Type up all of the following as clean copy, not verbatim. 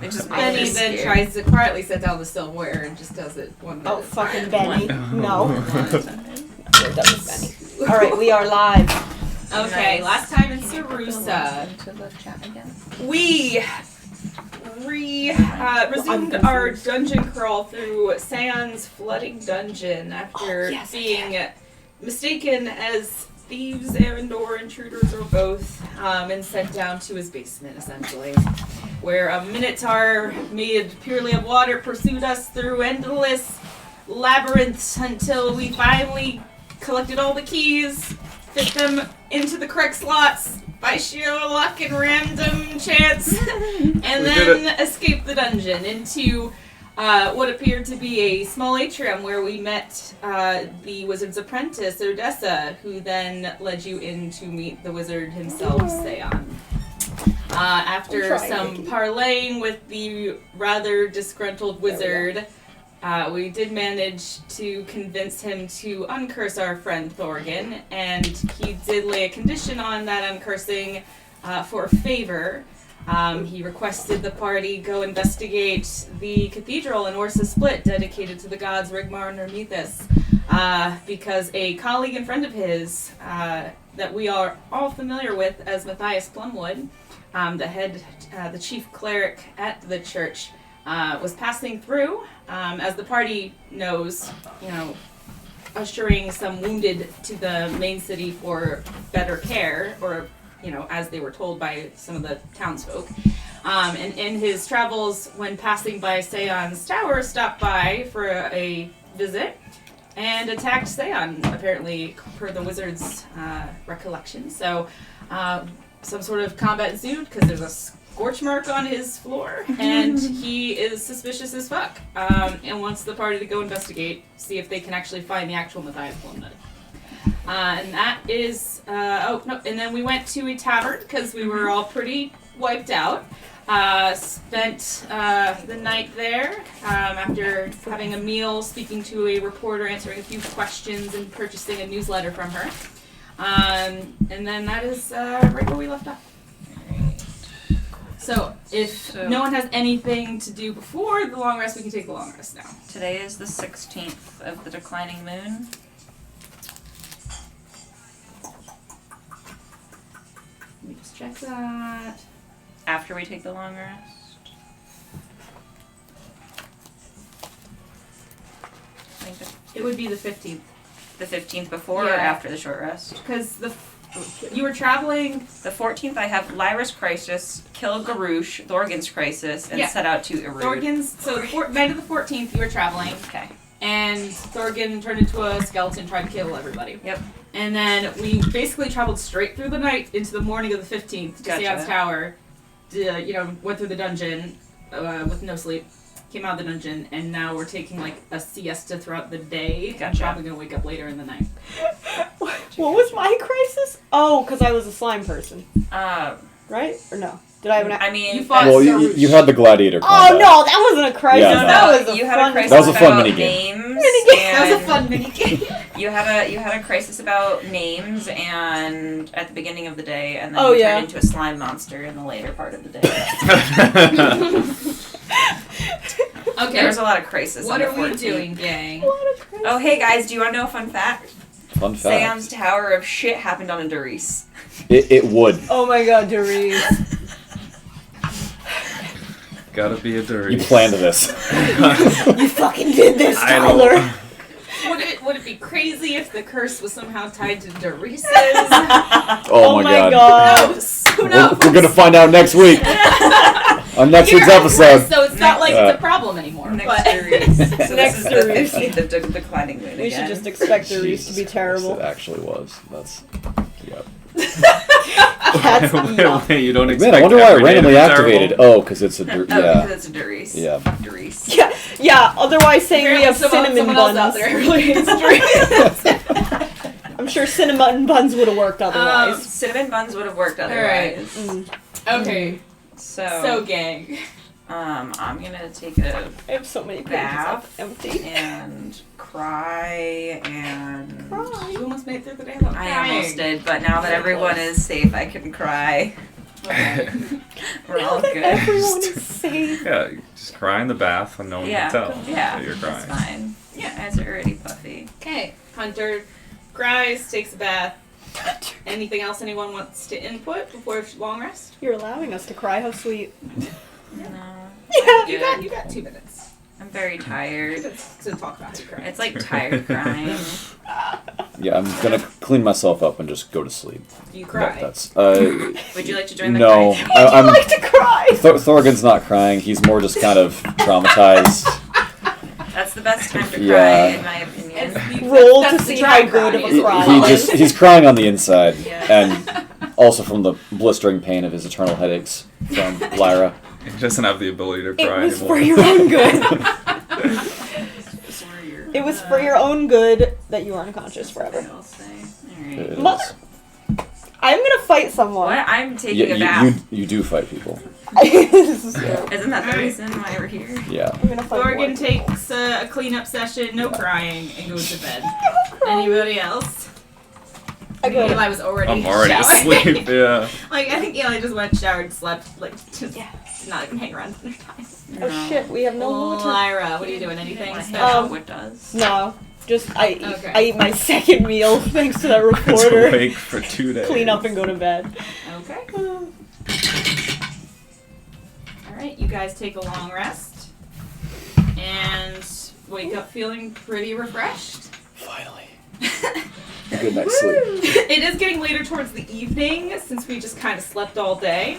It just Benny then tries to quietly set down the silverware and just does it one minute. Oh, fucking Benny. No. One time. All right, we are live. Okay, last time in Sarusa, we resumed our dungeon crawl through Seon's flooding dungeon after being mistaken as thieves, errandor, intruders, or both, and sent down to his basement, essentially, where a minotaur made purely of water pursued us through endless labyrinths until we finally collected all the keys, fit them into the correct slots by sheer luck and random chance, and then escaped the dungeon into what appeared to be a small atrium where we met the wizard's apprentice, Odessa, who then led you in to meet the wizard himself, Seon. After some parlaying with the rather disgruntled wizard, we did manage to convince him to uncurse our friend Thorgan, and he did lay a condition on that uncursing for a favor. He requested the party go investigate the cathedral in Orsa Split dedicated to the gods Rigmar and Hermethus, because a colleague and friend of his that we are all familiar with as Matthias Plumwood, the chief cleric at the church, was passing through, as the party knows, ushering some wounded to the main city for better care, or as they were told by some of the townsfolk. And in his travels, when passing by Seon's tower, stopped by for a visit and attacked Seon, apparently, per the wizard's recollection. So, some sort of combat ensued, because there's a scorch mark on his floor, and he is suspicious as fuck, and wants the party to go investigate, see if they can actually find the actual Matthias Plumwood. And that is, and then we went to a tavern, because we were all pretty wiped out. Spent the night there, after having a meal, speaking to a reporter, answering a few questions, and purchasing a newsletter from her. And then that is right where we left off. So, if no one has anything to do before the long rest, we can take the long rest now. Today is the 16th of the declining moon. Let me just check that. After we take the long rest. I think It would be the 15th. the 15th before or after the short rest? Because you were traveling. The 14th I have Lyra's Crisis, Kill Garouche, Thorgan's Crisis, and set out to Erode. So night of the 14th you were traveling. Okay. And Thorgan turned into a skeleton, tried to kill everybody. Yep. And then we basically traveled straight through the night into the morning of the 15th to Seon's tower. Went through the dungeon with no sleep. Came out of the dungeon, and now we're taking like a siesta throughout the day. Gotcha. I'm probably gonna wake up later in the night. What was my crisis? Oh, because I was a slime person. Right? Or no? Did I have an... I mean... You fought you had the gladiator combat. Oh, no, that wasn't a crisis. Yeah, that was a you had fun... a crisis That was a fun about minigame. Names. That was a fun minigame. You had a crisis about names and at the beginning of the day, and then you turned into a slime monster in the later part of the day. Okay. There was a lot of crisis. What on are the we 14th. doing, gang? Oh, hey guys, do you want to know a fun fact? Fun fact. Seon's Tower of Shit happened on a Doris. It would. Oh my god, Doris. Gotta be a dirty. You planned this. You fucking did this, Tyler. Would it be crazy if the curse was somehow tied to Doris's? Oh my god. Who knows? Who knows? We're gonna find out next week. On next week's episode. So it's not like it's a problem anymore. Next Doris. So Next this is the Doris. 15th of the declining moon We should again. just expect Doris to be Jesus terrible. Christ, it actually was. That's... Yep. That's wait, you don't Man, expect I wonder why it every day to randomly be activated. terrible? Oh, because it's a... Oh, yeah. because it's a Doris. Yeah. Fuck Doris. Yeah, otherwise saying we have cinnamon someone buns. else out there really hates Doris. I'm sure cinnamon buns would have worked otherwise. Cinnamon buns would have worked otherwise. Okay. So gang. I'm gonna take a I have so many pages bath empty. and cry and You almost made it through the day without I crying. almost did, but now that everyone is safe, I can cry. Okay. We're all good. Everyone is safe. Yeah, you just cry in the bath and no one can tell that you're crying. That's fine. Yeah, eyes are already puffy. Okay. Hunter cries, takes a bath. Anything else anyone wants to input before long rest? You're allowing us to cry. How sweet. No. Yeah. You got 2 minutes I'm very tired. to talk about your crying. It's like tired crying. Yeah, I'm gonna clean myself up and just go to sleep. You cry. That's Would you like to join the no. crying? I like to cry. Thorgan's not crying. He's more just kind of traumatized. That's the best time to cry, Yeah. in my opinion. Roll That's to the see dry how good of crying. a cry. He's crying on the inside, Yeah. and also from the blistering pain of his eternal headaches from Lyra. He doesn't have the ability to It cry was anymore. for your own good. It was for your own good that you were unconscious forever. I'll say. Alright. It Mother. is. I'm gonna fight someone. What? I'm taking a Yeah, bath. you do fight people. Isn't that the reason why we're here? Yeah. I'm gonna fight Thorgan one. takes a cleanup session, no crying, and goes to bed. Anybody else? I go. Eli was already I'm already showering. asleep, yeah. Like, I think Eli just went, showered, slept, like, just Yeah. did not even hang around dinner time. Oh shit, we have no water. Lyra, what are you doing? Anything What special? it does. No, just I Okay. I eat my second meal thanks to that It's reporter. awake for 2 days. Clean up and go to bed. Okay. Alright, you guys take a long rest. And wake up feeling pretty refreshed. Finally. A good night's sleep. It is getting later towards the evening since we just kind of slept all day.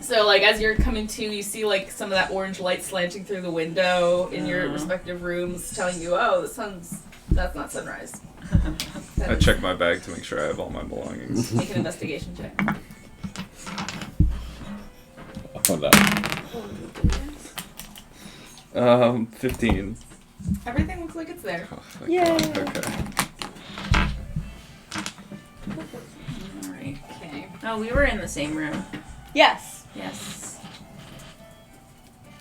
So, like, as you're coming to, you see, like, some of that orange light slanting through the window in your respective rooms telling you, oh, that's not sunrise. I check my bag to make sure I have all my belongings. Make an investigation check. Oh no. 15. Everything looks like it's there. Oh, thank Yay. God. Okay. Alright. Okay. Oh, we were in the same room. Yes. Yes.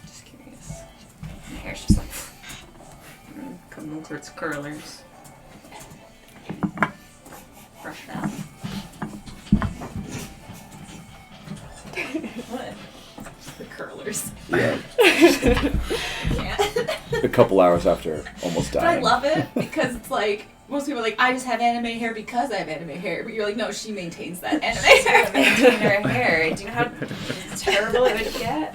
Just curious. My hair's just like coming towards curlers. Brush down. What? The curlers. Yeah. Yeah. A couple hours after almost But I dying. love it because it's like, most people are like, I just have anime hair because I have anime hair. But you're like, no, she maintains that anime hair. Maintain her hair. Do you know how terrible it would get?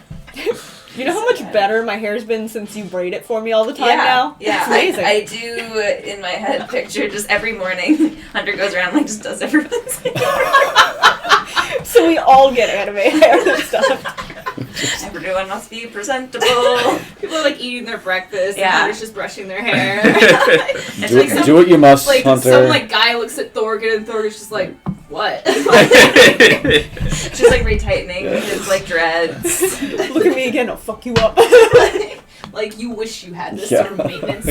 You know how much better my hair's been since you braid it for me all the time now? Yeah, It's amazing. I do in my head picture just every morning. Hunter goes around like just does everyone's hair. So we all get anime hair and stuff. Everyone must be presentable. People are like eating their breakfast Yeah. and Hunter's just brushing their hair. It's Do, like some, do what you must, Like Hunter. some like guy looks at Thorgan and Thorgan's just like, what? just like retightening his like dreads. Look at me again, I'll fuck you up. Like you wish you had this Yeah. sort of maintenance.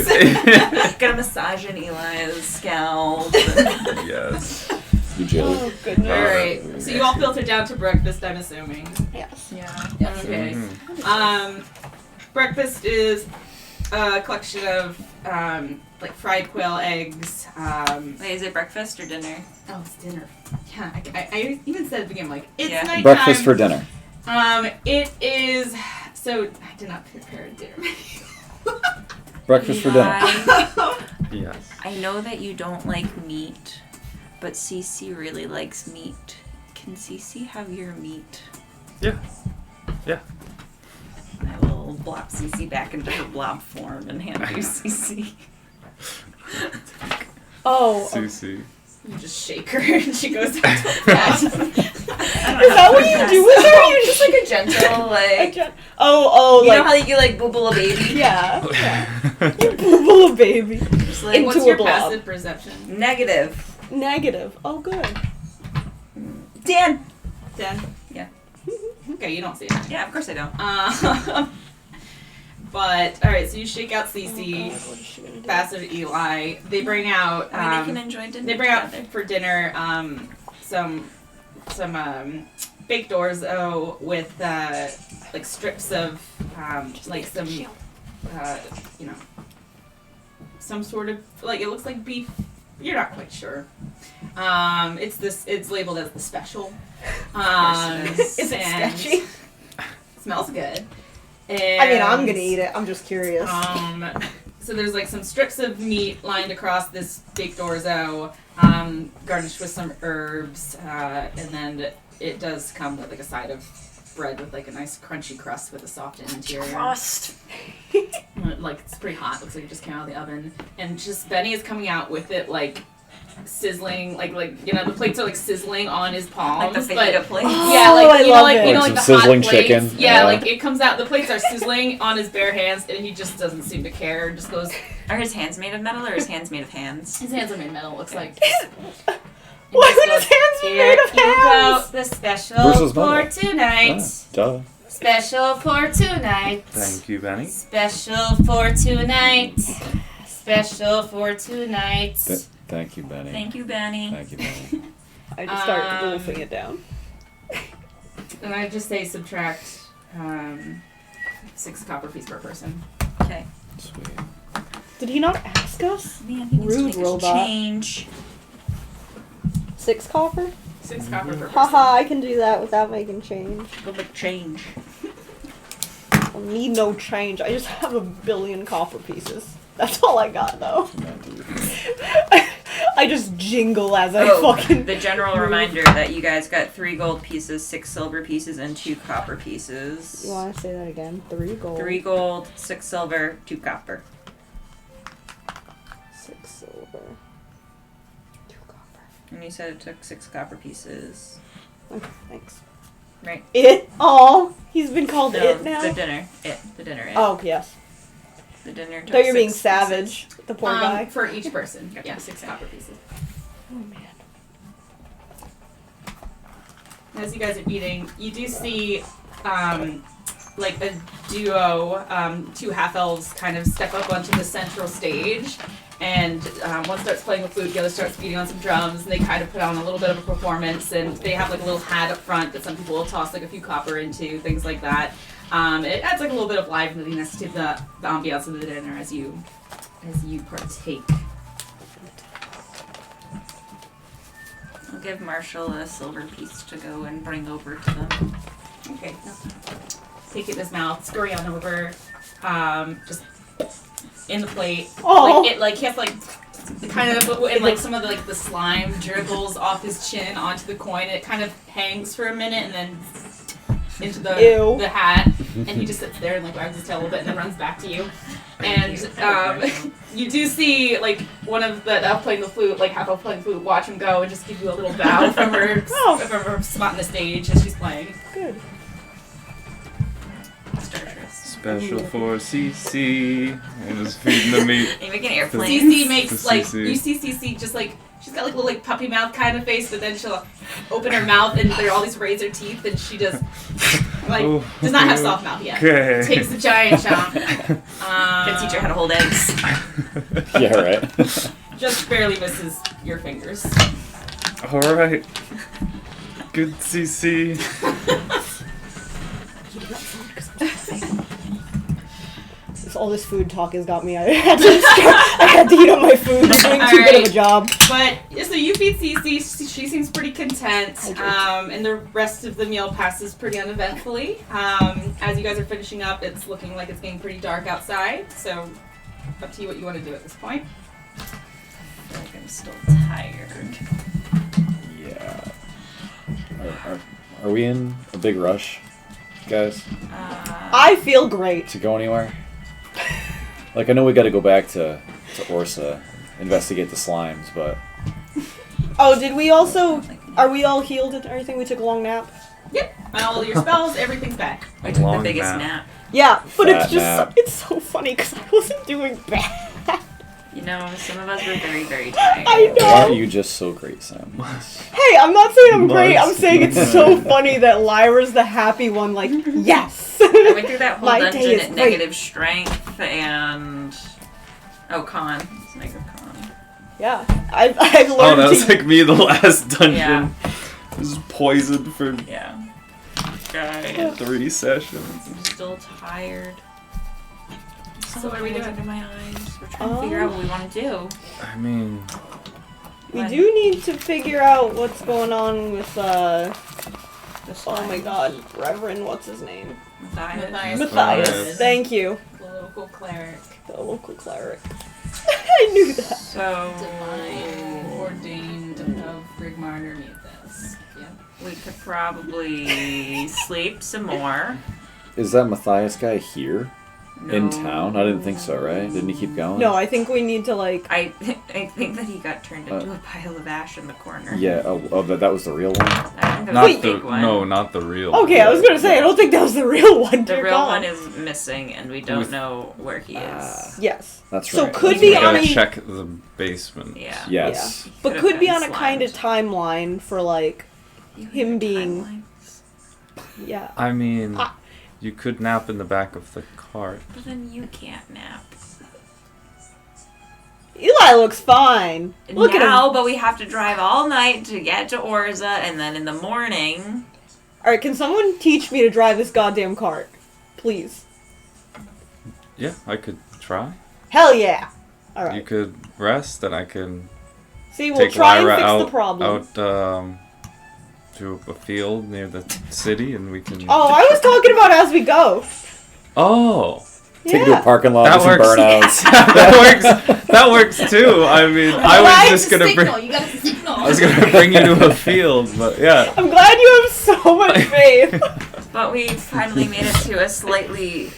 Gotta massage in Eli's scalp. Yes. You jailer. Oh goodness. Alright. So you all filter down to breakfast, I'm assuming. Yes. Yeah. Okay. Mhm. Breakfast is a collection of like fried quail eggs. Wait, is it breakfast or dinner? Oh, it's dinner. Yeah, I even said at the beginning, like, it's Yeah. nighttime. Breakfast for dinner. It is, so, I did not prepare a dinner menu. Breakfast for dinner. Yes. I know that you don't like meat, but Cece really likes meat. Can Cece have your meat? Yeah. Yeah. I will blop Cece back into her blob form and hand you Cece. Oh. Susie. You just shake her and she goes back to the bed. Is that what you do with her? You're just like a gentle, like. Oh, You like. know how you like booble a baby? Yeah. You booble a baby. Just like, Into What's a your blob. passive perception? negative. Negative. Oh, good. Dan. 10? Yeah. Okay, you don't see it. Yeah, of course I don't. But, alright, so you shake out Cece, Oh, God, what is she gonna do? pass her to Eli. They bring out, I mean, they can enjoy dinner they bring out together. for dinner some baked orzo with like strips of like some you know, some sort of like, it looks like beef You're not quite sure. It's labeled as the special. Is it sketchy? Smells good. And, I mean, I'm gonna eat it. I'm just curious. So there's like some strips of meat lined across this baked orzo, garnished with some herbs, and then it does come with like a side of bread with like a nice crunchy crust with a soft interior. Crust. Like it's pretty hot. Looks like it just came out of the oven, and just Benny is coming out with it like sizzling, like the plates are like sizzling on his palms. Like the fajita plates. Yeah, like the sizzling hot plates. chicken. Yeah, like it comes out. The plates are sizzling on his bare hands, and he just doesn't seem to care. Just goes. Are his hands made of metal or his hands made of hands? His hands are made of metal. Looks like. Why would his hands be made of hands? The special for tonight. Duh. Special for tonight. Thank you, Benny. Special for tonight. Special for tonight. Thank you, Benny. Thank you, Benny. Thank you, Benny. I just start wolfing it down. And I just say subtract 6 copper piece per person. Okay. Sweet. Did he not ask us? Man, he needs Rude to make robot. a change. 6 copper? 6 copper per person. Haha, I can do that without making change. Go make change. I need no change. I just have 1 billion copper pieces. That's all I got, though. I just jingle as I fucking... The general reminder that you guys got 3 gold pieces, 6 silver pieces, and 2 copper pieces. You want to say that again? 3 gold. 3 gold, 6 silver, 2 copper. 6 silver. 2 copper. And you said it took 6 copper pieces. Okay, thanks. Right. It? Oh, he's been called No, it now? The dinner. The dinner. It. Oh, yes. The dinner took Though you're being 6 savage. The poor guy. For each person. Yeah, 6 copper pieces. Oh, man. As you guys are eating, you do see like a duo, 2 half-elves kind of step up onto the central stage, and one starts playing the flute, the other starts beating on some drums, and they kind of put on a little bit of a performance, and they have like a little hat up front that some people will toss like a few copper into, things like that. It adds like a little bit of liveliness to the ambiance of the dinner as you partake. I'll give Marshall a silver piece to go and bring over to them. Okay. Take it in his mouth, scurry on over, just in the plate. Oh. He has kind of, and like some of the slime dribbles off his chin onto the coin. And it kind of hangs for a minute and then into the hat, and he just sits there and wags his tail a little bit and then runs back to you. And you do see one of the elf playing the flute, half elf playing the flute, watch him go and just give you a little bow from her spot on the stage as she's playing. Good. Special for CC. And just feeding the meat. You make an airplane. CC makes CC. you see CC just she's got a little puppy mouth kind of face, but then she'll open her mouth and there are all these razor teeth, and she just does not have soft mouth yet. Okay. Takes a giant chomp. Can teach her how to hold eggs. Yeah, right. Just barely misses your fingers. Alright. Good CC. All this food talk has got me. I had to eat up my food. I'm doing too good of a job. But so you feed Cece. She seems pretty content, and the rest of the meal passes pretty uneventfully. As you guys are finishing up, it's looking like it's getting pretty dark outside. So, up to you what you want to do at this point. I feel like I'm still tired. Yeah. Are we in a big rush, guys? I feel great. To go anywhere? I know we got to go back to Orsa, investigate the slimes, but... Oh, did we also... Are we all healed and everything? We took a long nap? Yep. And all your spells, everything's back. I took the Long biggest nap. nap. Yeah, but Fat it's just... nap. It's so funny because I wasn't doing bad. You know, some of us were very, very tired. I know. Why are you just so great, Sam? Hey, I'm not saying I'm great. I'm Must. saying it's so funny that Lyra's the happy one. Yes. I went through that whole My day dungeon is at great. negative strength and... Oh, con. It's negative con. Yeah, I've learned That was to... me the last dungeon. Yeah. I was poisoned for Yeah. Guy. 3 sessions. I'm still tired. So what are we doing? Under my eyes. We're trying to figure out what we want to do. I mean, We do need to figure out what's going on with, oh my god, Reverend, what's his name? Matthias. Thank you. The local cleric. The local cleric. I knew that. So... Divine ordained of Rigmar underneath us. Yeah. We could probably sleep some more. Is that Matthias guy here? No. In town? I didn't think so, right? Didn't he keep going? No, I think we need to, like... I think that he got turned into a pile of ash in the corner. Yeah, that was the real one? I think that Not was the the fake one. no, not the real. Okay, I was gonna say, I don't think that was the real one. The real one is missing, and we don't know where he is. Yes. That's so right. could We be on gotta a... check the basement. Yeah. Yes. Yeah. But Could've could be been on a kind of slimed. timeline for, like, him being... Timelines. Yeah. I mean, you could nap in the back of the cart. But then you can't nap. Eli looks fine. Look at now, him. but we have to drive all night to get to Orza, and then in the morning... Alright, can someone teach me to drive this goddamn cart? Please. Yeah, I could try. Hell yeah! You Alright. could rest, and I can See, we'll take try and Lyra fix out the problem. to a field near the city, and we can. Oh, I was talking about as we go. Oh, Take it to a parking lot, That do some works. burnouts. that works too. I mean, I was just gonna bring. You got a signal. I was gonna bring you to a field, but yeah. I'm glad you have so much faith. But we finally made it to a slightly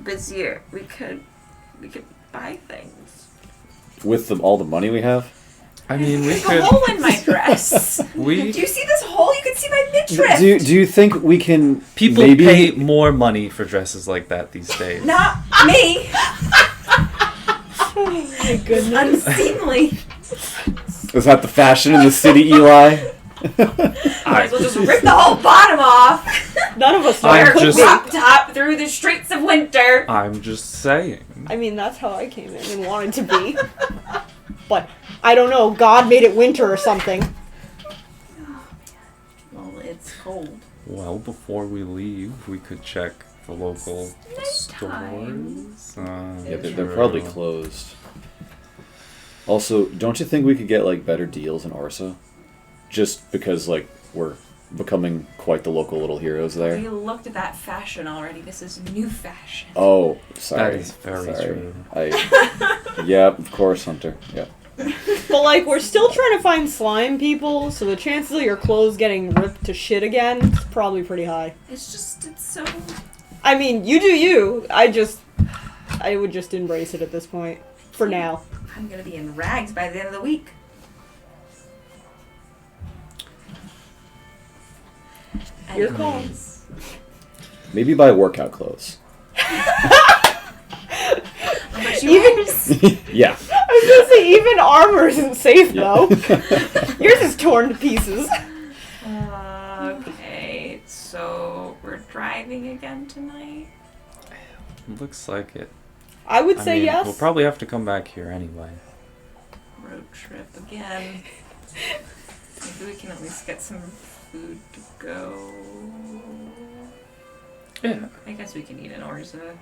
busier... We could buy things. With all the money we have? I mean, we There's could. a hole in my dress. Do We you see this hole? You can see my midriff. Do you think we can people maybe pay more money for dresses like that these days. Not me. Oh my goodness. Unseemly. Is that the fashion in the city, Eli? Might as well just rip the whole bottom off. None of us know. I'm Wear a just- crop top through the streets of winter. I'm just saying. I mean, that's how I came in and wanted to be. But, I don't know, God made it winter or something. Well, it's cold. Well, before we leave, we could check the local Nighttime. stores. Yeah, they're probably closed. Also, don't you think we could get like better deals in Orsa? Just because like we're becoming quite the local little heroes there. We looked at that fashion already. This is new fashion. Oh, sorry. That is very sorry. true. Yeah, of course, Hunter. Yeah. But, like, we're still trying to find slime people, so the chances of your clothes getting ripped to shit again is probably pretty high. It's so... I mean, you do you. I would just embrace it at this point. For now. I'm gonna be in rags by the end of the week. Your call. Anyways. Maybe buy workout clothes. Even, Yeah. I was gonna say, even armor isn't safe, though. Yours is torn to pieces. Okay, so we're driving again tonight? Looks like it. I would I say mean, yes. We'll probably have to come back here anyway. Road trip again. Maybe we can at least get some food to go. Yeah. I guess we can eat an Orza.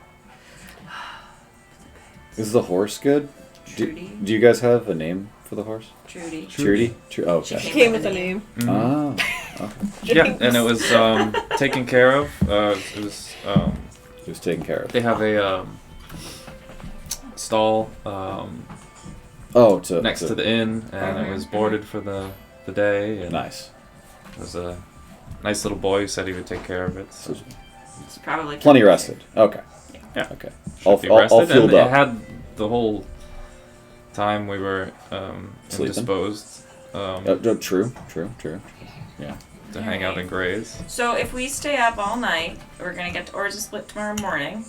Is the horse good? Trudy. Do you guys have a name for the horse? Trudy. Trudy? Oh, She okay. came with a name. Ah. Yeah, and it was taken care of. It was It was taken care of. they have a stall next to the inn, and it was boarded for the day. And Nice. It was a nice little boy who said he would take care of it. So It's probably Plenty rested. Okay. Yeah. Okay. should be I'll rested, field and up. it had the whole time we were Sleeping? indisposed True. Yeah. to hang out and graze. So if we stay up all night, we're gonna get to Orza Split tomorrow morning,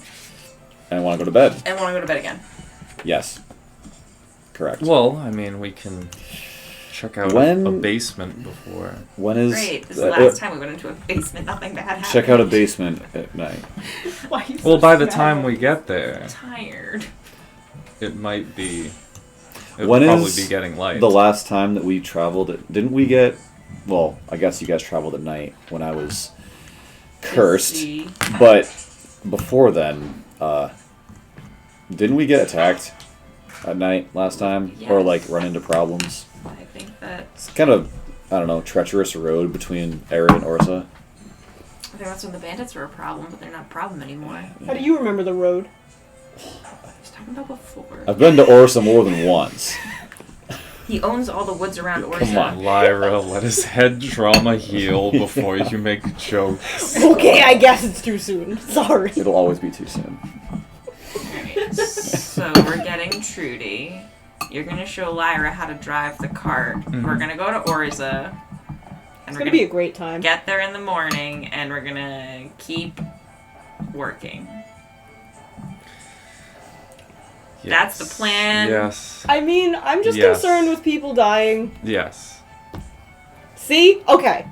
And I want to go to bed. and want to go to bed again. Yes. Correct. Well, I mean, we can check out When- a basement before. When is... Great. This is the last time we went into a basement. Nothing bad happened. Check out a basement at night. Why are you Well, so by the sad? time we get there, I'm tired. it might be. It'll When probably is be getting light. The last time that we traveled, didn't we get... Well, I guess you guys traveled at night when I was cursed. Busy. But before then, didn't we get attacked at night last time? Or, Yes. like, run into problems? I think it. It's kind of, I don't know, treacherous road between Area and Orsa. I think that's when the bandits were a problem, but they're not a problem anymore. How do you remember the road? I was talking about before. I've been to Orsa more than once. He owns all the woods around Orsa. Come on. Lyra, let his head trauma heal before you make jokes. Okay, I guess it's too soon. Sorry. It'll always be too soon. So we're getting Trudy. You're gonna show Lyra how to drive the cart. Mm-hmm. We're gonna go to Orza. It's gonna be a great time. Get there in the morning, and we're gonna keep working. Yes. That's the plan. Yes. I mean, I'm just Yes. concerned with people dying. Yes. See? Okay.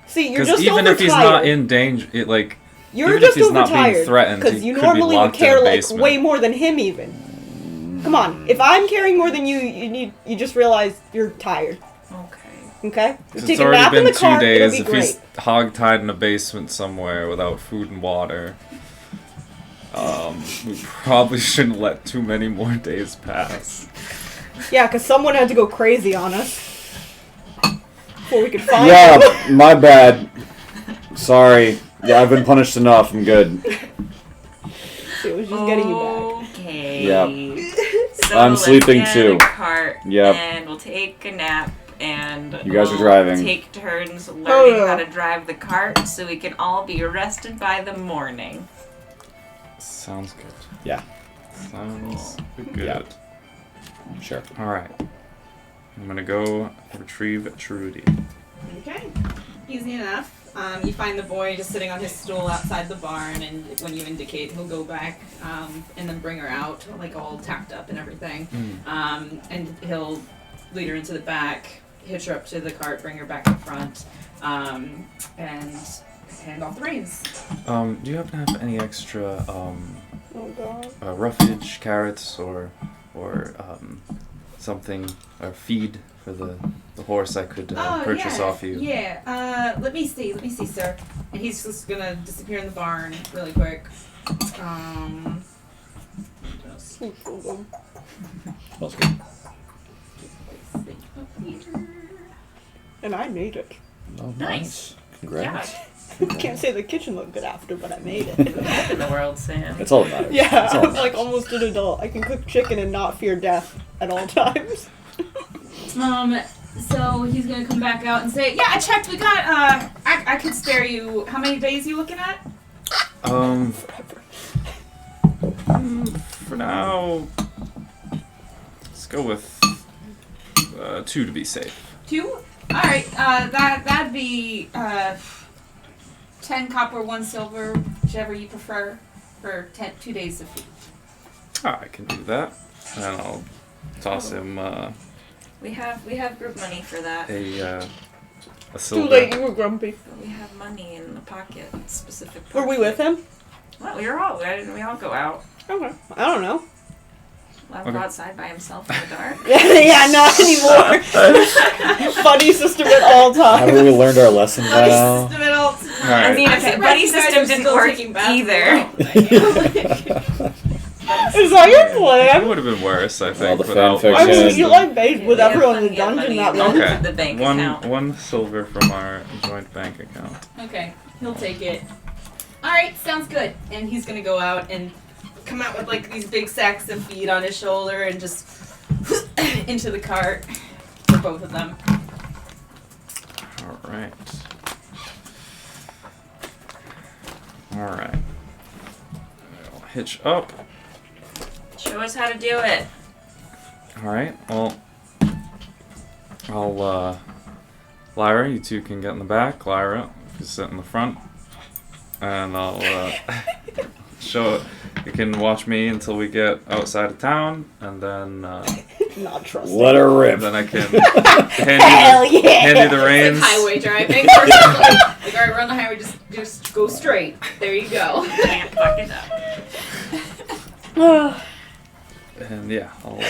See, you're Because just even overtired. if he's not in danger, You're even just if he's not being overtired. threatened, Because he you could be normally would locked in a care like basement. way more than him even. Come on. If I'm carrying more than you, you just realize you're tired. Okay. Okay? You It's take a already nap in been the car, 2 it'll days. be If great. he's hog-tied in a basement somewhere without food and water, we probably shouldn't let too many more days pass. Yeah, because someone had to go crazy on us. Before we could find him. Yeah, my bad. Sorry. Yeah, I've been punished enough. I'm good. It was just getting you back. Okay. Yep. So I'm let's sleeping get too. in a cart. Yep. And we'll take a nap. And You guys are we'll driving. take turns learning yeah. how to drive the cart so we can all be rested by the morning. Sounds good. Yeah. Sounds good. Yeah. Sure. Alright. I'm gonna go retrieve Trudy. Okay. Easy enough. You find the boy just sitting on his stool outside the barn, and when you indicate, he'll go back and then bring her out, like all tacked up and everything. And he'll lead her into the back, hitch her up to the cart, bring her back in front, and hand off the reins. Do you happen to have any extra Oh god. roughage, carrots, or something, or feed for the horse I could purchase off you? Yeah. Let me see, sir. And he's just gonna disappear in the barn really quick. Smells good. And I made it. Oh, Nice. Congrats. Can't say the kitchen looked good after, but I made it. In the world, Sam. It's all that matters. Yeah, It's I all was that like matters. almost an adult. I can cook chicken and not fear death at all times. So he's gonna come back out and say, yeah, I checked, we got, I could spare you, how many days you looking at? For now, let's go with 2 to be safe. 2? Alright, that'd be, 10 copper, 1 silver, whichever you prefer, for 2 days of food. I can do that, and I'll toss him We have group money for that. a Too silver. late, you were grumpy. We have money in the pocket, specific. Were we with him? Well, we all go out. Okay. I don't know. Let him go outside by himself in the dark. Yeah, not anymore. Buddy system at all times. Haven't we learned our lesson by now? I mean, if buddy system didn't work either. Is that your It plan? would have been worse, I All think. the without fan I mean, fiction. you like bathed with We have everyone in the plenty of dungeon money that in one. Okay. the bank one account. 1 silver from our joint bank account. Okay, he'll take it. Alright, sounds good. And he's gonna go out and come out with like these big sacks of feed on his shoulder and just into the cart for both of them. Alright. Alright. I'll hitch up. Show us how to do it. Alright, well, I'll, Lyra, you two can get in the back. Lyra, you sit in the front. And I'll, you can watch me until we get outside of town, and then, Not trusting. Let her rip. then I can Hell yeah! hand you the reins. It's like highway driving. Like, alright, we're on the highway, just go straight. There you go. Can't fuck it up. And yeah, I'll,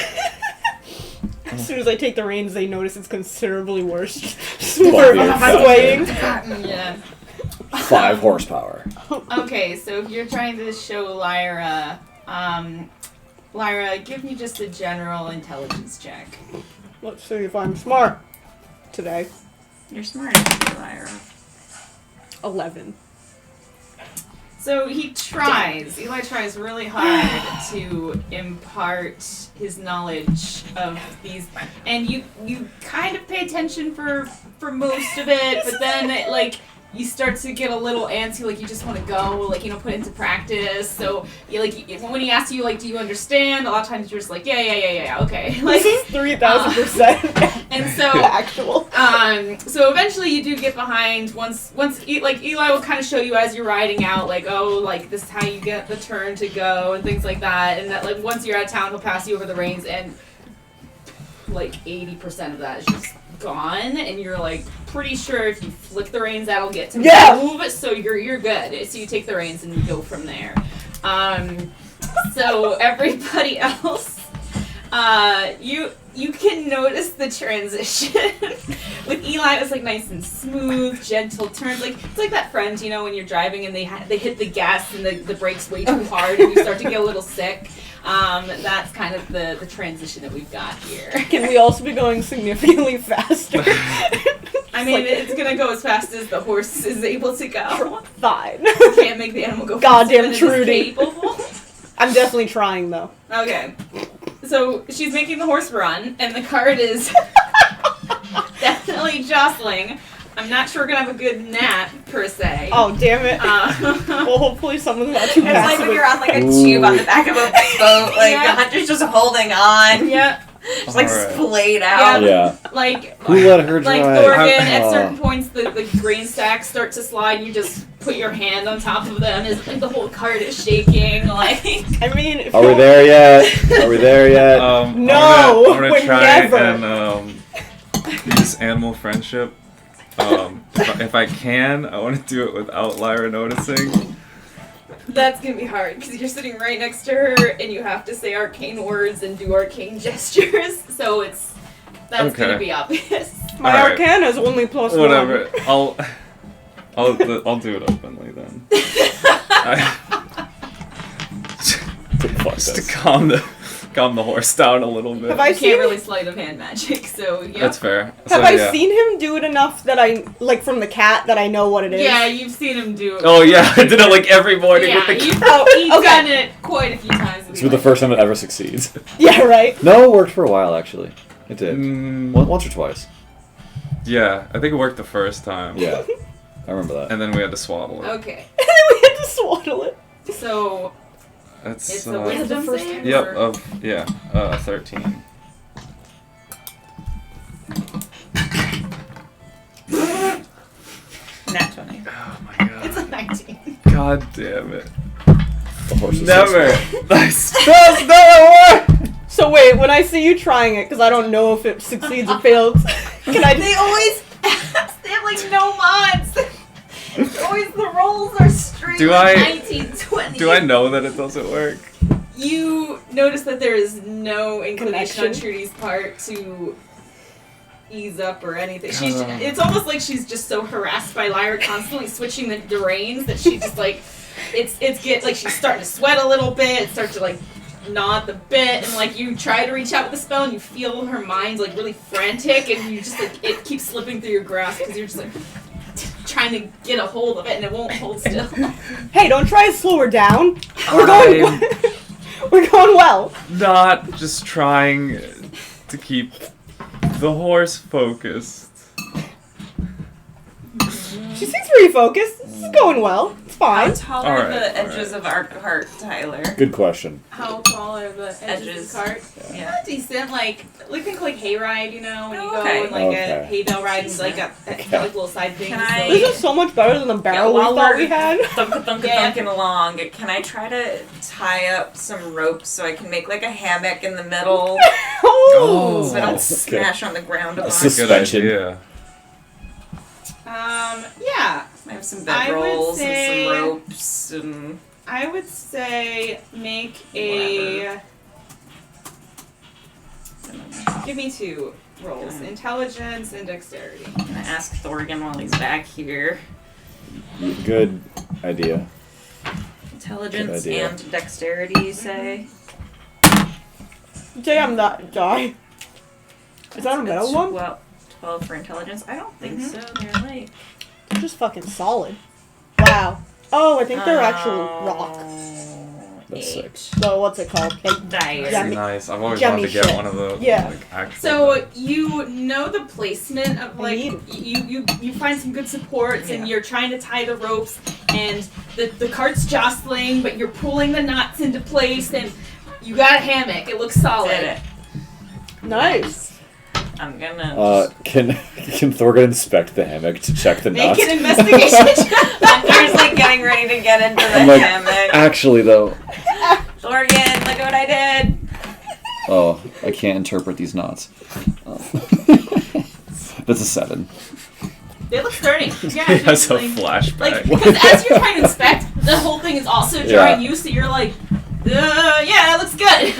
As soon as I take the reins, they notice it's considerably worse. Bumpy and Swaying. Yeah. 5 horsepower. Okay, so if you're trying to show Lyra, Lyra, give me just a general intelligence check. Let's see if I'm smart. today. You're smart, Lyra. 11. So Eli tries really hard to impart his knowledge of these, and you kind of pay attention for most of it, but then you start to get a little antsy, you just want to go, put it into practice. So when he asks you, do you understand? A lot of times you're just yeah, okay. This is 3,000%. And so actual. So eventually you do get behind once Eli will kind of show you as you're riding out, this is how you get the turn to go and things like that, and that once you're out of town he'll pass you over the reins and 80% of that is just gone, and you're pretty sure if you flick the reins that'll get to move, so you're good. So you take the reins and you go from there. So everybody else, you can notice the transition. With Eli, it was nice and smooth, gentle turns. It's like that friend, when you're driving and they hit the gas and the brakes way too hard and you start to get a little sick. That's kind of the transition that we've got here. Can we also be going significantly faster? I mean, it's gonna go as fast as the horse is able to go. Fine. You can't make the animal go Goddamn faster than Trudy. it's capable. I'm definitely trying, though. Okay. So she's making the horse run, and the cart is definitely jostling. I'm not sure we're gonna have a good nap, per se. Oh, damn it. Well, hopefully someone's not too It's like passive. when you're on a tube on the back of a boat, the hunter's just holding on. Yep. Just splayed out. Yeah. Who let her drive? Thorgan, at certain points the grain stacks start to slide, you just put your hand on top of them, as the whole cart is shaking, I mean... Are we there yet? Are we there yet? No! I'm gonna we're try never. and use animal friendship. If I can, I want to do it without Lyra noticing. That's gonna be hard, because you're sitting right next to her, and you have to say arcane words and do arcane gestures, so that's gonna be obvious. My arcana is only plus Whatever. 1. I'll do it openly then. Just to calm the horse down a little bit. I can't really sleight of hand magic, so yeah. That's fair. Have I seen him do it enough that I, from the cat, that I know what it is? Yeah, you've seen him do it. Oh yeah, I did it every morning with the cat. He's done it quite a few times. This will be the first time it ever succeeds. Yeah, right? No, it worked for a while, actually. It did. Once or twice. Yeah, I think it worked the first time. Yeah, I remember that. And then we had to swaddle it. Okay. And then we had to swaddle it. So... That's it's the wisdom save? Yep, 13. Nat 20. Oh my god. It's a 19. God damn it. The horse is Never. So wait, when I see you trying it, because I don't know if it succeeds or fails, can I... They always ask, they have no mods. Always the rolls are straight 19, 20. Do I know that it doesn't work? You notice that there is no inclination on Connection. Trudy's part to ease up or anything. It's almost like she's just so harassed by Lyra constantly switching the reins that she just she's starting to sweat a little bit, start to nod the bit, and you try to reach out with the spell and you feel her mind's really frantic, and you just it keeps slipping through your grasp because you're just trying to get a hold of it and it won't hold still. Hey, don't try to slow her down. We're going well. Not just trying to keep the horse focused. She seems pretty focused. This is going well. It's fine. How tall are the edges of our cart, Tyler? Good question. How tall are the edges of the cart? Yeah. Not decent. We think hayride, when you go Okay. and a hay bale ride and little side things. Can I- This is so much better than the barrel we while thought we're we had. Thunking along, can I try to tie up some ropes so I can make a hammock in the middle Oh. so I don't okay. smash on the ground? A I suspension. Good idea. Yeah. have some I would bedrolls say- and some ropes and I would say make a... Give me 2 rolls. Okay. Intelligence and dexterity. I'm gonna ask Thorgan while he's back here. Good idea. Intelligence Good idea. and dexterity, you say? Damn that die. Is that a metal one? Well, 12 for intelligence. I don't think so. They're like... They're just fucking solid. Wow. Oh, I think they're actual rock. That's 6. So what's it called? Dire. Nice. I've always wanted to get one of those. Yeah. Like, actual So you know the placement of like you find some good supports and you're trying to tie the ropes and the cart's jostling, but you're pulling the knots into place and you got a hammock. It looks solid. Did it. Nice. I'm gonna. Can Thorgan inspect the hammock to check the knots? Make an investigation check. Hunter's like getting ready to get into the hammock. Actually, though. Thorgan, look what I did. Oh, I can't interpret these knots. That's a 7. They look sturdy. Yeah, He has a like, flashback. because as you're trying to inspect, the whole thing is also drawing you, so you're like, yeah, that looks good.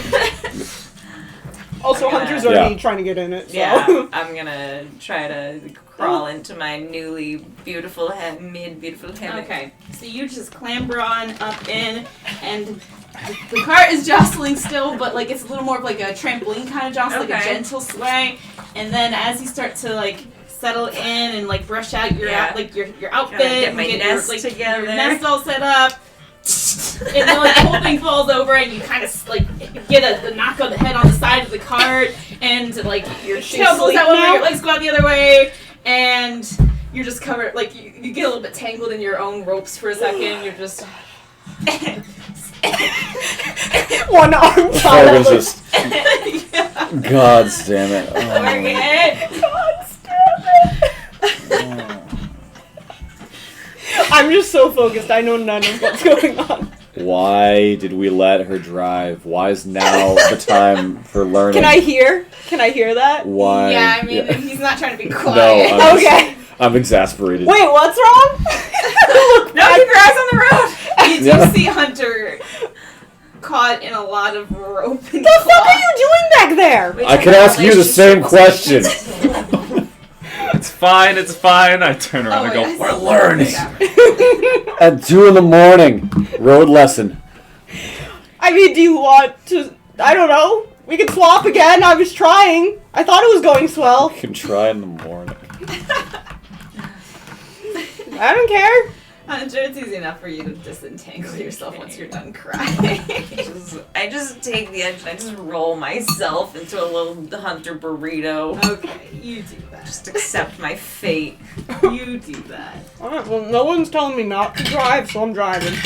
Also, Hunter's already trying to get in it. So. Yeah, I'm gonna try to crawl into my newly beautiful beautiful hammock. Okay, so you just clamber on up in, and the cart is jostling still, but like it's a little more of like a trampoline kind of jostle, like a gentle sway. And then as you start to like settle in and like brush out your your outfit, get my and nest your, together, your nest all set up. And then like the whole thing falls over and you kind of like get a knock on the head on the side of the cart and like your tail goes that way, your legs go out the other way, and you're just covered, like you get a little bit tangled in your own ropes for a second. You're just one arm Thorgan's just... yeah. God damn it. Oh. God damn it. I'm just so focused. I know none of what's going on. Why did we let her drive? Why is now the time for learning? Can I hear? Can I hear that? Why? Yeah, I mean, he's not trying to be quiet. No, Okay. I'm exasperated. Wait, what's wrong? No, keep your eyes on the road. You do see Hunter caught in a lot of rope. What the fuck are you doing back there? I can ask you the same question. It's fine. I turn around and go, we're learning. At 2 a.m, road lesson. I mean, do you want to... I don't know. We could swap again. I was trying. I thought it was going swell. You can try in the morning. I don't care. Hunter, it's easy enough for you to disentangle yourself once you're done crying. I just take the edge and I just roll myself into a little Hunter burrito. Okay, you do that. Just accept my fate. You do that. Alright, well, no one's telling me not to drive, so I'm driving.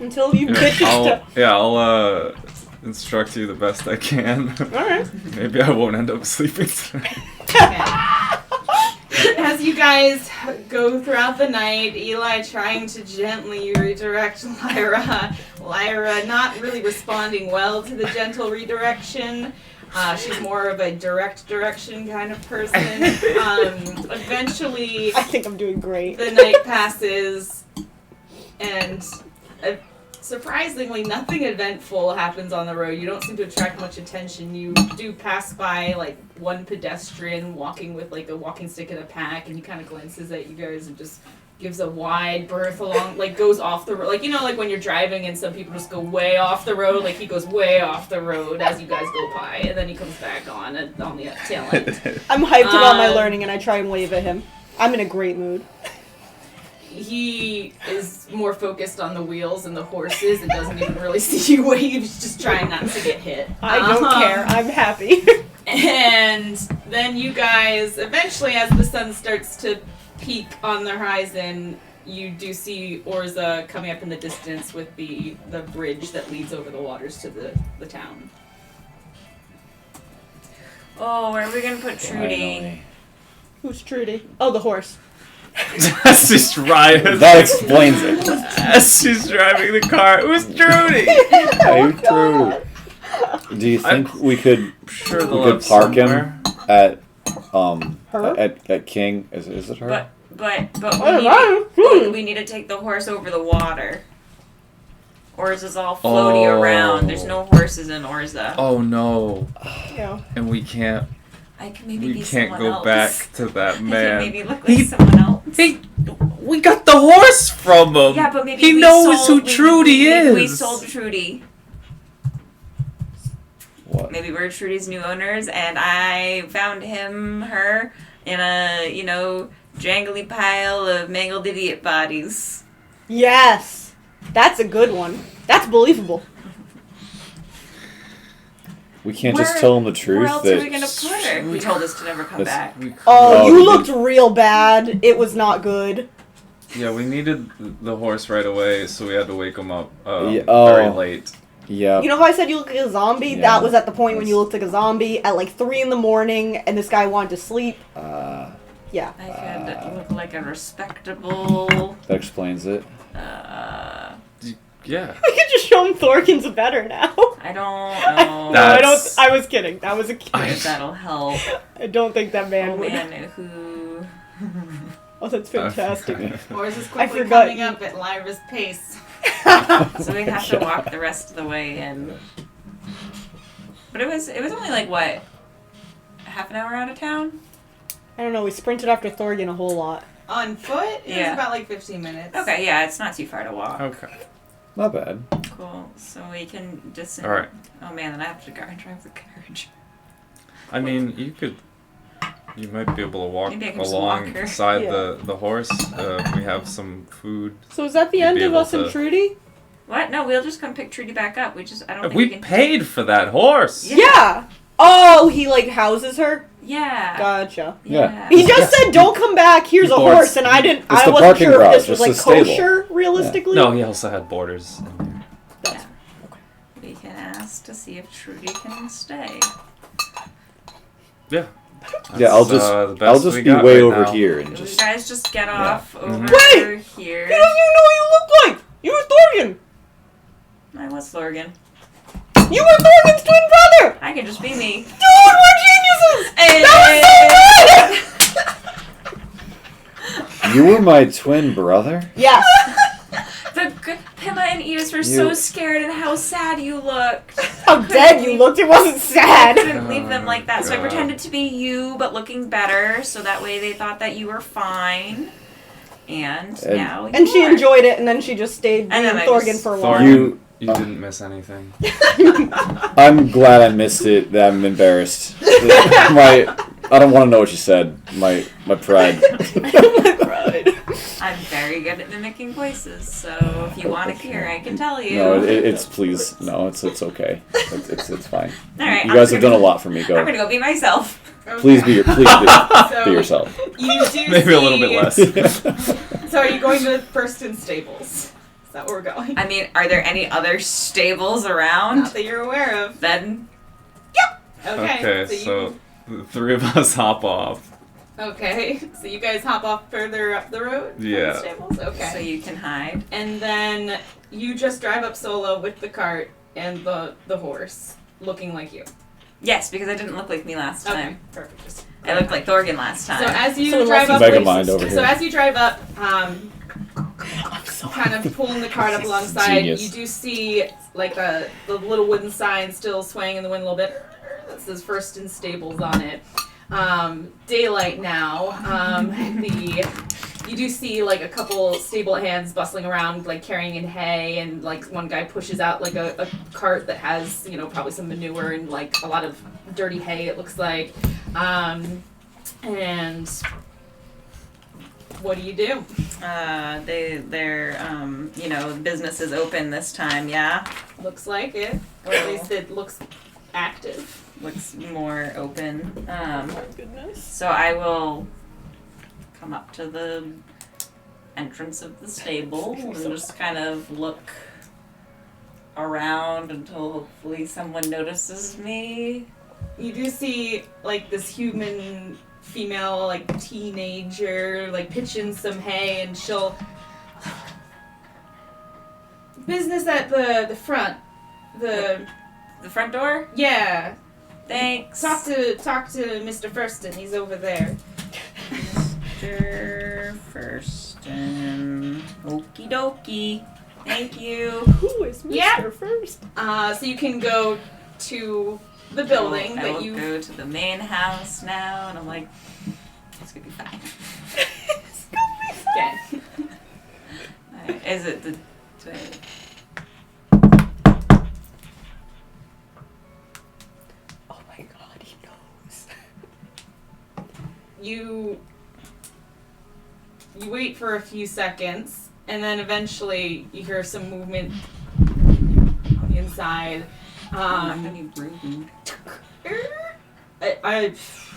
Until you bitches I'll instruct you the best I can. Alright. Maybe I won't end up sleeping tonight. Okay. As you guys go throughout the night, Eli trying to gently redirect Lyra. Lyra not really responding well to the gentle redirection. She's more of a direct direction kind of person. Eventually, I think I'm doing great. the night passes, and surprisingly, nothing eventful happens on the road. You don't seem to attract much attention. You do pass by, like, one pedestrian walking with, like, a walking stick and a pack, and he kind of glances at you guys and just gives a wide berth along, like, goes off the road. Like, you know, like, when you're driving and some people just go way off the road, like, he goes way off the road as you guys go by, and then he comes back on the tail end. I'm hyped about my learning, and I try and wave at him. I'm in a great mood. He is more focused on the wheels and the horses and doesn't even really see you wave. He's just trying not to get hit. I don't care. I'm happy. And then you guys, eventually as the sun starts to peak on the horizon, you do see Orza coming up in the distance with the bridge that leads over the waters to the town. Oh, where are we gonna put Trudy? Who's Trudy? Oh, the horse. As she's driving. That explains it. As she's driving the car. Who's Trudy? Hey, Trudy. Do you think we could park him at her? at King? Is it her? But we need to take the horse over the water. Orza's all floaty around. There's no horses in Orza. Oh no. Yeah. And we can't. I can maybe We be can't someone go else. back to that man. I can maybe look like someone else. We got the horse from him. Yeah, but maybe he we knows sold, who Trudy is. We sold Trudy. What? What? Maybe we're Trudy's new owners, and I found her in a, jangly pile of mangled idiot bodies. Yes! That's a good one. That's believable. We can't just tell him the truth. Where else are we gonna put her? He told us to never come back. Oh, you looked real bad. It was not good. Yeah, we needed the horse right away, so we had to wake him up very late. Yeah. You know how I said you look like a zombie? Yeah. That was at the point when you looked like a zombie at like 3 a.m, and this guy wanted to sleep. Yeah. I could look like a respectable... That explains it. Yeah. We could just show him Thorkin's better now. I don't know. No, I was kidding. That was a kid. If that'll help. I don't think that man would. Who... Oh, that's fantastic. Or is this quickly forgot coming up at Lyra's pace? So we have to walk the rest of the way in. But it was only like, what, half an hour out of town? I don't know, we sprinted after Thorgan a whole lot. On foot? It was about like 15 minutes. Okay, yeah, it's not too far to walk. Okay. Not bad. Cool. So we can just... All right. Oh man, then I have to drive the carriage. I mean, you might be able to walk Maybe I can just walk her. alongside Yeah. the horse. We have some food. So is that the You'd end be of able us and to- Trudy? What? No, we'll just come pick Trudy back up. I don't think We can... paid for that horse. Yeah. Oh, he like houses her? Yeah. Gotcha. Yeah. He just said, "Don't come back. Here's a Boards. horse," and I It's wasn't the parking sure garage, if this was it's like the stable. kosher, realistically. No, he also had borders. Yeah. We can ask to see if Trudy can stay. Yeah. Yeah, I'll That's, just the best I'll just we be got way right over now. here and You just guys just get off over Wait! here. He doesn't even know who you look like. You were Thorgan. I was Lorgan. You were Thorgan's twin brother. I can just be me. Dude, we're geniuses. That was so good. You were my twin brother? Yes. Pima and Eos were so scared and how sad you looked. How dead you looked. It wasn't I sad. couldn't leave them like that, so I God. pretended to be you, but looking better, so that way they thought that you were fine. And now And she are. enjoyed it, and then she just stayed being then I Thorgan just- for a while. Thorgan, you didn't miss anything. I'm glad I missed it. That I'm embarrassed. I don't want to know what you said. My pride. I'm very good at mimicking voices, so if you want to hear, I can tell you. No, it's please. No, it's okay. It's fine. All right, You guys have done a lot for me. Go. I'm gonna go be myself. Please be So, yourself. You do Maybe a little bit less. So are you going to Thurston Stables? Is that where we're going? I mean, are there any other stables around? Not that you're aware of. Then, Okay. So the three of us hop off. Okay. So you guys hop off further up the road? from Yeah. the stables? Okay. so you can hide. And then you just drive up solo with the cart and the horse, looking like you. Yes, because I didn't look like me last Okay, time. perfect. Just I looked like Thorgan last time. So as you So drive unless up, he's Megamind over so here. as you drive up, kind of pulling the cart up alongside, Genius. you do see like the little wooden sign still swaying in the wind a little bit. That says Thurston Stables on it. Daylight now. You do see like a couple stable hands bustling around, like carrying in hay, and like one guy pushes out like a cart that has, probably some manure and like a lot of dirty hay, it looks like. And what do you do? Their business is open this time, yeah? Looks like it. Or at least it looks active. Looks more open. Oh my goodness. So I will come up to the entrance of the stable and just kind of look around until hopefully someone notices me. You do see like this human female, like teenager, like pitching some hay, and she'll business at the front. The front door? Yeah. Thanks. Talk to Mr. Thurston. He's over there. Mr. Thurston. Okie dokie. Thank you. Who is Mr. Yeah. First? So you can go to the building I that will you. go to the main house now, and I'm like, it's gonna be fine. It's gonna be fun. Okay. Is it the? you wait for a few seconds, and then eventually you hear some movement on the inside.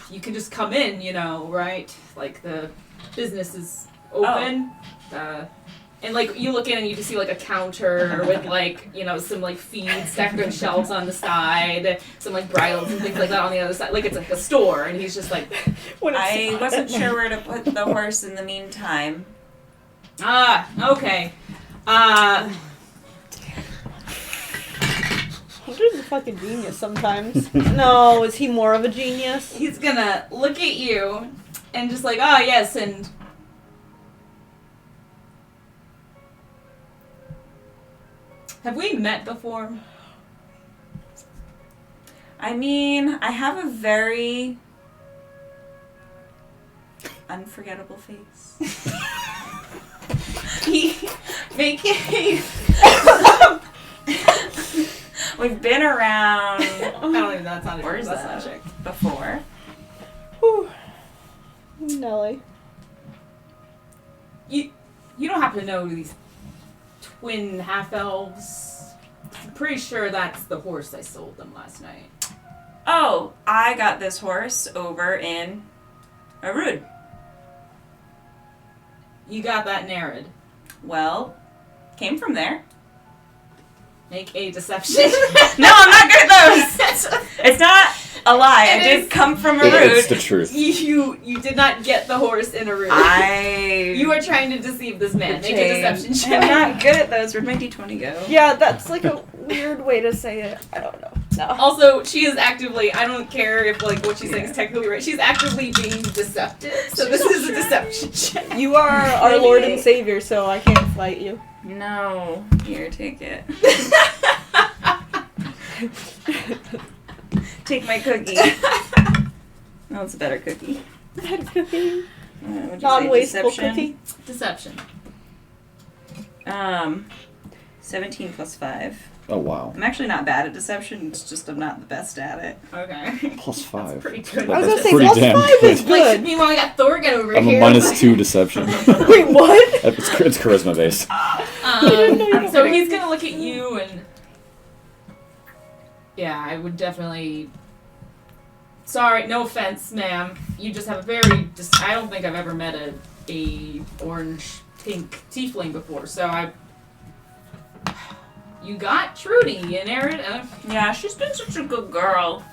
You can just come in, right? Like the business is open. And like you look in and you just see like a counter with like, some like feed stacked on shelves on the side, some like bridles and things like that on the other side. Like it's like a store, and he's just like, I wasn't sure where to put the horse in the meantime. Okay. Hunter's a fucking genius sometimes. No, is he more of a genius? He's gonna look at you and just like, oh yes, and have we met before? I mean, I have a very unforgettable face. Make it. We've been around. I don't even. That's not. Where's that's that? not check. Before. Whew. Nelly. You don't happen to know these twin half elves? I'm pretty sure that's the horse I sold them last night. Oh, I got this horse over in Arud. You got that in Arid. Well, came from there. Make a deception. No, I'm not good at those. It's not a lie. I did come from Arud. It's the truth. You did not get the horse in Arud. You are trying to deceive this man. Make a deception check. I'm not good at those. Where'd my d20 go? Yeah, that's like a weird way to say it. I don't know. No. Also, she is actively, I don't care if like what she's saying is technically right, she's actively being deceptive, so this is a deception check. You are our Lord and Savior, so I can't fight you. No. Here, take it. Take my cookie. No, it's a better cookie. Better cookie. Non-wasteful cookie. Deception. 17 plus 5. Oh, wow. I'm actually not bad at deception, it's just I'm not the best at it. Okay. Plus 5. That's pretty good. I was That's gonna say, pretty plus damn 5 is good. good. Meanwhile, we got Thorgan over I'm here. a -2 deception. Wait, what? It's charisma based. So he's gonna look at you and... Yeah, I would definitely... Sorry, no offense, ma'am. You just have a very... I don't think I've ever met a orange pink tiefling before, so I... You got Trudy in Arid. Yeah, she's been such a good girl.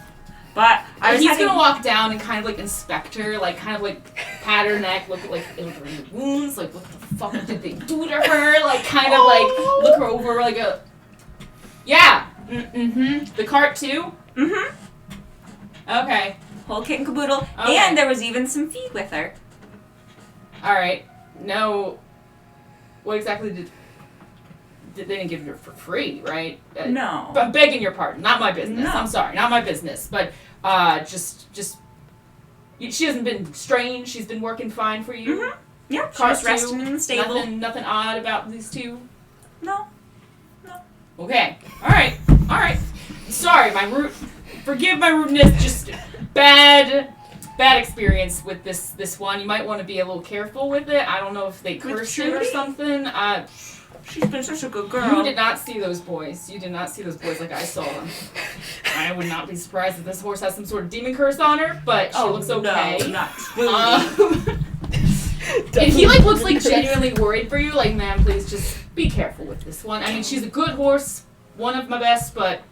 But he's gonna walk down and kind of like inspect her, like kind of like pat her neck, look at like any wounds, like what the fuck did they do to her? Like kind of like look her over like a. Yeah. Mm-hmm. The cart too. Mm-hmm. Okay. Whole kit and caboodle, Okay. and there was even some feed with her. All right. No. What exactly did they didn't give her for free, right? No. I'm begging your pardon. Not my business. No. I'm sorry. Not my business. But she hasn't been strange. She's been working fine for you. Mm-hmm. Yep. She Cart was resting too? in the stable. Nothing odd about these two. No. Okay. All right. Sorry, forgive my rudeness. Just bad experience with this one. You might want to be a little careful with it. I don't know if they cursed it or something. She's been such a good girl. You did not see those boys. You did not see those boys like I saw them. I would not be surprised if this horse has some sort of demon curse on her, but she looks okay. No, not truly. And he looks like genuinely worried for you. Like, man, please just be careful with this one. I mean, she's a good horse, one of my best, but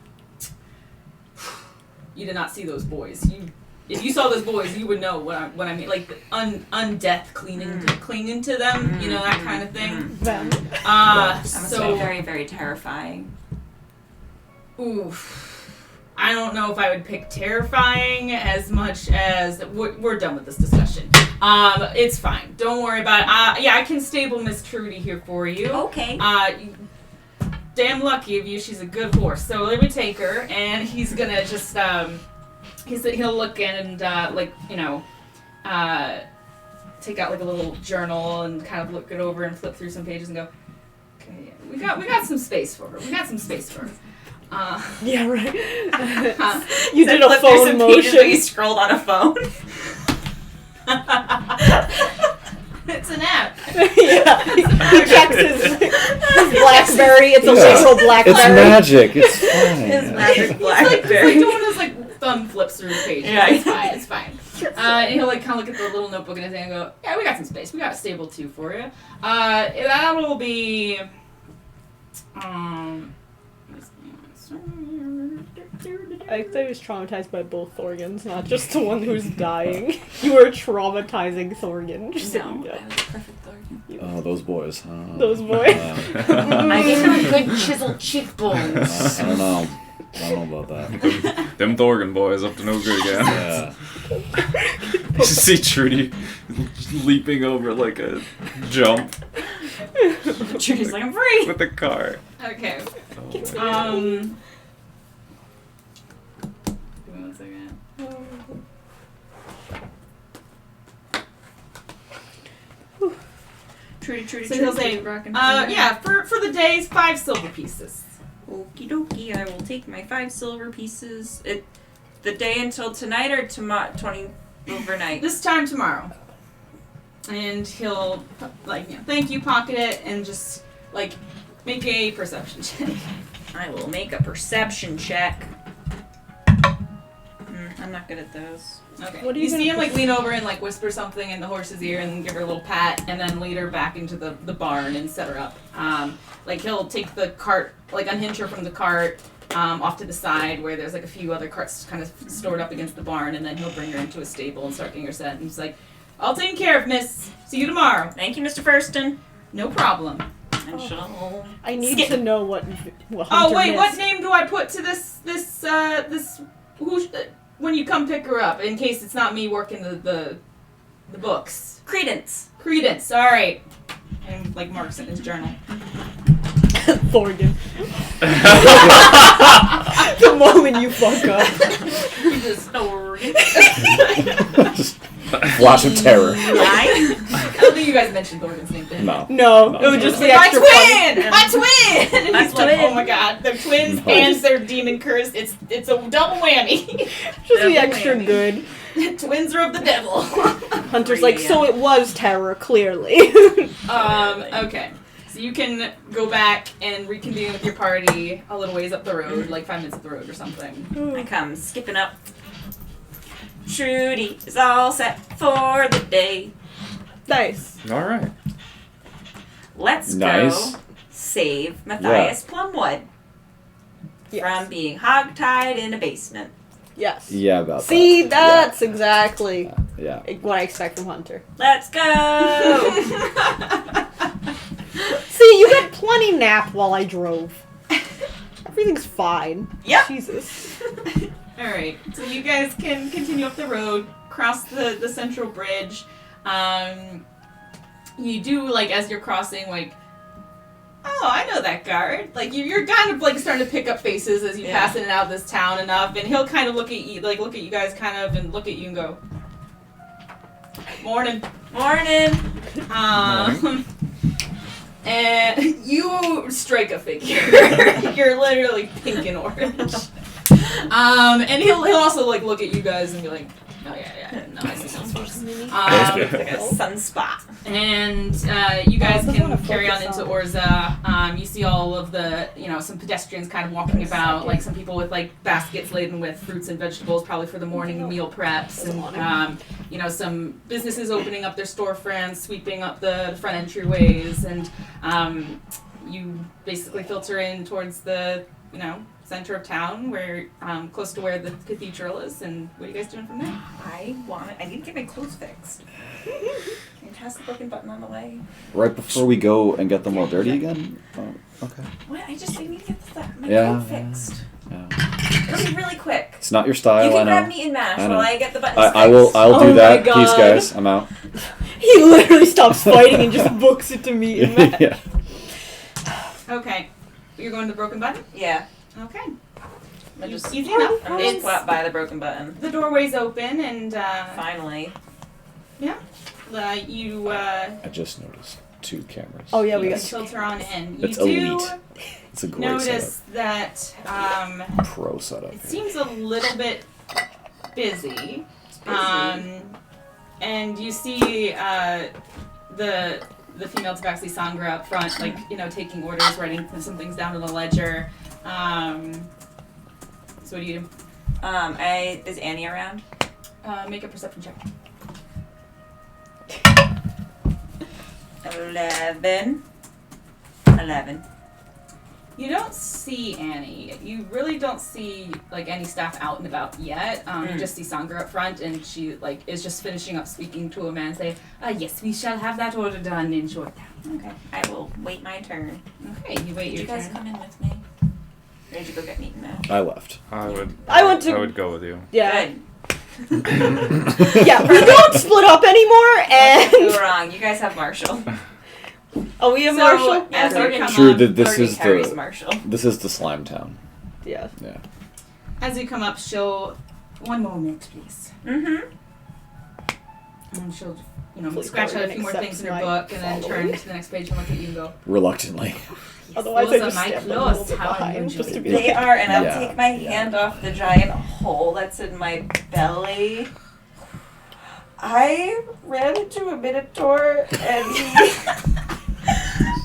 you did not see those boys. If you saw those boys, you would know what I mean. Like the undeath clinging to them, that kind of thing. That must be very, very terrifying. Oof. I don't know if I would pick terrifying as much as we're done with this discussion. It's fine. Don't worry about it. I can stable Miss Trudy here for you. Okay. Damn lucky of you. She's a good horse. So let me take her, and he's gonna just he'll look in and take out like a little journal and kind of look it over and flip through some pages and go, okay, we got some space for her. Yeah, right. You did a phone motion. You scrolled on a phone. It's an app. Yeah. He checks his BlackBerry. It's a literal BlackBerry. It's magic. It's fine. His magic It's BlackBerry. like doing his like thumb flips through the pages. Yeah. It's fine. And he'll like kind of look at the little notebook in his hand and go, "Yeah, we got some space. We got a stable 2 for you. That will be I think he was traumatized by both Thorgans, not just the one who's dying. You were traumatizing Thorgan. Just so you know. I was a perfect Thorgan. Oh, those boys, huh? Those boys. I gave him good chiseled cheekbones. I don't know. I don't know about that. Them Thorgan boys up to no good again. Yeah. You see Trudy leaping over like a jump Trudy's like, I'm free. with the car. Okay. Oh, Give me 1 second. Trudy, So he'll say, yeah, for the days, 5 silver pieces. Okie dokie, I will take my 5 silver pieces. The day until tonight or 20 overnight? This time tomorrow. And he'll, like, thank you, pocket it, and just, like, make a perception check. I will make a perception check. I'm not good at those. Okay. What are you you see him, gonna like, lean over and, like, whisper something in the horse's ear and give her a little pat, and then lead her back into the barn and set her up. Like, he'll take the cart, like, unhinge her from the cart, off to the side where there's, like, a few other carts kind of stored up against the barn, and then he'll bring her into a stable and start getting her set. And he's like, all taken care of, miss. See you tomorrow. Thank you, Mr. Furston. No problem. And she'll... I need skip. to know what Oh, Hunter wait, what missed. name do I put to this, when you come pick her up, in case it's not me working the books? Credence. Credence, alright. And, like, marks in his journal. Thorgan. The moment you fuck up. You just story. Just flash of terror. I I don't think you guys mentioned Thorgan's name, did you? No. No, it would just be My extra funny. twin! My twin! And My he's like, twin. oh my god, they're twins No. and they're demon cursed. It's a double whammy. Just be Double extra whammy. good. Twins are of the devil. Hunter's like, so it was terror, clearly. Okay. So you can go back and reconvene with your party a little ways up the road, like 5 minutes up the road or something. I come skipping up. Trudy is all set for the day. Nice. All right. Let's Nice. go save Matthias Plumwood Yes. from being hogtied in a basement. Yes. Yeah, about See, that. that's exactly Yeah. what I expect from Hunter. Let's go! See, you got plenty nap while I drove. Everything's fine. Yep. Jesus. Alright, so you guys can continue up the road, cross the central bridge. You do, like, as you're crossing, like, oh, I know that guard. Like, you're kind of, like, starting to pick up faces as you Yeah. pass in and out of this town enough, and he'll kind of look at you guys kind of, and look at you and go, morning. Morning! And you strike a figure. You're literally pink and orange. And he'll also, like, look at you guys and be like, oh yeah, no, I see sunspots. Like a sunspot. And you guys I wanna can carry on focus into on- Orza. You see all of the, some pedestrians kind of walking about, like some people with like baskets laden with fruits and vegetables, probably for the morning meal preps, and some businesses opening up their storefronts, sweeping up the front entryways, and you basically filter in towards the, center of town, where close to where the cathedral is. And what are you guys doing from there? I need to get my clothes fixed. Can you pass the broken button on the way? Right before we go and get them all dirty again? Oh, okay. What? I need to get my Yeah, coat fixed. Yeah. It'll be really quick. It's not your style, You I can know. grab meat and mash I know. while I get the buttons I'll fixed. do Oh my that. Peace, God. guys. I'm out. He literally stops fighting and just books it to me. Yeah. Okay. You're going to the broken button? Yeah. Okay. I'm just, Easy enough. I'm just It's, flat by the broken button. the doorway's open, and Finally. you I just noticed 2 cameras. Oh yeah, we you got filter on in. You It's do elite. It's a great notice that setup. Pro setup. it seems a little bit busy. And you see the female tabaxi Sangra up front, like, taking orders, writing some things down on the ledger. So what do you do? Is Annie around? Make a perception check. 11. You don't see Annie. You really don't see any staff out and about yet. You just see Sangra up front, and she is just finishing up speaking to a man and say, "Yes, we shall have that order done in short time." Okay, I will wait my turn. Okay, you wait your turn. Did you guys come in with me? Or did you go get meat now? I left. I would go with you. Yeah. Good. Yeah, we don't split up anymore, and You're wrong. You guys have Marshall. Oh, we have So, Marshall. as you come True up, that this Thorgan is carries the Marshall. this is the slime town. Yeah. Yeah. as you come up, she'll 1 moment, please. Mm-hmm. And she'll, Please scratch don't out a few more accept things in her my book, and then following. turn to the next page and look at you and go, Reluctantly. Otherwise, "Those I are just my stand a little clothes. bit How behind, unusual." just to be They are, and I'll Yeah, take my yeah. hand off the giant hole that's in my belly. I ran into a Minotaur and he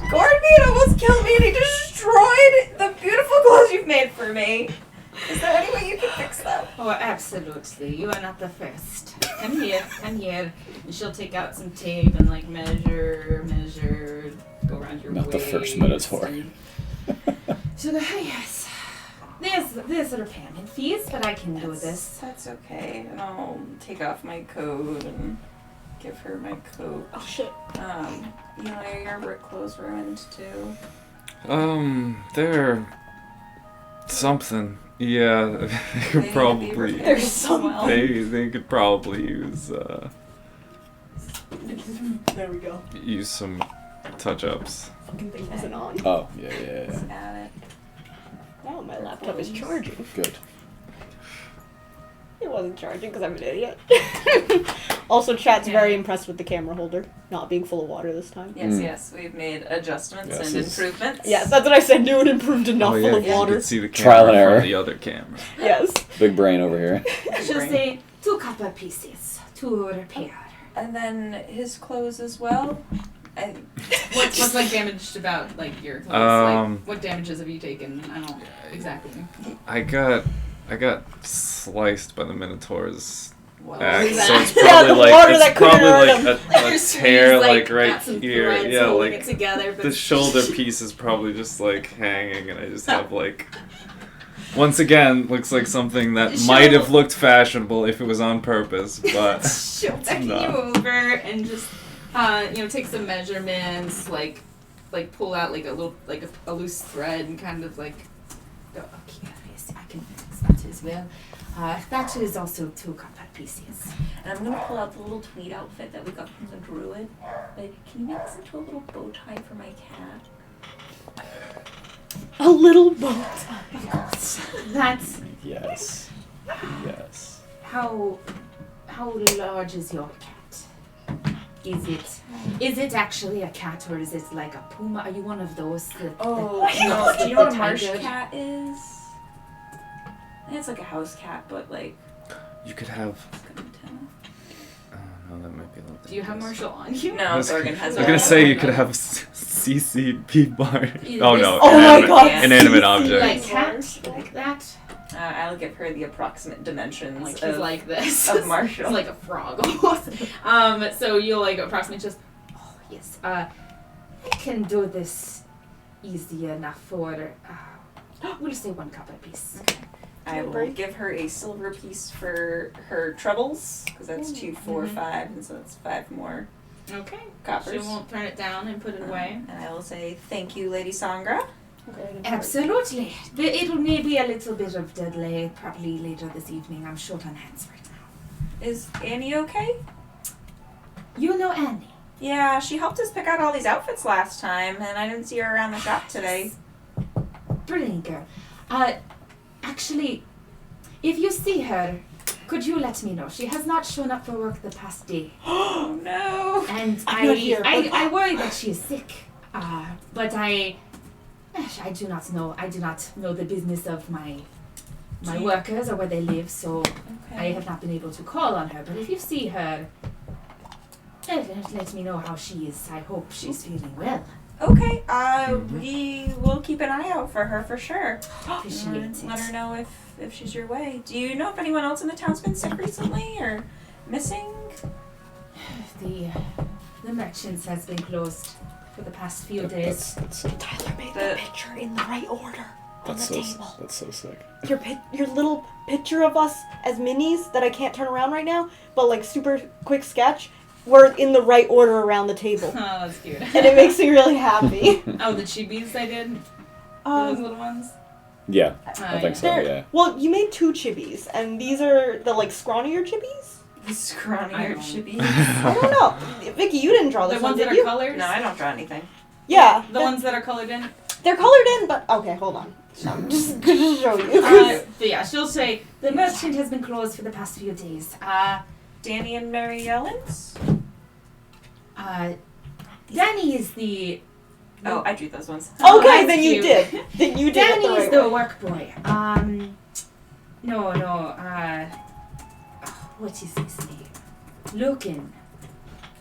gored me and almost killed me, and he destroyed the beautiful clothes you've made for me. Is there any way you can fix that? Oh, absolutely. You are not the first. Come here, come here. And she'll take out some tape and measure, go around your Not the waist. first Minotaur. and she'll go, "Oh, yes. There's a repayment fees, but I can do this." That's okay. And I'll take off my coat and give her my coat. Oh shit. Your work clothes ruined too. They're something. Yeah, they could They probably. need to be repaired There's as some- well. They could probably use There we go. use some touch-ups. Fucking thing wasn't on. Oh, yeah. Let's add it. Oh, my laptop is charging. Good. It wasn't charging because I'm an idiot. Also, chat's very impressed with the camera holder not being full of water this time. Yes, we've made adjustments Yes, and it's- improvements. Yes, that's what I said. New and improved and not full of You water. can see the Trial camera and error. from the other camera. Yes. Big brain over here. She'll say, 2 copper pieces to repair. And then his clothes as well. What's damaged about your clothes? What damages have you taken? I don't exactly. I got sliced by the Minotaur's Whoa. axe, What is so that? it's Yeah, probably the water that it's couldn't probably hurt him. a Your tear sleeves, right got some here. threads Yeah, holding it together, but the shoulder piece is probably just hanging, and I just have once again looks like something that might have looked fashionable if it was on purpose, but she'll beckon No. you over and just take some measurements, pull out a loose thread and kind of go, "Okay, yes, I can fix that as well. That is also 2 copper pieces." And I'm gonna pull out the little tweed outfit that we got from the druid. Can you make this into a little bow tie for my cat? A little boat. That's Yes. Yes. how large is your cat? Is it actually a cat, or is it like a puma? Are you one of those? Do you know what a marsh cat is? I think it's like a house cat, but you could have. it's got an antenna. Oh no, that might be a little. Do you have dangerous. Marshall on you? No, Thorgan has I'm a gonna say you could have CCP bar. Is Oh this- no, Oh my inanimate, God. inanimate Like objects. cat, like that. I'll give her the approximate dimensions He's of, like this. of Marshall. It's like a frog almost. So you'll approximate just. Oh yes. I can do this easy enough for. We'll say 1 copper piece. I will give her a silver piece for her troubles, because that's 2, 4, 5, and so that's 5 more Okay. coppers. She won't turn it down and put it away. And I will say thank you, Lady Sangra. Absolutely. It may be a little bit of delay, probably later this evening. I'm short on hands right now. Is Annie okay? You know Annie. Yeah, she helped us pick out all these outfits last time, and I didn't see her around the shop today. Brilliant girl. Actually, if you see her, could you let me know? She has not shown up for work the past day. Oh no! And I'm not here, but- I worry that she is sick. But I do not know. I do not know the business of my workers or where they live, so I have not been able to call on her. But if you see her, Let me know how she is. I hope she's feeling well. Okay, we will keep an eye out for her for sure. Appreciate it. Let her know if she's your way. Do you know if anyone else in the town's been sick recently or missing? The merchants has been closed for the past few days. Tyler made the picture in the right order on the table. That's so sick. Your little picture of us as minis that I can't turn around right now, but like super quick sketch, we're in the right order around the table. Oh, that's cute. And it makes me really happy. Oh, the chibis I did? Those little ones? Yeah, I think so, yeah. Well, you made 2 chibis, and these are the like scrawnier chibis? The scrawnier chibis. I don't know. Vicky, you didn't draw this The ones that did are you? colored? No, I don't draw anything. Yeah. The ones that are colored in? They're colored in, but okay, hold on. I'm just gonna show you. But yeah, she'll say, the merchant has been closed for the past few days. Danny and Mary Yellens? Danny is the... Oh, I drew those ones. Okay, that's then you cute. did. Then you did Danny it the is right the way. work boy. What is his name? Lucan.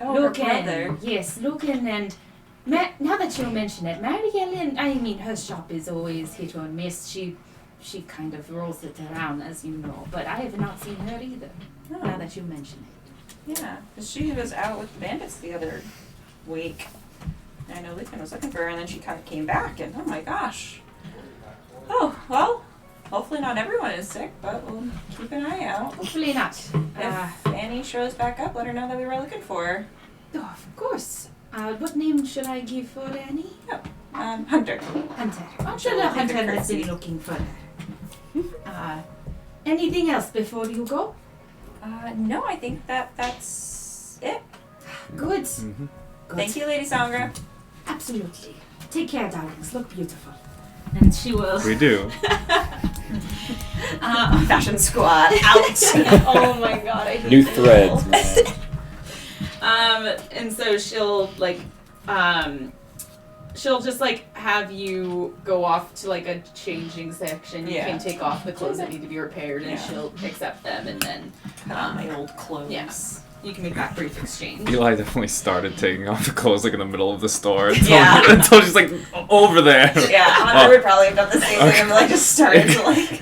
Oh, her Lucan. brother. Yes, Lucan and... now that you mention it, Mary Ellen, I mean, her shop is always hit or miss. She kind of rolls it around, as you know. But I have not seen her either, now that you mention it. Yeah, 'cause she was out with the bandits the other week. I know Lucan was looking for her, and then she kind of came back, and oh my gosh. Oh, well, hopefully not everyone is sick, but we'll keep an eye out. Hopefully not. If Annie shows back up, let her know that we were looking for her. Oh, of course. What name should I give for Annie? Hunter. Hunter. I'm sure the Hunter has been looking for her. Anything else before you go? No, I think that's it. Good. Mm-hmm. Good. Thank you, Lady Sangra. Absolutely. Take care, darlings. Look beautiful. And she will. We do. Fashion squad out. Oh my god, I hate New this. threads, man. And so she'll just like have you go off to like a changing section. You can take off the clothes that need to be repaired, and she'll accept them, and then Put on my old clothes. yes, you can make that brief exchange. Eli definitely started taking off the clothes like in the middle of the store Yeah. until she's like over there. Yeah, Hunter would probably have done the same thing and like just started to like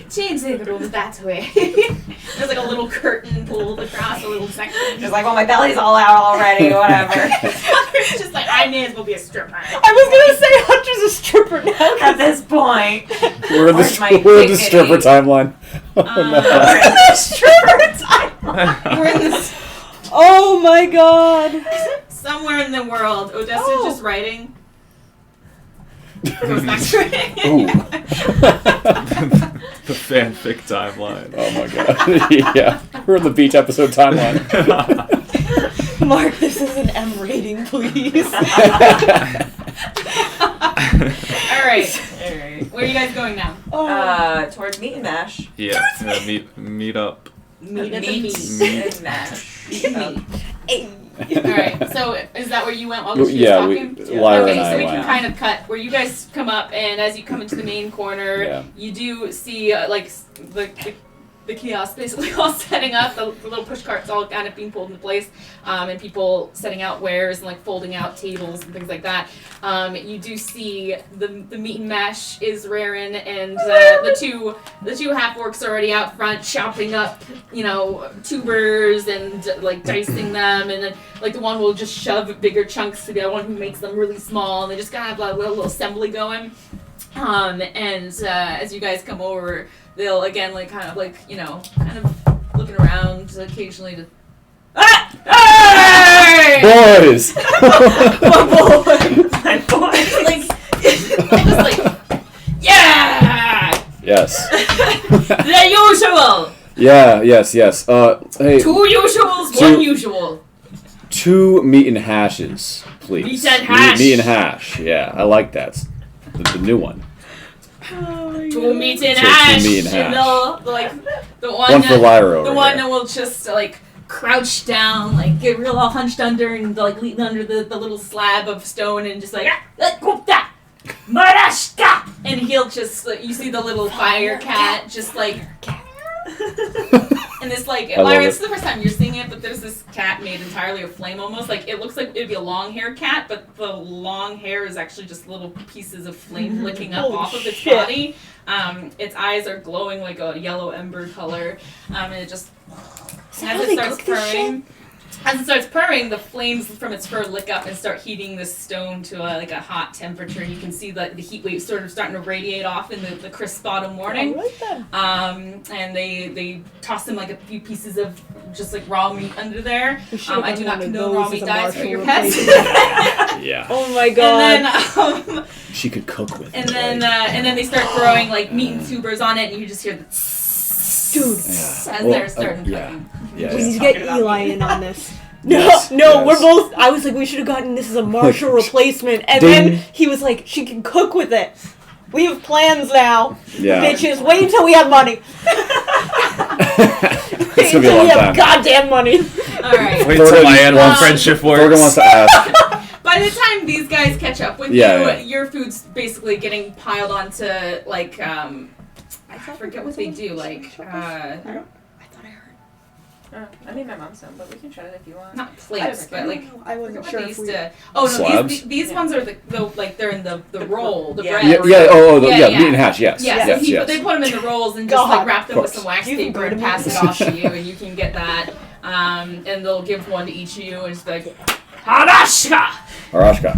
change the rooms that way. There's like a little curtain pulled across a little section. just like, well, my belly's all out already, whatever. It's just like I may as well be a stripper. I was gonna say Hunter's a stripper now. At this point. We're in Where's my the dignity? stripper timeline. Oh, no. Stripper time. We're in this Oh my god. somewhere in the world. Odessa's Oh. just writing. Goes back to writing. Ooh. The fanfic timeline. Oh my god. Yeah. We're in the beach episode timeline. Mark, this is an M rating, please. All right. Where are you guys going now? Towards Meat and Mash. Yeah, meet up. Meat at the Meat meat. and Mash. Hey. All right. So is that where you went while she was Yeah, talking? Lyra Okay, and I so we can went. kind of cut where you guys come up, and as you come into the main corner, Yeah. you do see the kiosk basically all setting up, the little push carts all kind of being pulled into place, and people setting out wares and like folding out tables and things like that. You do see the meat and mash is raring, and the two half orcs are already out front chopping up, tubers and like dicing them, and then like the one will just shove bigger chunks to the other one who makes them really small, and they just kind of have a little assembly going. And as you guys come over, they'll again kind of looking around occasionally to. Hey! Boys! My boy. Just like, yeah! Yes. The usual! Yeah, yes. Hey, 2 usuals, 2 1 usual. 2 meat and hashes, please. Meat and hash. Meat and hash. Yeah, I like that. The new one. 2 meat and So 2 hash. meat and And hash. the One for Lyra over The one here. that will just crouch down, get real all hunched under and lean under the little slab of stone and just Marashka! And he'll just you see the little fire cat just And this, like, I love Lyra, it. this is the first time you're seeing it, but there's this cat made entirely of flame almost. Like, it looks like it'd be a long-haired cat, but the long hair is actually just little pieces of flame licking up Holy off of its shit. body. Its eyes are glowing like a yellow ember color, and it just, how as it they starts cook this purring, the flames from its fur lick up and start heating this stone to a hot temperature. You can see the heat waves sort of starting to radiate off in the crisp autumn morning. I like that. And they toss them like a few pieces of just like raw meat under there. We should've I do not done one of condone those raw as meat a diets for Marshall your pets. replacement. Yeah. Oh my god. And then She could cook with and it. then like- and then they start throwing like meat and tubers on it, and you just hear the Dude. as Yeah. they're starting yeah. cooking. Yeah. We need yeah. to get Talking about Eli me. in on this. No, Yes, no, yes. we're both. I was like, we should have gotten this as a Marshall replacement, and Ding. then he was like, she can cook with it. We have plans now, Yeah. bitches. Wait until we have money. It's Wait gonna be a until long we have time. goddamn money. All right. Wait till my animal Um, friendship works. Thorgan wants to ask. By the time these guys catch up with Yeah, you, yeah. your food's basically getting piled onto like I forget what they do. Like I made my mom some, but we can try it if you want. not plates, but like I I wasn't forget sure what they if used we. to. Oh no, Slabs? these ones are the like they're in the roll, the yeah. bread. Yeah, meat and hash, yes. Yeah, yes, so yes. they put them in the rolls and just God, like wrap them of with some wax You can paper go and to pass me. it off to you, and you can get that. And they'll give one to each of you, and just be like, Harashka! Arashka.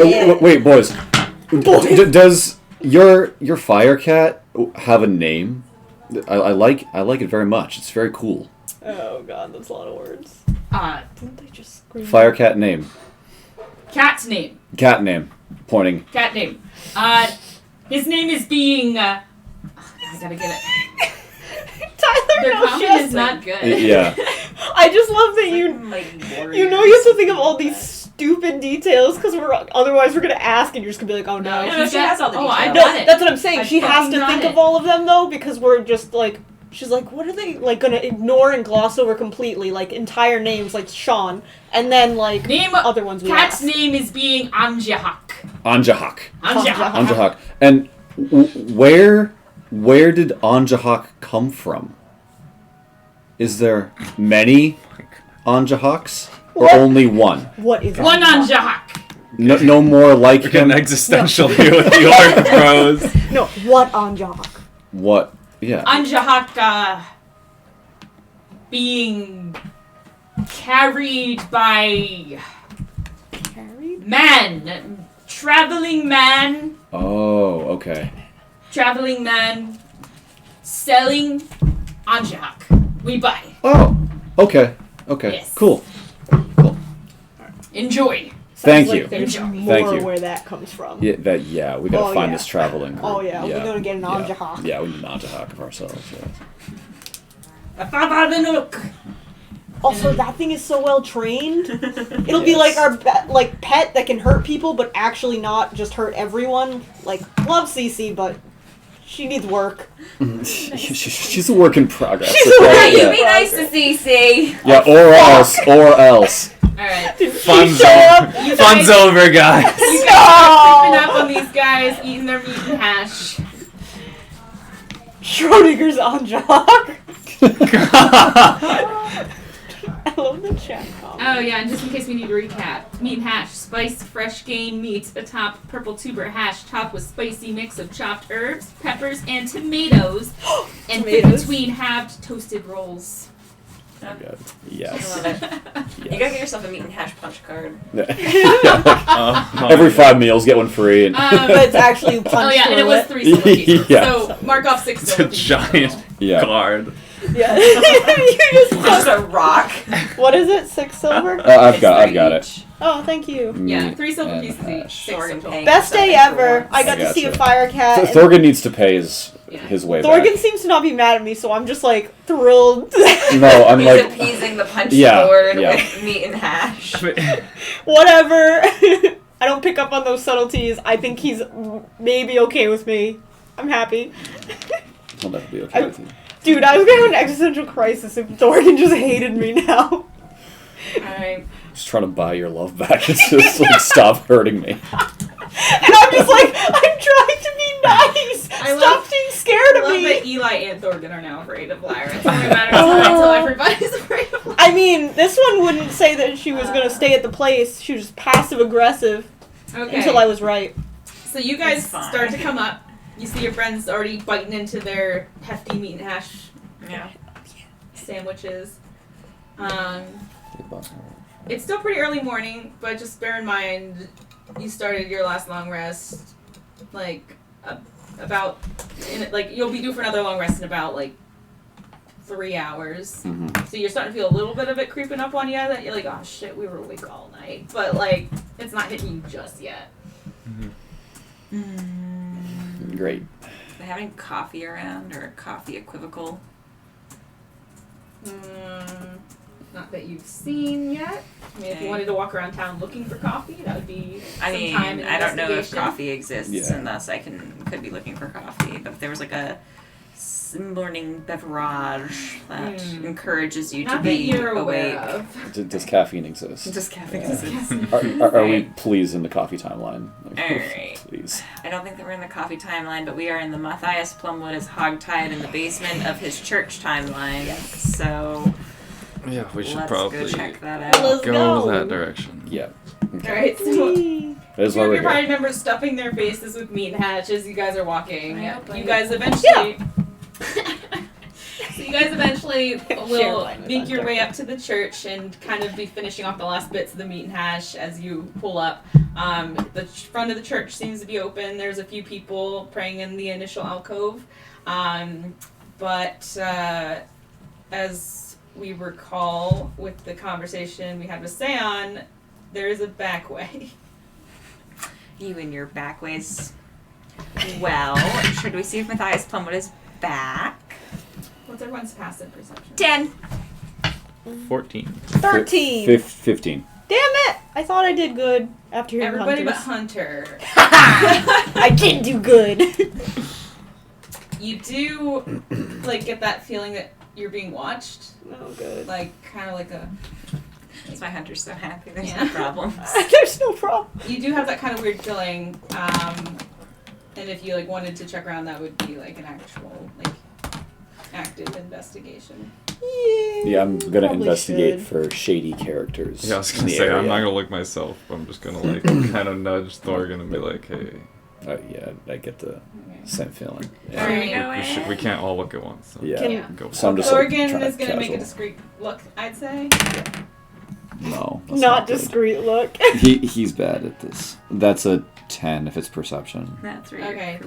Yeah. Wait, boys. Does your fire cat have a name? I like it very much. It's very cool. Oh god, that's a lot of words. Didn't they just scream? Fire cat name. Cat's name. Cat name. Pointing. Cat name. His name is being. I gotta get it. Tyler Their knows comment just is not good. Yeah. I just love that you. Like You know you have to think of all these stupid details because otherwise we're gonna ask and you're just gonna be like, oh no. No, No, she has all the I details. No, got it. that's what I'm saying. I She has fucking to got think it. of all of them though because we're just like, she's like, what are they like gonna ignore and gloss over completely? Like entire names like Sean and then like Name other ones we Cat's ask. name is being Anjahak. Anjahak. Anjahak. Anjahak. And where did Anjahak come from? Is there many Anjahaks? Or What? only one? What is One Anjahak? Anjahak. No more like We're getting him? existential here with the orc bros. No, what Anjahak? What? Yeah. Anjahak being carried by Carried? man. Traveling man. Oh, okay. Traveling man. Selling Anjahak. We buy. Oh, okay. Okay. Yes. Cool. Enjoy. Thank Sounds you. like there's Thank more you. where that comes from. Yeah, we gotta Oh, find yeah. this traveling group. Oh, yeah, we're gonna get an yeah. Anjahak. Yeah, we need an Anjahak of ourselves, yeah. Also, that thing is so well trained. It'll be like our pet that can hurt people, but actually not just hurt everyone. Like, love Cece, but she needs work. She's a work in progress. She's a okay? work Yeah, in you Yeah. be nice to CC. Yeah, or else. Alright. Fun's show up. over. Fun's over, guys. You guys are creeping up on these guys, eating their meat and hash. Schrodinger's Anjahak. I love the chat comment. Oh yeah, and just in case we need to recap, meat and hash, spiced fresh game meat atop purple tuber hash, topped with spicy mix of chopped herbs, peppers, and tomatoes, and fit Tomatoes? between halved toasted rolls. Oh, God. I Yes. love it. You gotta get yourself a meat and hash punch card. Every 5 meals, get one free. And But it's actually punched Oh yeah, and it through was 3 silver pieces. Yeah. So mark off 6 It's a silver pieces. giant yeah. card. Yeah. You just Just a rock. What is it? 6 silver? I've got it. Oh, thank you. Yeah, Meat 3 silver and pieces hash. each. 6 Thorgan in total. paying. Best day Something for ever. once. I got to gotcha. see a fire cat. and Thorgan needs to pay his way Thorgan back. seems to not be mad at me, so I'm just like thrilled. No, I'm He's like, appeasing the punch Yeah, lord yeah. with meat and hash. Whatever. I don't pick up on those subtleties. I think he's maybe okay with me. I'm happy. I'll never be okay with you. Dude, I was gonna have an existential crisis if Thorgan just hated me now. Alright. Just trying to buy your love back. It's just like, stop hurting me. And I'm just like, I'm trying to be nice. I Stop love- being scared of love me. that Eli and Thorgan are now afraid of Lyra. It's only a matter of time until everybody's afraid of Lyra. I mean, this one wouldn't say that she was gonna stay at the place. She was just passive aggressive Okay. until I was right. So you guys It's fine. start to come up. You see your friends already biting into their hefty meat and hash Yeah. sandwiches. It's still pretty early morning, but just bear in mind you started your last long rest you'll be due for another long rest in about 3 hours. Mm-hmm. So you're starting to feel a little bit of it creeping up on you that you're like, oh shit, we were awake all night. But it's not hitting you just yet. Great. Are they having coffee around or coffee equivocal? Not that you've seen yet. I mean, if you Okay. wanted to walk around town looking for coffee, that would be I some mean, time and I don't know if investigation. coffee exists, Yeah. and thus I could be looking for coffee. But if there was a morning beverage that encourages you Not to that be you're awake. aware of. Does caffeine exist? Does caffeine Yeah. exist? Are we please in the coffee timeline? Alright. Please. I don't think that we're in the coffee timeline, but we are in the Matthias Plumwood is hogtied in the basement of his church timeline. So Yeah, we should let's probably go check that out. Let's go go. that direction. Yeah. Okay. Alright, so That is why two of we're your party here. members stuffing their faces with meat hatch as you guys are walking. I hope I You do. guys eventually Share will mine with make us, your way Jack. up to the church and kind of be finishing off the last bits of the meat and hash as you pull up. The front of the church seems to be open. There's a few people praying in the initial alcove. But as we recall with the conversation we had with Seon, there is a back way. You and your back ways. Well, should we see if Matthias Plumwood is back? What's everyone's passive perception? 10. 14. 13. 15. Damn it! I thought I did good after hearing Everybody but Hunters. Hunter. I did do good. You do get that feeling that you're being watched, Oh, good. That's why Hunter's so happy. There's Yeah. no problems. There's no problem. you do have that kind of weird feeling. And if you wanted to check around, that would be an actual active investigation. Yeah, I'm gonna Probably investigate should. for shady characters. Yeah, I was in gonna the say, I'm area. not gonna look myself. I'm just gonna kind of nudge Thorgan and be like, hey, Yeah, I get the Okay. same feeling. All Yeah. right. we can't all look at once. So Yeah. Can- go So I'm for it. just Thorgan trying is going to make a casual. discreet look, I'd say. No. that's Not good. discreet look. He's bad at this. That's a 10 if it's perception. That's right.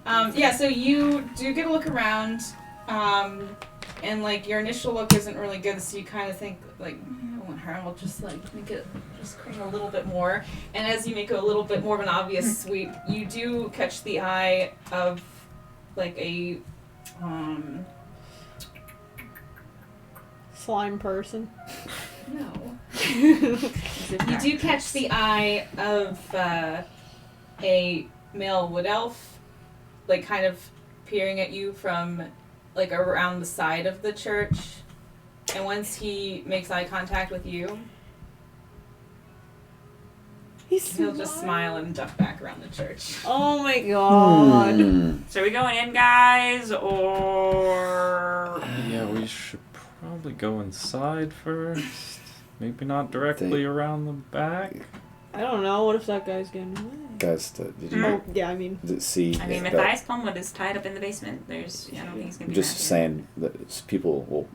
Okay. So you do get a look around, and your initial look isn't really good, so you kind of think I don't want her. I'll just make it just cream a little bit more. And as you make a little bit more of an obvious sweep, you do catch the eye of a Slime person. no. You You do catch the eye of a male wood elf, kind of peering at you from around the side of the church. And once he makes eye contact with you, he'll just smile and duck back around the church. Oh my god. So are we going in, guys, or Yeah, we should probably go inside first. Maybe not directly around the back. I don't know. What if that guy's getting away? Guys, did you Oh, yeah, I mean. see? I mean, that- Matthias Plumwood is tied up in the basement. I don't think he's gonna be just back here. saying that it's people. Well,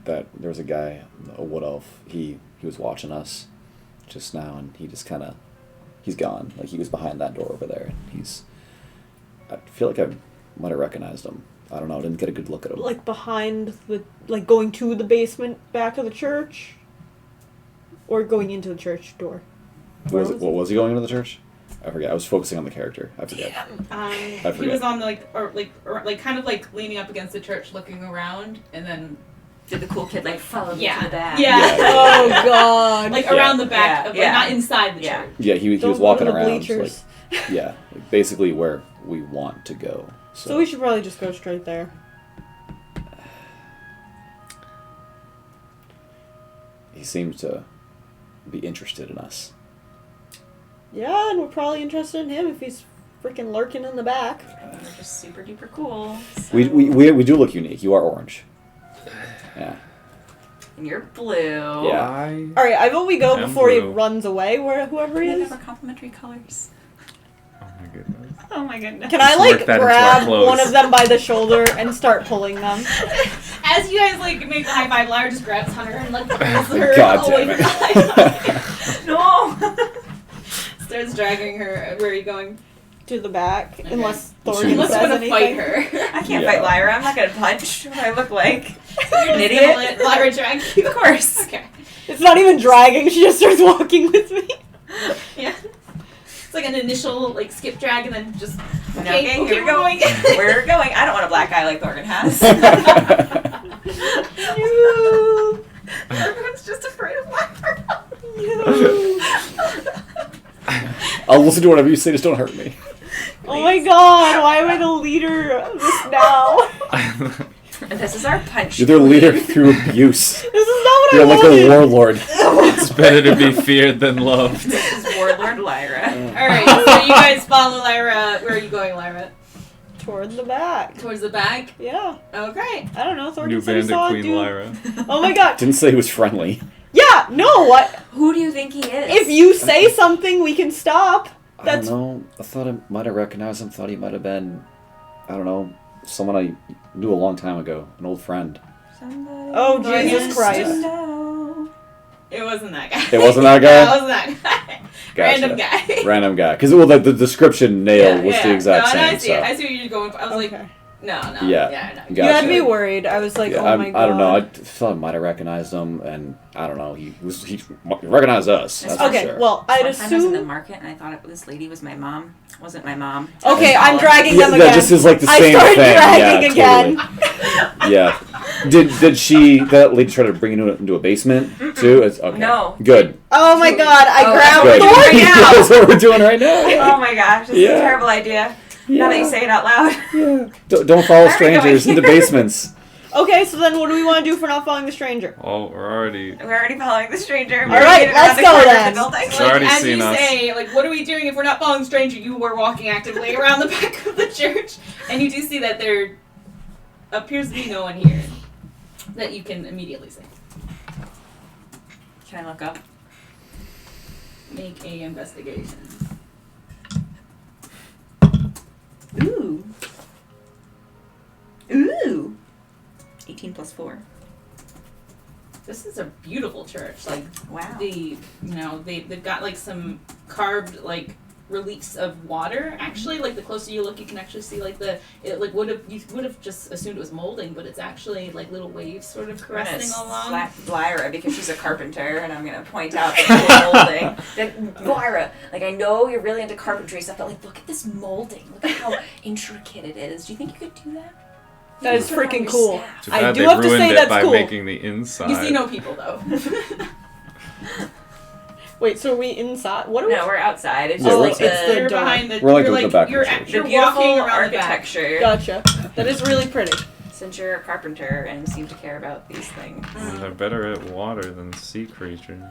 that there was a guy, a wood elf. He was watching us just now, and he just kind of he's gone. He was behind that door over there. And I feel like I might have recognized him. I don't know. I didn't get a good look at him. Behind the. Going to the basement back of the church? Or going into the church door? What was he going into the church? I forget. I was focusing on the character. I forget. He forget. was on kind of leaning up against the church, looking around, and then Did the cool kid follow me Yeah. to the back? Yeah. Oh god. around the back Yeah, of yeah. not inside the Yeah. church. Yeah, he Don't was go walking to the around. bleachers. Basically where we want to go. So we should probably just go straight there. He seems to be interested in us. Yeah, and we're probably interested in him if he's freaking lurking in the back. We're just super duper cool. So. We do look unique. You are orange. Yeah. And you're blue. Yeah. All right, I vote we go I'm before he blue. runs away. Whoever he We is. have our complementary colors. Oh my goodness. Oh my goodness. Can I Let's work like that into our grab clothes. one of them by the shoulder and start pulling them? As you guys like make the high five, Lyra just grabs Hunter and like pulls her God away damn from the high five. No! Starts dragging her. Where are you going? To the back, unless She Thorgan Unless says you want to anything. fight her. I can't Yeah. fight Lyra. I'm not gonna punch. What do I look like? You're An just idiot? gonna let Lyra drag you. Of course. Okay. It's not even dragging. She just starts walking with me. Yeah. It's like an initial like skip drag and then just Okay, here we we're go. going. We're going. I don't want a black eye like Thorgan has. Everyone's just afraid of Lyra. I'll listen to whatever you say. Just don't hurt me. Oh my god, why am I the leader of this now? And this is our punch. You're their leader through abuse. This is not what You're I like wanted. a warlord. It's better to be feared than loved. This is Warlord Lyra. Alright, so you guys follow Lyra. Where are you going, Lyra? Toward the back. Towards the back? Yeah. Okay. I don't know. Thorgan New said he bandit saw it, Queen dude. Lyra. Oh my god. Didn't say he was friendly. Yeah, no, what? Who do you think he is? If you say something, we can stop. I That's don't know. I thought I might have recognized him. Thought he might have been, I don't know, someone I knew a long time ago. An old friend. Somebody Oh, Jesus needs Christ. to know. It wasn't that guy. It wasn't that guy? Yeah, it wasn't that guy. Gotcha. Random guy. Random guy. Because well, the description nail was the exact no, same. No, I see so. it. I see what you're going for. I was like, okay. no. Yeah. no. You Gotcha. had me worried. I was like, Yeah, oh my god. I don't know. I thought I might have recognized him, and I don't know. He recognized us. That's Okay, for sure. well, I'd One time I was in the assume. market and I thought this lady was my mom. Wasn't my mom. Okay, I I'm was dragging yeah, them again. that just is like the I same started thing. dragging Yeah, again. totally. Yeah. Did that lady try to bring you into a basement too? It's okay. No. Good. Oh my god, I Oh, grabbed Good. Right Thorgan. now. That's what we're doing right now. Oh my gosh, this is Yeah. a terrible idea. Now that you say it out loud. Yeah. Don't follow Where are we going strangers into here? basements. Okay, so then what do we want to do for not following the stranger? Oh, we're already. We're already following the stranger. All right, let's go then. It's already as seen you us. say, like, what are we doing if we're not following the stranger? You were walking actively around the back of the church, and you do see that there appears to be no one here that you can immediately see. Can I look up? Make a investigation. Ooh. Ooh. 18 plus 4. This is a beautiful church. Like, Wow. they've got like some carved like reliefs of water. Actually, like the closer you look, you can actually see like you would have just assumed it was molding, but it's actually like little waves sort of I'm gonna caressing along. slap Lyra because she's a carpenter, and I'm gonna point out the cool molding. Then Lyra, like I know you're really into carpentry stuff, but like look at this molding. Look at how intricate it is. Do you think you could do that? That is freaking cool. Too I bad do they have to ruined say it that's by cool. making the inside. You see no people though. Wait, so are we inside? What are we? No, we're outside. It's Yeah, just we're like outside. It's the you're door. behind the. We're like you're the like back of you're, the church. you're the beautiful walking around the back. architecture. Gotcha. That is really pretty. Since you're a carpenter and seem to care about these things, And they're better at water than sea creatures.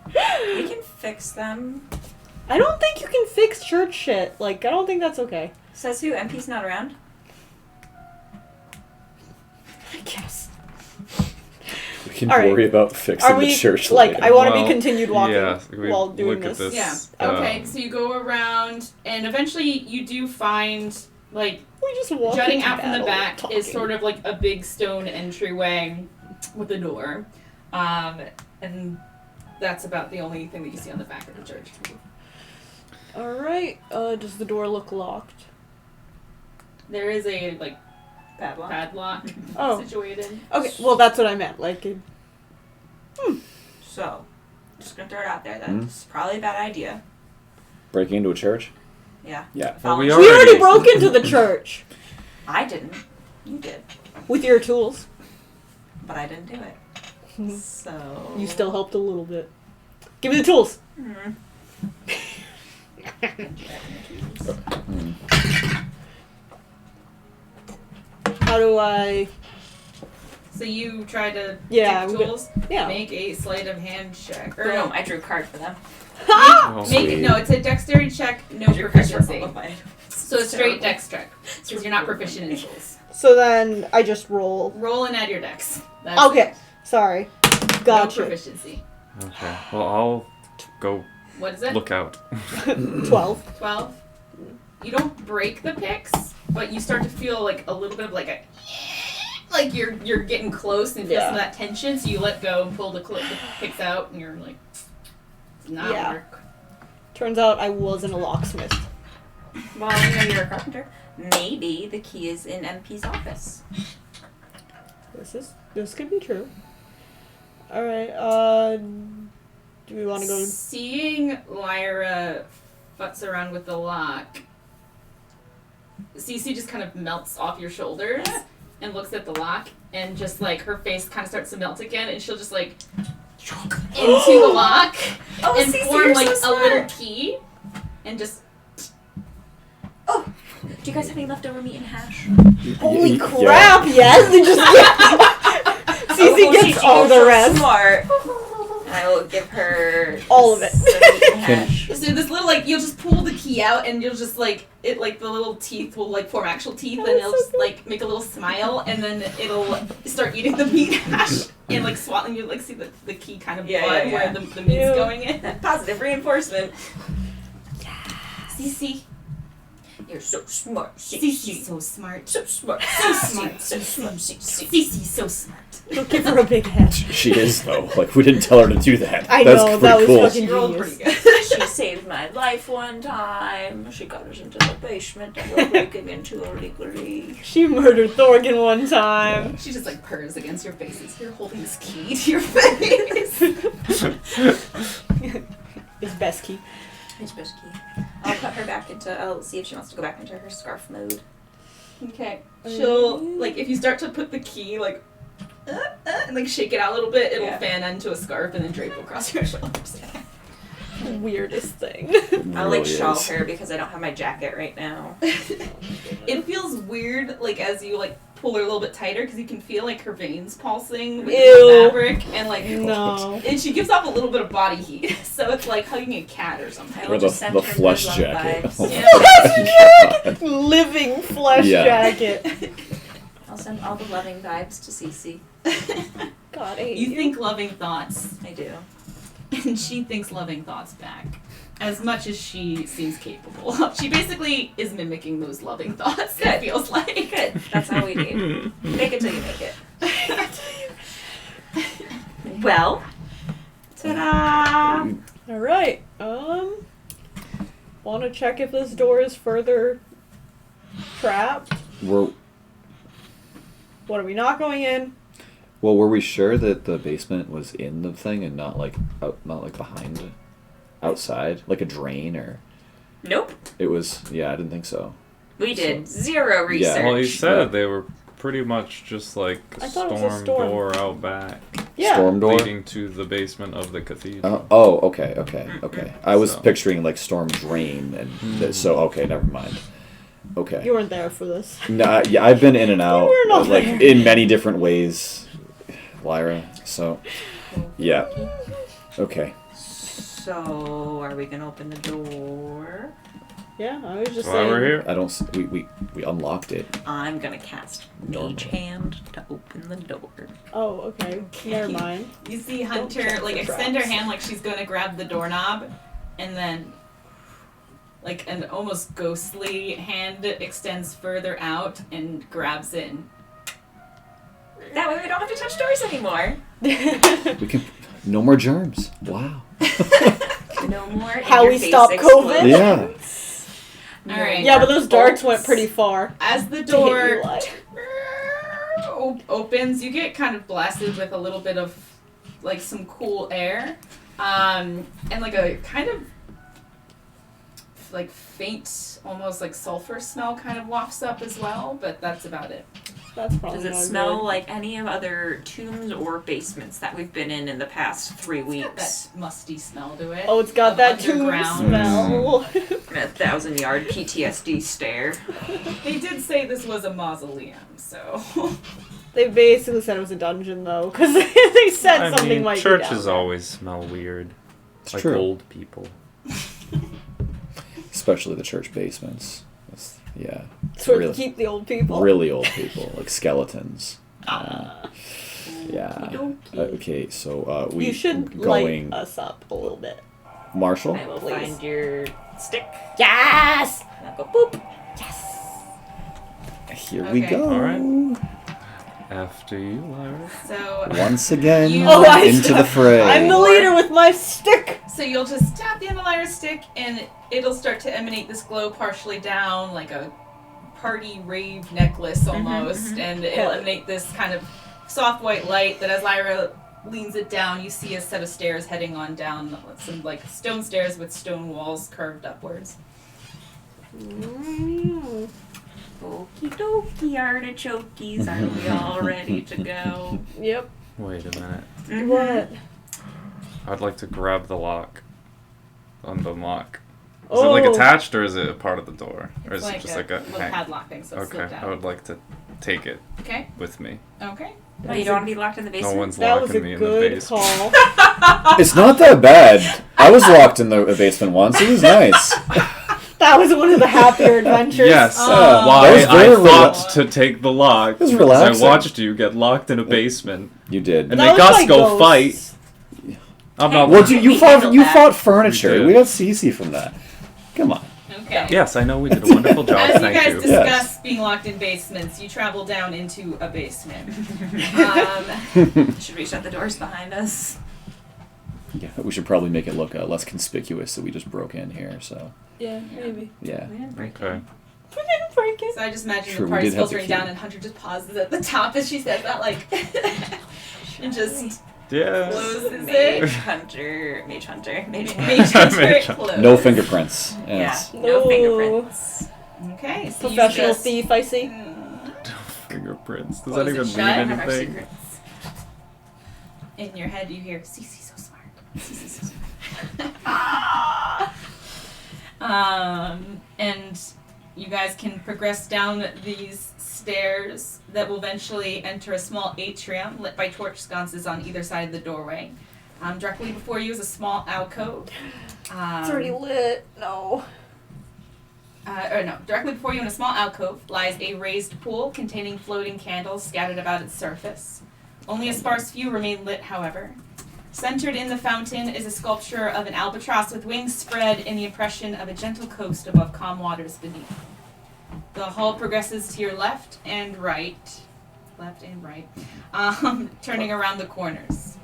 we can fix them. I don't think you can fix church shit. Like, I don't think that's okay. Says who? MP's not around. I guess. We can All right. worry about fixing Are we the church like? later. I want to Well, be continued walking yeah, we while doing look at this. this. Yeah. Okay. So you go around, and eventually you do find like We just walk jutting into out from the battle back talking. is sort of like a big stone entryway with a door, and that's about the only thing that you see on the back of the church. All right. Does the door look locked? There is a like Padlock. padlock Oh. situated. Okay. Well, that's what I meant. Like, So, just gonna throw it out there. Hmm? That's probably a bad idea. Breaking into a church? Yeah. Yeah. Well, we we already- already broke into the church I didn't. You did. with your tools. But I didn't do it. So. You still helped a little bit. Give me the tools. Hmm. Hmm. How do I? So you try to Yeah, take I'm the good. tools. Yeah. Make a sleight of hand check. Or no, I drew a card for them. Oh, Make it, no, it's a dexterity check, no proficiency. So a straight dex check, because you're not proficient in tools. So then I just roll. Roll and add your dex. That's Okay, it. sorry. No Gotcha. proficiency. Okay. Well, I'll go What is it? look out. 12. 12. You don't break the picks, but you start to feel like a little bit of like a, like you're getting close and feel some of that tension. So you let go and pull the picks out, and you're like, it's not work. Turns out I wasn't a locksmith. Well, you know you're a carpenter. Maybe the key is in MP's office. This could be true. All right. Do we want to go? Seeing Lyra futz around with the lock, Cece just kind of melts off your shoulders and looks at the lock, and just like her face kind of starts to melt again, and she'll just like into the lock and Cece, form you're like so a little smart. key, and just. Oh, do you guys have any leftover meat and hash? Holy crap! Yes, they just Cece gets all the rest. Smart. And I will give her All of it. some meat and hash. So this little like you'll just pull the key out, and you'll just like it like the little teeth will like form actual teeth, and it'll just like make a little smile, and then it'll start eating the meat hash and like swallowing. You like see the key kind of blood where the meat's going in. Positive reinforcement. Cece. You're so smart. Cece's so smart. So smart. So smart. So smart. Cece's so smart. Don't give her a big head. She is though. Like we didn't tell her to do that. I That's know, pretty that was cool. fucking She rolled genius. pretty good. She saved my life one time. She got us into the basement and we're breaking into illegally. She murdered Thorgan one time. She just like purrs against your faces. You're holding this key to your face. His best key. It's best key. I'll put her back into. I'll see if she wants to go back into her scarf mode. Okay. She'll like if you start to put the key like and like shake it out a little bit, it'll fan into a scarf and then drape across your shoulders. Weirdest thing. I'll like shawl is. her because I don't have my jacket right now. It feels weird like as you like pull her a little bit tighter because you can feel like her veins pulsing with Ew. the fabric and like No. and she gives off a little bit of body heat, so it's like hugging a cat or something. I Or will the, just send the her flesh good love jacket. vibes. Oh Yeah. my God. Living flesh Yeah. jacket. I'll send all the loving vibes to Cece. God, I hate You think loving thoughts, I do. and she thinks loving thoughts back. As much as she seems capable of. She basically is mimicking those loving thoughts, it feels like. Good. That's how we do. Make it till you make it. Well. Ta-da! All right. Want to check if this door is further trapped? Were What, are we not going in? were we sure that the basement was in the thing and not like not like behind it? Outside, like a drain, or Nope. it was? Yeah, I didn't think so. We did zero research. Well, he said Yeah. they were pretty much just like a I thought it was a storm storm. door out back, Yeah. Storm door. leading to the basement of the cathedral. Okay. I was So. picturing like storm drain, and so okay, never mind. Okay. You weren't there for this. No, yeah, I've been in and out, were not like there. in many different ways, Lyra. So, yeah. Okay. So, are we gonna open the door? Yeah, I was just While saying. we're here, I don't. We unlocked it. I'm gonna cast Mage Hand to open the door. Oh, okay. Never mind. You see Don't Hunter check like the extend her traps. hand like she's gonna grab the doorknob, and then like an almost ghostly hand extends further out and grabs it. And That way we don't have to touch doors anymore. We can. No more germs. Wow. No more. How we in-your-face stop COVID? Yeah. No Alright. Yeah, but those darts bolts. went pretty far. as the To hit door you, like. opens, you get kind of blasted with a little bit of like some cool air, and like a kind of like faint, almost like sulfur smell kind of wafts up as well. But that's about it. That's probably Does it not smell good. like any of other tombs or basements that we've been in the past 3 Got weeks? that musty smell to it. Oh, it's got of that tomb underground. smell. A 1,000-yard PTSD stare. They did say this was a mausoleum, so They basically said it was a dungeon, though, because they said I something mean, might be churches down there. always smell weird. It's like true. old people. Especially the church basements. Yeah. It's where really, to keep the old people. really old people, like skeletons. Yeah. Okay, so we You should going. light us up a little bit. Marshall? I will Please. find your stick. Yes! And I'll go boop. Here we Okay. go. All right. After you, Lyra. So Once again, You- into the fray. I'm the leader with my stick! you'll just tap the end of Lyra's stick, and it'll start to emanate this glow partially down, like a party rave necklace almost, and it'll emanate this kind of soft white light that as Lyra leans it down, you see a set of stairs heading on down, some like stone stairs with stone walls curved upwards. Okie dokie, artichokes. Are we all ready to go? Yep. Wait a minute. What? I'd like to grab the lock. On the lock. Is it like attached or is it a part of the door? Or is it just like a little hang? padlock thing, so it's Okay, slipped I out. would like to take it Okay, with me. okay. Oh, you don't want to be locked in the No basement? one's That was a locking me in the good basement. call. It's not that bad. I was locked in the basement once. It was nice. That was one of the happier adventures. Yes. Oh. Why That was I very thought to take the lock. It was because relaxing. I watched you get locked in a basement. You did. And That make was us like go ghosts. fight. I'm not. Well, you We fought handled that. fought furniture. We did. We got CC from that. Come on. Okay. Yes, I know we did a wonderful job. As you Thank guys you. discuss Yes. being locked in basements, you travel down into a basement. Should we shut the doors behind us? Yeah, we should probably make it look less conspicuous that we just broke in here. So Yeah, maybe. yeah. We didn't break Okay. in. We didn't break it. So I just imagine True, the we party's did have the filtering key. down, and Hunter just pauses at the top as she says that, like, and just Yeah. closes Mage it. Hunter. Mage Hunter. Mage Mage Hunter Mage close. No fingerprints. Yeah. Yes. No No. fingerprints. Okay, so you Professional just- thief, I see. Fingerprints. Does Close that it even shut. mean I have our anything? secrets. In your head, you hear, "Cece's so smart. Cece's so smart." And you guys can progress down these stairs that will eventually enter a small atrium lit by torch sconces on either side of the doorway. Directly before you is a small alcove. It's already lit. No. Directly before you in a small alcove lies a raised pool containing floating candles scattered about its surface. Only a sparse few remain lit, however. Centered in the fountain is a sculpture of an albatross with wings spread in the impression of a gentle coast above calm waters beneath. The hall progresses to your left and right, turning around the corners.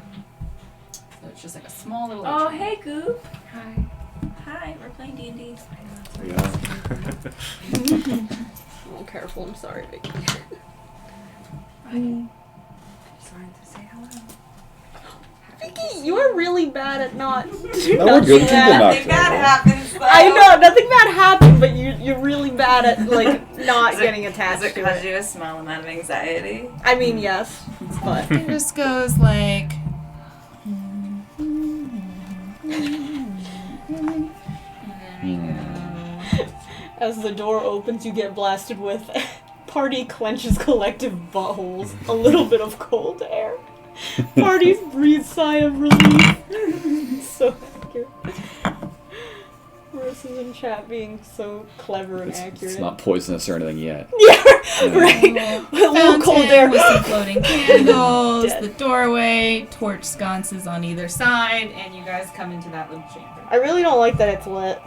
So it's just like a small little Oh, atrium. hey, Goop. Hi. Hi, we're playing D&D. Oh, careful. I'm sorry, Vicky. Just wanted to say hello. Vicky, you are really bad at not. No, we're good. Keep it knocked Nothing bad out. happens though. I know nothing bad happened, but you're really bad at like not Is it- getting attached Does it to cause it. you a small amount of anxiety? I mean, yes, but It just goes like. as the door opens, you get blasted with party clenches collective buttholes, a little bit of cold air. Parties breathe sigh of relief. So accurate. Versus in chat being so clever and accurate. It's not poisonous or anything yet. Yeah, right. A little cold air. With some floating candles, Dead. the doorway, torch sconces on either side, and you guys come into that little chamber. I really don't like that it's lit.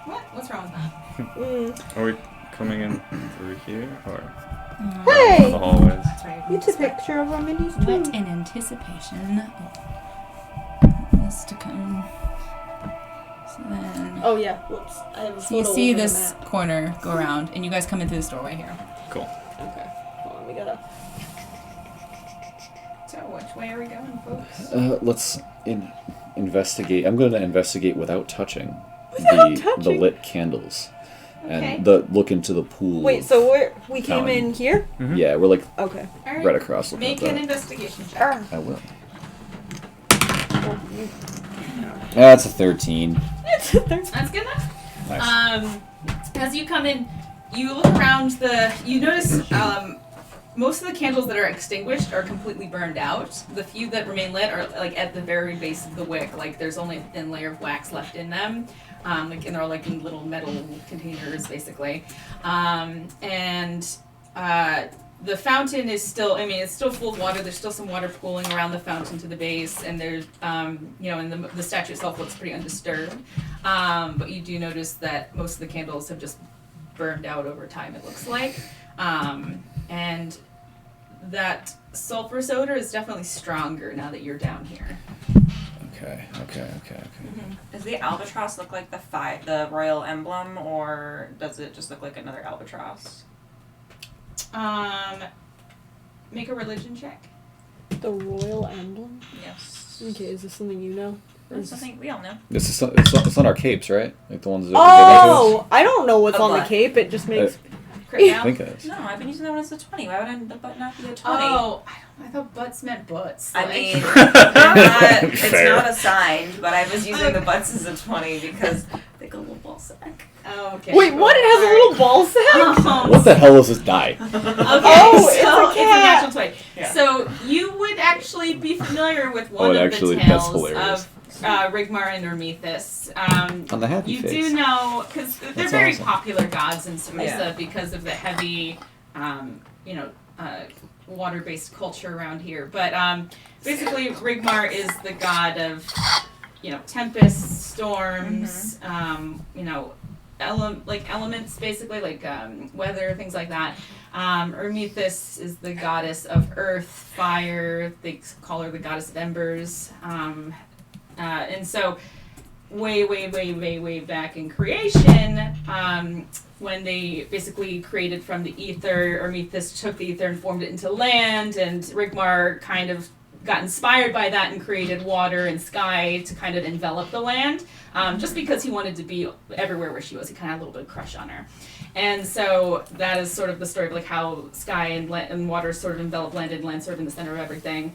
What? What's wrong with that? Mm. Are we coming in through here or Hey! the hallways? That's right. It's a picture of our minis Lit too. in anticipation of this to come. So then, Oh yeah, whoops. I have a so you photo see over the this map. corner go around, and you guys come in through this doorway here. Cool. Okay, hold on, we gotta. So which way are we going, folks? Let's investigate. I'm going to investigate without touching Without the touching? lit candles Okay. and look into the pool. Wait, of- so we came Telling. in here? Mhm. Yeah, we're like Okay. All right. right across. Looking Make at an that. investigation check. I will. Oh, you- That's a 13. That's good enough. Nice. As you come in, you look around you notice, most of the candles that are extinguished are completely burned out. The few that remain lit are like at the very base of the wick. Like there's only a thin layer of wax left in them. And they're all like in little metal containers, basically. The fountain is still, I mean, it's still full of water. There's still some water pooling around the fountain to the base, and there's, and the statue itself looks pretty undisturbed. But you do notice that most of the candles have just burned out over time, it looks like. And that sulfurous odor is definitely stronger now that you're down here. Okay. Mm-hmm. Does the albatross look like the royal emblem, or does it just look like another albatross? Make a religion check. The royal emblem? Yes. Okay, is this something you know? That's something we all know. It's on our capes, right? Like the ones that Oh! I don't know what's A on the butt. cape. It just makes... I think it is. No, I've been using that one as a 20. Why would the butt not be a 20? Oh, I thought butts meant butts. I Like- mean, it's Fair. not assigned, but I was using the butts as a 20 because they go a little ball sack. Oh, okay. Wait, what? It has a little ball sack? What the hell is this die? Okay, Oh, it's so a cat. natural 20. Yeah. So you would actually be familiar with one of actually, the that's tales hilarious. of Rigmar and Hermethus. On the happy You face. do know, because they're That's very awesome. popular gods in Samisa Yeah. because of the heavy, water-based culture around here. But basically, Rigmar is the god of, tempests, storms, elements, basically, like weather, things like that. Hermethus is the goddess of earth, fire. They call her the goddess of embers. And so, way back in creation, when they basically created from the ether, Hermethus took the ether and formed it into land, and Rigmar kind of got inspired by that and created water and sky to kind of envelop the land, just because he wanted to be everywhere where she was. He kind of had a little bit of crush on her. And so that is sort of the story of like how sky and water sort of envelop land, and land sort of in the center of everything,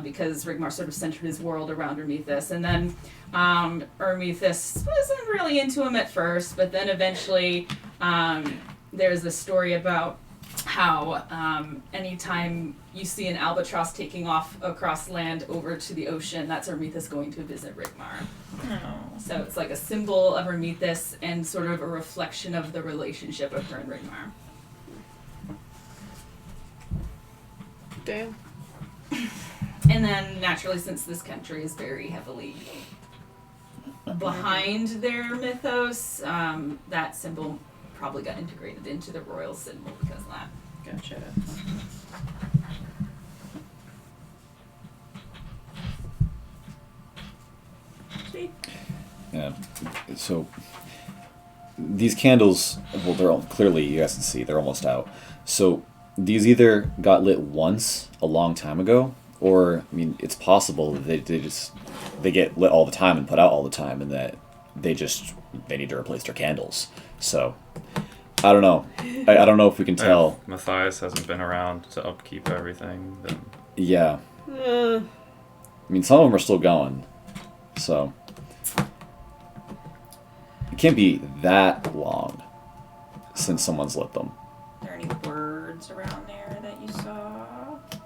because Rigmar sort of centered his world around Hermethus. And then Hermethus wasn't really into him at first, but then eventually there's this story about how anytime you see an albatross taking off across land over to the ocean, that's Hermethus going to visit Rigmar. Oh. So it's like a symbol of Hermethus and sort of a reflection of the relationship of her and Rigmar. Damn. And then naturally, since this country is very heavily behind their mythos, that symbol probably got integrated into the royal symbol because of that. Gotcha. Sweet. Yeah. So these candles, well, they're all, clearly you guys can see they're almost out. So these either got lit once a long time ago, or I mean, it's possible that they get lit all the time and put out all the time, and that they need to replace their candles. So I don't know. I don't know if we can tell. If Matthias hasn't been around to upkeep everything, then Yeah. I mean, some of them are still going, so it can't be that long since someone's lit them. Are there any words around there that you saw?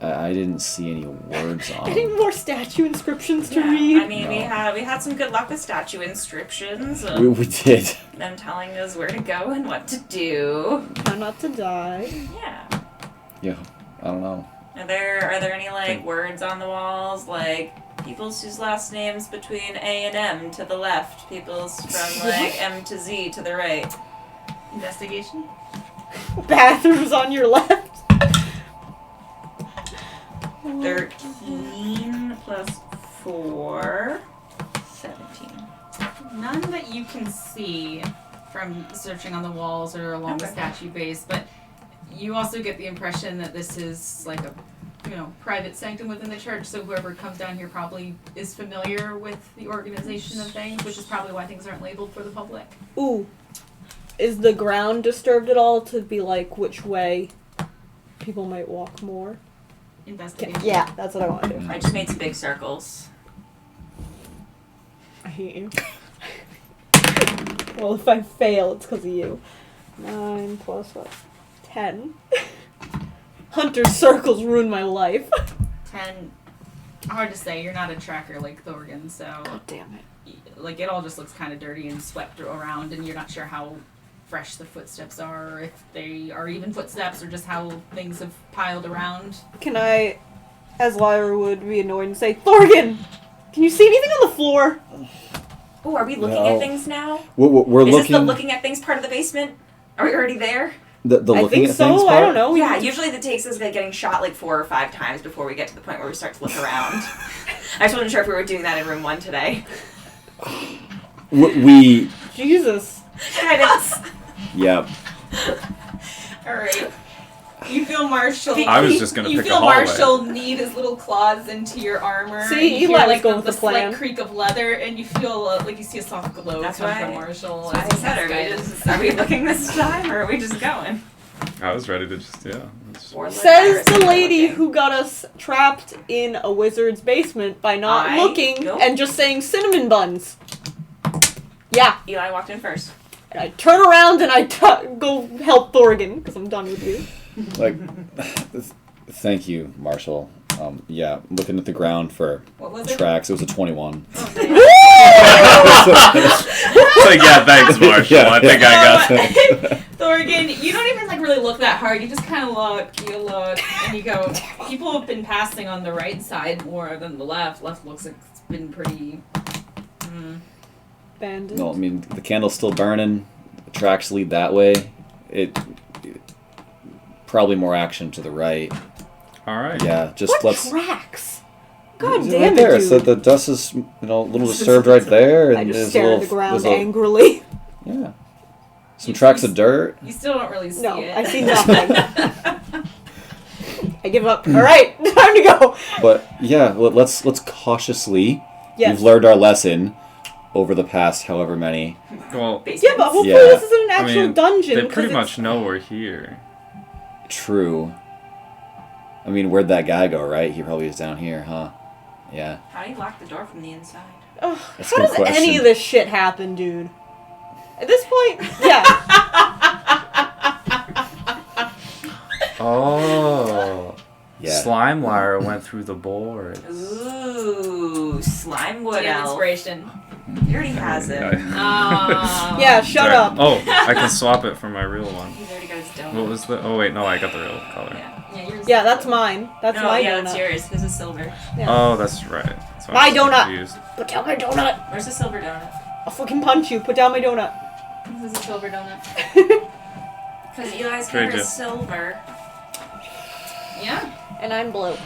I didn't see any words on Any them. more statue inscriptions to Yeah, read? I mean, we had some good luck with statue inscriptions. We did. Them telling us where to go and what to do. How not to die. Yeah. Yeah, I don't know. Are there any like words on the walls, like people's whose last names between A and M to the left, people's from like M to Z to the right? Investigation? Bathrooms on your left. 13 plus 4, 17. None that you can see from searching on the walls or along the Okay. statue base, but you also get the impression that this is like a private sanctum within the church, so whoever comes down here probably is familiar with the organization of things, which is probably why things aren't labeled for the public. Ooh. Is the ground disturbed at all to be like which way people might walk more? Investigation. Yeah, that's what I want to do. I just made some big circles. I hate you. Well, if I fail, it's because of you. 9 plus what? 10. Hunter's circles ruin my life. 10. Hard to say. You're not a tracker like Thorgan, so God damn it. like it all just looks kind of dirty and swept around, and you're not sure how fresh the footsteps are, or if they are even footsteps, or just how things have piled around. Can I, as Lyra would be annoyed and say, Thorgan, can you see anything on the floor? Oh, are we looking No. at things now? We're Is looking. this the looking at things part of the basement? Are we already there? The I looking think at so. things I part? don't know. Yeah, usually it takes us like getting shot like 4 or 5 times before we get to the point where we start to look around. I just wasn't sure if we were doing that in room 1 today. We. Jesus. Guidance. Yeah. Alright. You feel Marshall. I was just gonna You pick a feel hallway. Marshall knead his little claws into your armor. See, and you Eli hear, was going with the the plan. slight creak of leather, and you feel like you see a soft glow That's come why- from Marshall. As I said, are we looking this time or are we just going? I was ready to just let's- Or let Says Iris the do lady looking. who got us trapped in a wizard's basement by not I- looking nope. and just saying cinnamon buns. Yeah. Eli walked in first. And I turn around and I go help Thorgan, because I'm done with you. Like, thank you, Marshall. Yeah, looking at the ground for What was it? tracks. It was a 21. It's like, yeah, thanks, Marshall. Yeah. I think I got that. Thorgan, you don't even like really look that hard. You just kind of you look, and you go. People have been passing on the right side more than the left. Left looks like it's been pretty. Bandit. No, I mean the candle's still burning. The tracks lead that way. It probably more action to the right. All right. Yeah, just What let's. tracks? God Is it damn right it, there. dude. So the dust is a little disturbed right there, and I just there's stare a at little, the ground there's a- angrily. Yeah, some tracks of dirt. You still don't really see No, it. I see nothing. I give up. All right, time to go. But yeah, let's cautiously. Yes. We've learned our lesson over the past however many. Well, Yeah, but hopefully Yeah. this isn't an I actual mean, dungeon. they 'cause pretty it's- much know we're here. True. I mean, where'd that guy go? Right? He probably is down here, huh? Yeah. How do you lock the door from the inside? Ugh, That's a how good does question. any of this shit happen, dude? At this point, yeah. Oh. Yeah. Slime Wire went through the board. Ooh, slime wood Do you have elf. inspiration? He already has it. Yeah, shut up. Oh, I can swap it for my real one. He's already got his donut. What was the? Oh wait, no, I got the real color. Yeah. Yeah, yours. Yeah, that's mine. That's No, my yeah, donut. that's yours. His is silver. Yeah. Oh, that's right. That's why My I was donut. confused. Put down my donut. Where's the silver donut? I'll fucking punch you. Put down my donut. This is a silver donut. Because Eli's Trade hair ya. is silver. Yeah. And I'm blue.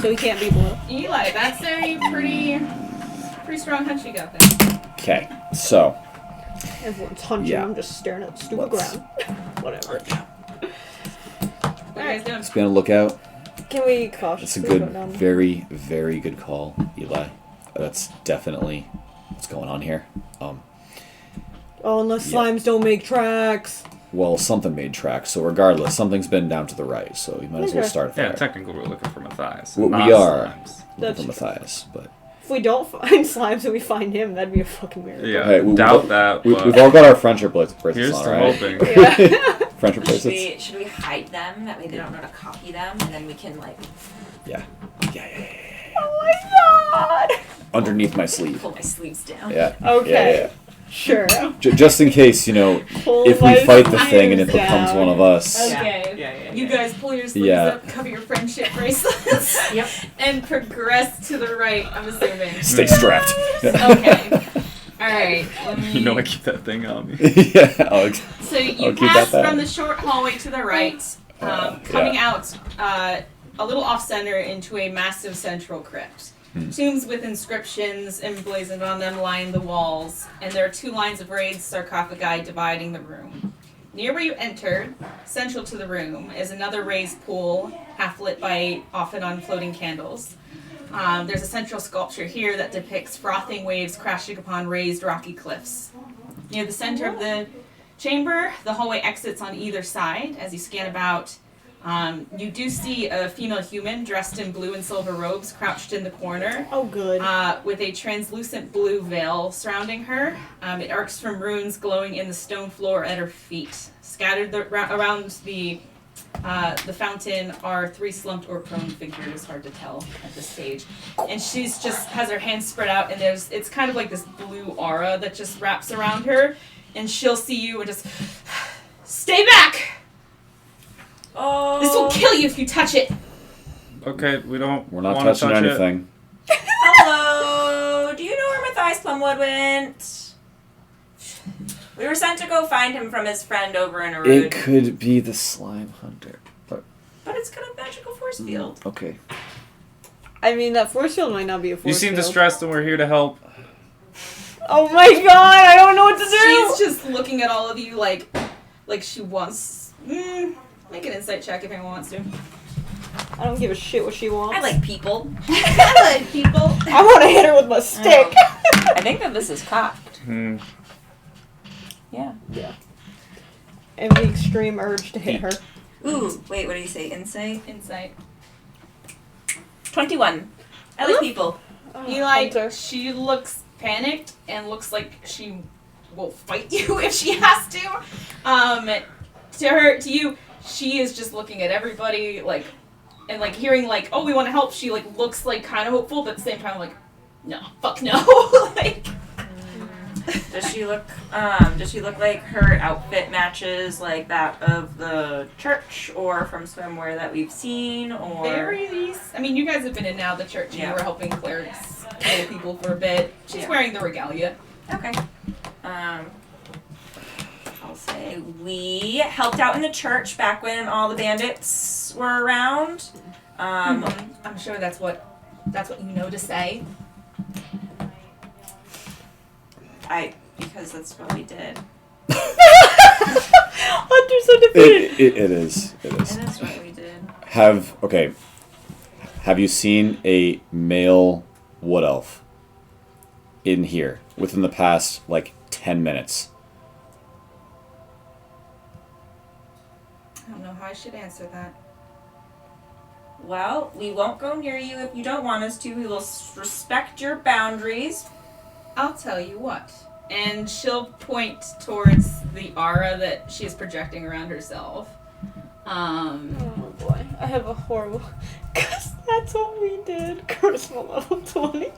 So he can't be blue. Eli, that's a pretty strong hunch you got there. Okay, so Everyone's hunching. Yeah. I'm just staring at the stupid Let's- ground. Whatever. What are you guys doing? just be on the lookout. Can we That's a cautiously good, go down? very, very good call, Eli. That's definitely what's going on here. Oh, unless Yeah. slimes don't make tracks. Well, something made tracks, so regardless, something's been down to the right, so you might as well Okay. start there. Yeah, technically we're looking for Matthias. Well, not we are. Slimes. That's From true. Matthias, but If we don't find slimes and we find him, that'd be a fucking miracle. Yeah, Hey, doubt that. we've But all got our friendship bracelets here's on, to right? hoping. Yeah. Friendship Should bracelets. we hide them? That way they don't know to copy them, and then we can like Yeah. Oh my god! Underneath my sleeve. pull my sleeves down. Yeah. Okay. Yeah. Sure. Just in case, Pull if my we fight the thing and it sleeves becomes down. one of us. Okay. Yeah. You guys pull your sleeves Yeah. up, cover your friendship bracelets, Yep. and progress to the right, I'm assuming. Stay strapped. Okay. Alright, let me... You know I keep that thing on me. Yeah. Oh, So you I'll keep pass that back. from the short hallway to the right, coming out a little off-center into a massive central crypt. Tombs with inscriptions emblazoned on them line the walls, and there are 2 lines of raised sarcophagi dividing the room. Near where you enter, central to the room, is another raised pool, half lit by off-and-on floating candles. There's a central sculpture here that depicts frothing waves crashing upon raised rocky cliffs. Near the center of the chamber, the hallway exits on either side. As you scan about, you do see a female human dressed in blue and silver robes crouched in the corner. Oh, good. With a translucent blue veil surrounding her. It arcs from runes glowing in the stone floor at her feet. Scattered around the the fountain are 3 slumped or prone figures, hard to tell at this stage. And she's just has her hands spread out, and it's kind of like this blue aura that just wraps around her, and she'll see you and just stay back. Oh. This will kill you if you touch it. Okay, we don't. We're not wanna touching touch anything. Hello. Do you know where Matthias Plumwood went? We were sent to go find him from his friend over in Arud. It could be the slime hunter. But But it's got a magical force field. okay. I mean, that force field might not be a force You seem field. distressed, and we're here to help. Oh my god, I don't know what to do! She's just looking at all of you like she wants. Make an insight check if anyone wants to. I don't give a shit what she wants. I like people. I like people. I want to hit her with my stick! I think that this is cocked. Yeah. Yeah. And the extreme urge to hit her. Ooh, wait, what do you say? Insight? Insight. 21. I like people. You like, Hunter. she looks panicked and looks like she will fight you if she has to. To you, she is just looking at everybody and hearing oh, we want to help. She looks kind of hopeful, but at the same time no, fuck no. Does she look like her outfit matches that of the church or from swimwear that we've seen, or I mean, you guys have been in now the church. Yeah. You were helping clerics kill people for a bit. She's wearing the regalia. Okay. I'll say we helped out in the church back when all the bandits were around. I'm sure that's what you know to say. Because that's what we did. Hunter's so defeated. It is. And that's what we did. Have you seen a male wood elf in here within the past 10 minutes? I don't know how I should answer that. Well, we won't go near you if you don't want us to. We will respect your boundaries. I'll tell you what. And she'll point towards the aura that she is projecting around herself. Oh boy, I have a horrible... Because that's what we did. Charisma level 20.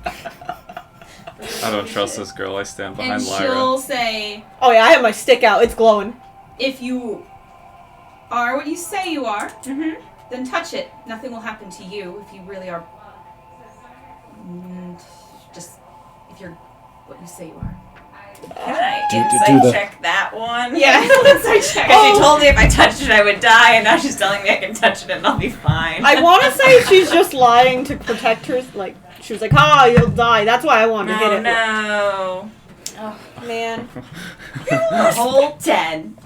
I don't trust this girl. I stand behind And Lyra. she'll say, Oh yeah, I have my stick out. It's glowing. if you are what you say you are, Mm-hmm. then touch it. Nothing will happen to you if you really are... just... if you're what you say you are. Can I Do insight the- check that one? Yeah, insight check. Because she told me if I touched it I would die, and now she's telling me I can touch it and I'll be fine. I want to say she's just lying to protect her. She was like, you'll die. That's why I wanted to hit it. No. Oh, man. A whole 10.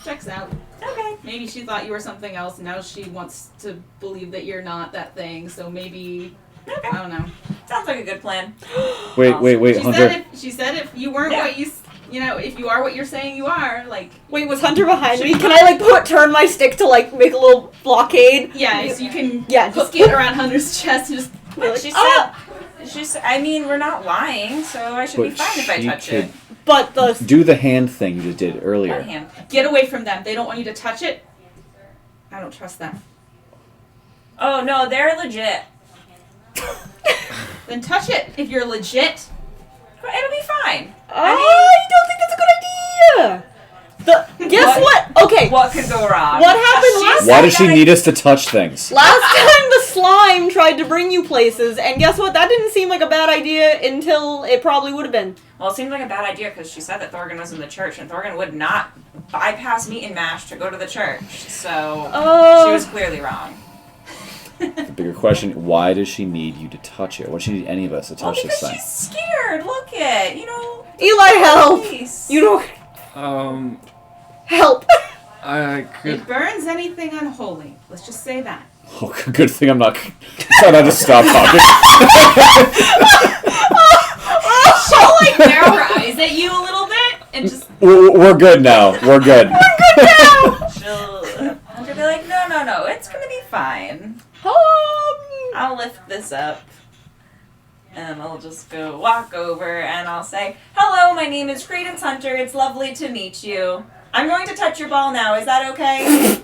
Checks out. Okay. Maybe she thought you were something else, and now she wants to believe that you're not that thing, so maybe... Okay. I don't know. Sounds like a good plan. Wait, She Hunter. said if you weren't what if you are what you're saying you are, Wait, was Hunter behind me? Can I, turn my stick to, make a little blockade? yeah, so you can Yeah, hook just- it around Hunter's chest and just... But she said, I mean, we're not lying, so I should be But fine if I she touch could- it. But the... Do the hand thing you just did What earlier. hand? Get away from them. They don't want you to touch it. I don't trust them. Oh, no, they're legit. Then touch it if you're legit. It'll be fine. I don't think that's a good idea! Guess what? Okay, What could go wrong? what happened last Why does she need us to touch things? Last time the slime tried to bring you places, and guess what? That didn't seem like a bad idea until it probably would have been. Well, it seemed like a bad idea because she said that Thorgan was in the church, and Thorgan would not bypass meat and mash to go to the church. So she was clearly wrong. The bigger question, why does she need you to touch it? Why does she need any of us to Well, touch this because thing? she's scared. Look it. Eli, help! Face. You don't help. I could. It burns anything unholy. Let's just say that. Oh, good thing I'm not... Thought I just stopped talking. She'll narrow her eyes at you a little bit and just... We're good now. We're good. She'll be like, no, it's gonna be fine. I'll lift this up. And I'll just go walk over and I'll say, "Hello, my name is Credence Hunter. It's lovely to meet you. I'm going to touch your ball now. Is that okay?"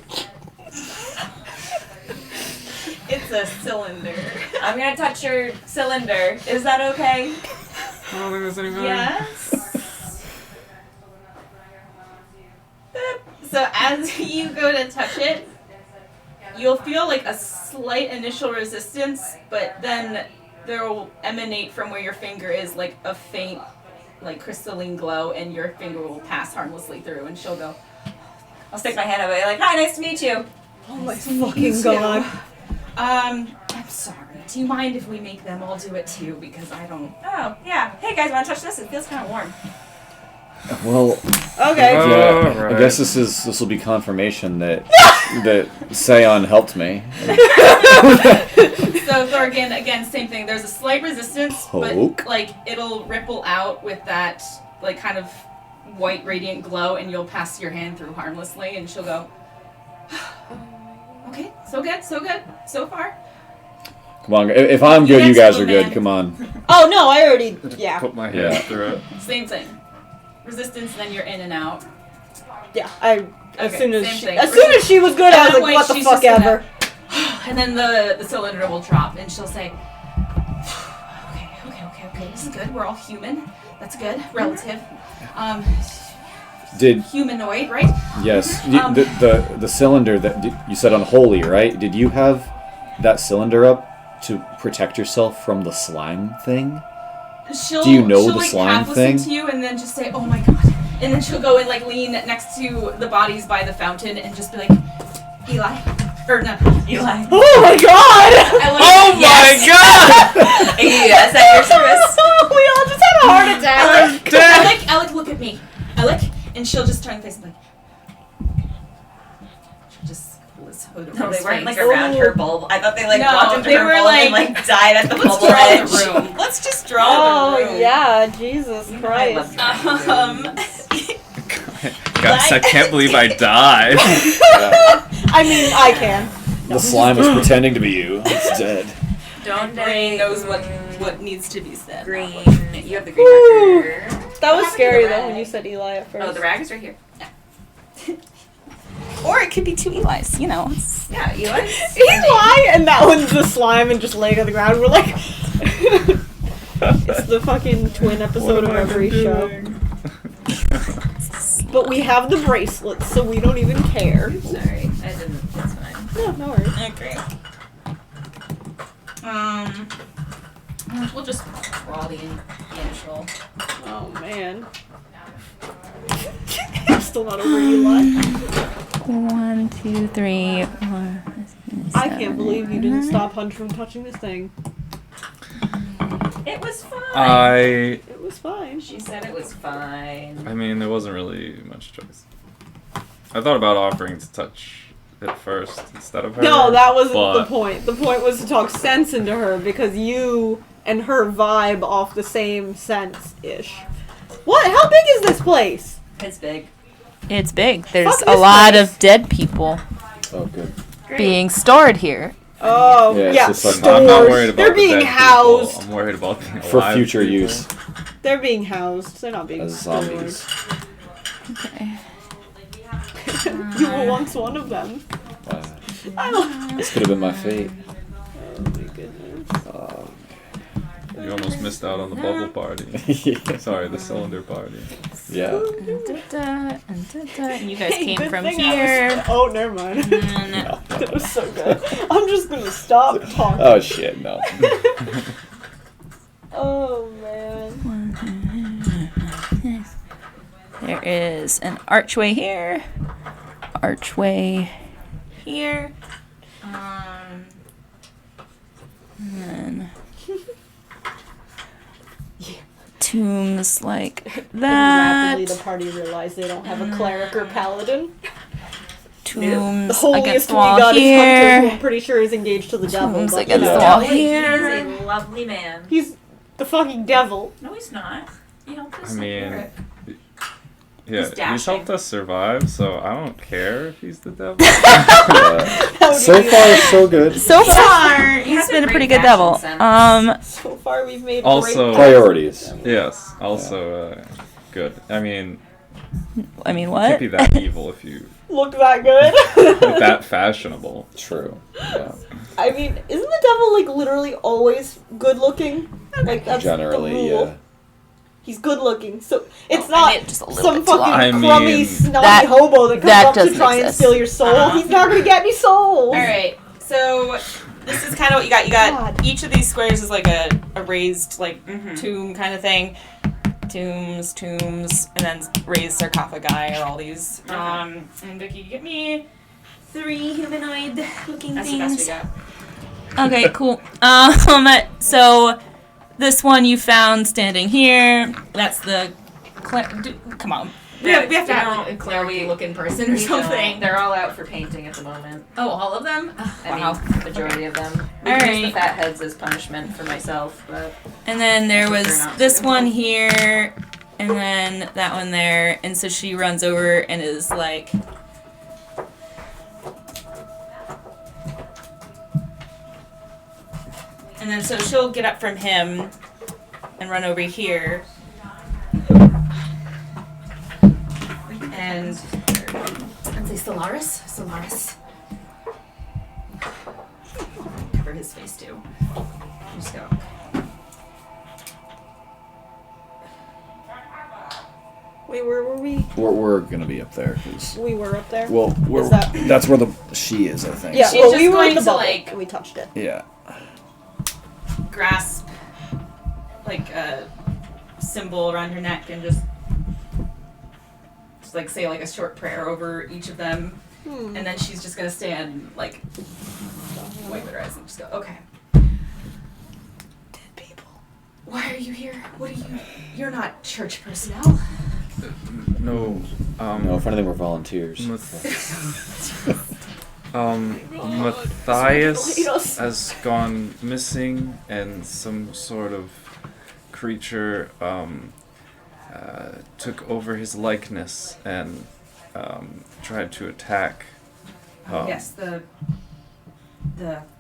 It's a cylinder. I'm going to touch your cylinder. Is that okay? I don't think there's any better. Yes. So as you go to touch it, you'll feel like a slight initial resistance, but then there will emanate from where your finger is like a faint, like crystalline glow, and your finger will pass harmlessly through, and she'll go, I'll stick my hand up and be like, "Hi, nice to meet you." Oh my fucking god. I'm sorry. Do you mind if we make them all do it too? Because I don't. Oh, yeah. Hey, guys, want to touch this? It feels kind of warm. Well, Okay. yeah, Alright. I guess this will be confirmation that that Seon helped me. So Thorgan, again, same thing. There's a slight resistance, Poke. but like it'll ripple out with that like kind of white radiant glow, and you'll pass your hand through harmlessly, and she'll go, "Okay, so good, so far." Come on, if I'm good, you guys are Excellent, good. man. Come on. Oh no, I already. Yeah. Put my hand Yeah. through it. Same thing. Resistance, then you're in and out. Yeah. As Okay, soon as same she, thing. as soon as she was good, I was At that like, what the point, she's fuck just gonna- ever. And then the cylinder will drop, and she'll say, okay, this is good. We're all human. That's good. Relative. Did Humanoid, right? yes? The cylinder that you said unholy, right? Did you have that cylinder up to protect yourself from the slime thing? She'll, Do you know she'll, the like, slime half listen thing? to you and then just say, "Oh my god," and then she'll go and like lean next to the bodies by the fountain and just be like, "Eli, or no, Eli." Oh my god! I like, Oh yes. my god! Yes, at your service. We all just had a heart attack. Alec, look at me. Alec, and she'll just turn face and be like, she'll just pull his hood over No, his they weren't like face. around her bulb. I thought they like No, walked into they her were, bulb and like, like died at the Let's bubble draw edge. the room. Let's just draw Oh the room. yeah, Jesus I Christ. love Guys, I can't believe I died. I mean, I can. The slime was pretending to be you. It's dead. Don't Brain worry. knows what needs to be said. Green. You have the green Woo. marker. That was What happened to scary the though rag? when you said Eli at first. Oh, the rag is right here. Or it could be two Elis, you know. Yeah, Eli. Eli, and that one's the slime and just laying on the ground. We're like, it's the fucking twin episode of every show. But we have the bracelets, so we don't even care. Sorry, I didn't. It's fine. No, no worries. Okay. We'll just draw the initial. Oh man. I'm still not over Eli. 1, 2, 3, 4. I can't believe you didn't stop Hunch from touching this thing. It was fine. It was fine. She said it was fine. I mean, there wasn't really much choice. I thought about offering to touch it first instead of her. No, that wasn't the but- point. The point was to talk sense into her because you and her vibe off the same sense-ish. What? How big is this place? It's big. It's big. There's Fuck a this lot place. of dead people Oh, good. Great. being stored here. Oh, Yeah, it's yeah, just like- stores. I'm not worried about They're the being dead housed. People. I'm worried about the For alive future people. use They're being housed. They're not being as stored. zombies. Okay. You were once one of them. I don't. This could have been my fate. Oh my goodness. You almost missed out on the bubble party. Yeah. Sorry, the cylinder party. Yeah. And you guys came Good from thing I here. was- Oh, never mind. No. That was so good. I'm just gonna stop talking. Oh shit, no. Oh man. There is an archway here. Archway here. And then tombs like And that. rapidly the party realized they don't have a cleric or paladin. Tombs The holiest against the we wall got is Hunter, who here. I'm pretty sure is engaged to the devil. Tombs but against yeah. the wall He here. is a lovely man. He's the fucking devil. No, he's not. He helped us. I mean, secure it. Yeah, He's he's dashing. helped us survive, so I don't care if he's the devil. How do So you- far, so good. So far, He he's has been a great pretty good fashion devil. sense. So far. We've made Also- great Priorities. Yes. Also, good. I mean, I mean, you what? can't be that evil if you Look that good. like that fashionable. True. Yeah. I mean, isn't the devil like literally always good looking? Like that's the Generally, rule. yeah. He's good looking, so it's I not mean, just a little some bit too long. fucking I mean, crummy, snotty that- hobo that that comes up to doesn't try and exist. steal your soul. He's not gonna get any souls. All right. So this is kind of what you got. You got God. each of these squares is like a raised like Mhm. tomb kind of thing. Tombs, and then raised sarcophagi are all these. And Vicky, get me 3 humanoid looking That's the things. best we got. Okay, cool. So this one you found standing here. That's the. Come on. We have to No, have a cleric looking person or We don't. something. They're all out for painting at the moment. Oh, all of them? I Wow. mean, majority of them. We All can use the right. fat heads as punishment for myself, but And then there That's what was they're not this doing. one here, and then that one there. And so she runs over and is like. And then so she'll get up from him and run over here. And say Solaris. Cover his face too. Just go. Wait, where were we? We're gonna be up there. 'Cause- We were up there. well, Is that- that's where she is, I think. Yeah, She's well, just we were in going the to, bubble. like- and we touched it. Yeah. Grasp like a symbol around her neck and just like say like a short prayer over each of them. Hmm. And then she's just gonna stand like wipe her eyes and just go, okay. Dead people. Why are you here? What are you? You're not church personnel. No. No, if anything, we're volunteers. Matthias has gone missing, and some sort of creature took over his likeness and tried to attack. Yes, the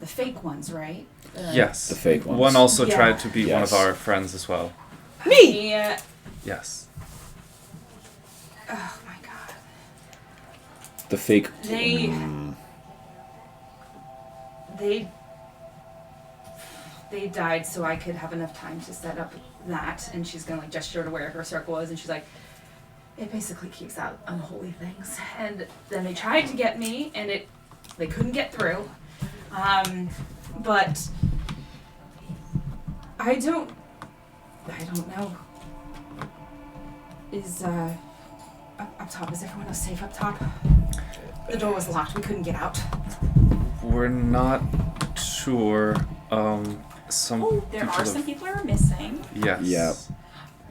fake ones, right? Yes. The fake ones. One also Yeah. tried to be one of Yes. our friends as well. Me! Yeah. Yes. Oh my god. The fake. They- They died so I could have enough time to set up that, and she's gonna like gesture to where her circle is, and she's like, it basically keeps out unholy things. And then they tried to get me, and they couldn't get through. But I don't know. Is up top? Is everyone else safe up top? The door was locked. We couldn't get out. We're not sure. there are some people who are missing, Yes. Yeah.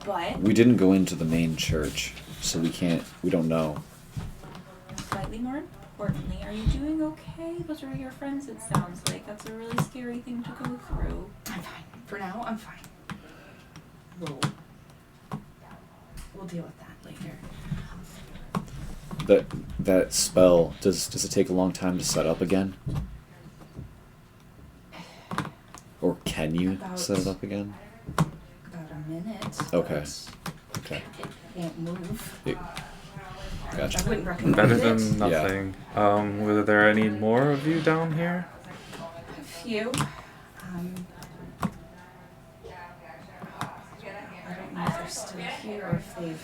but We didn't go into the main church, so we don't know. slightly more importantly, are you doing okay? Those are your friends, it sounds like. That's a really scary thing to go through. I'm fine. For now, I'm fine. We'll deal with that later. That spell, does it take a long time to set up again? Or can you About- set it up again? About a minute. Okay. but Okay. It won't move. I Gotcha. wouldn't recommend Better it. than nothing. Were there any more of you down here? A few. I don't know if they're still here or if they've.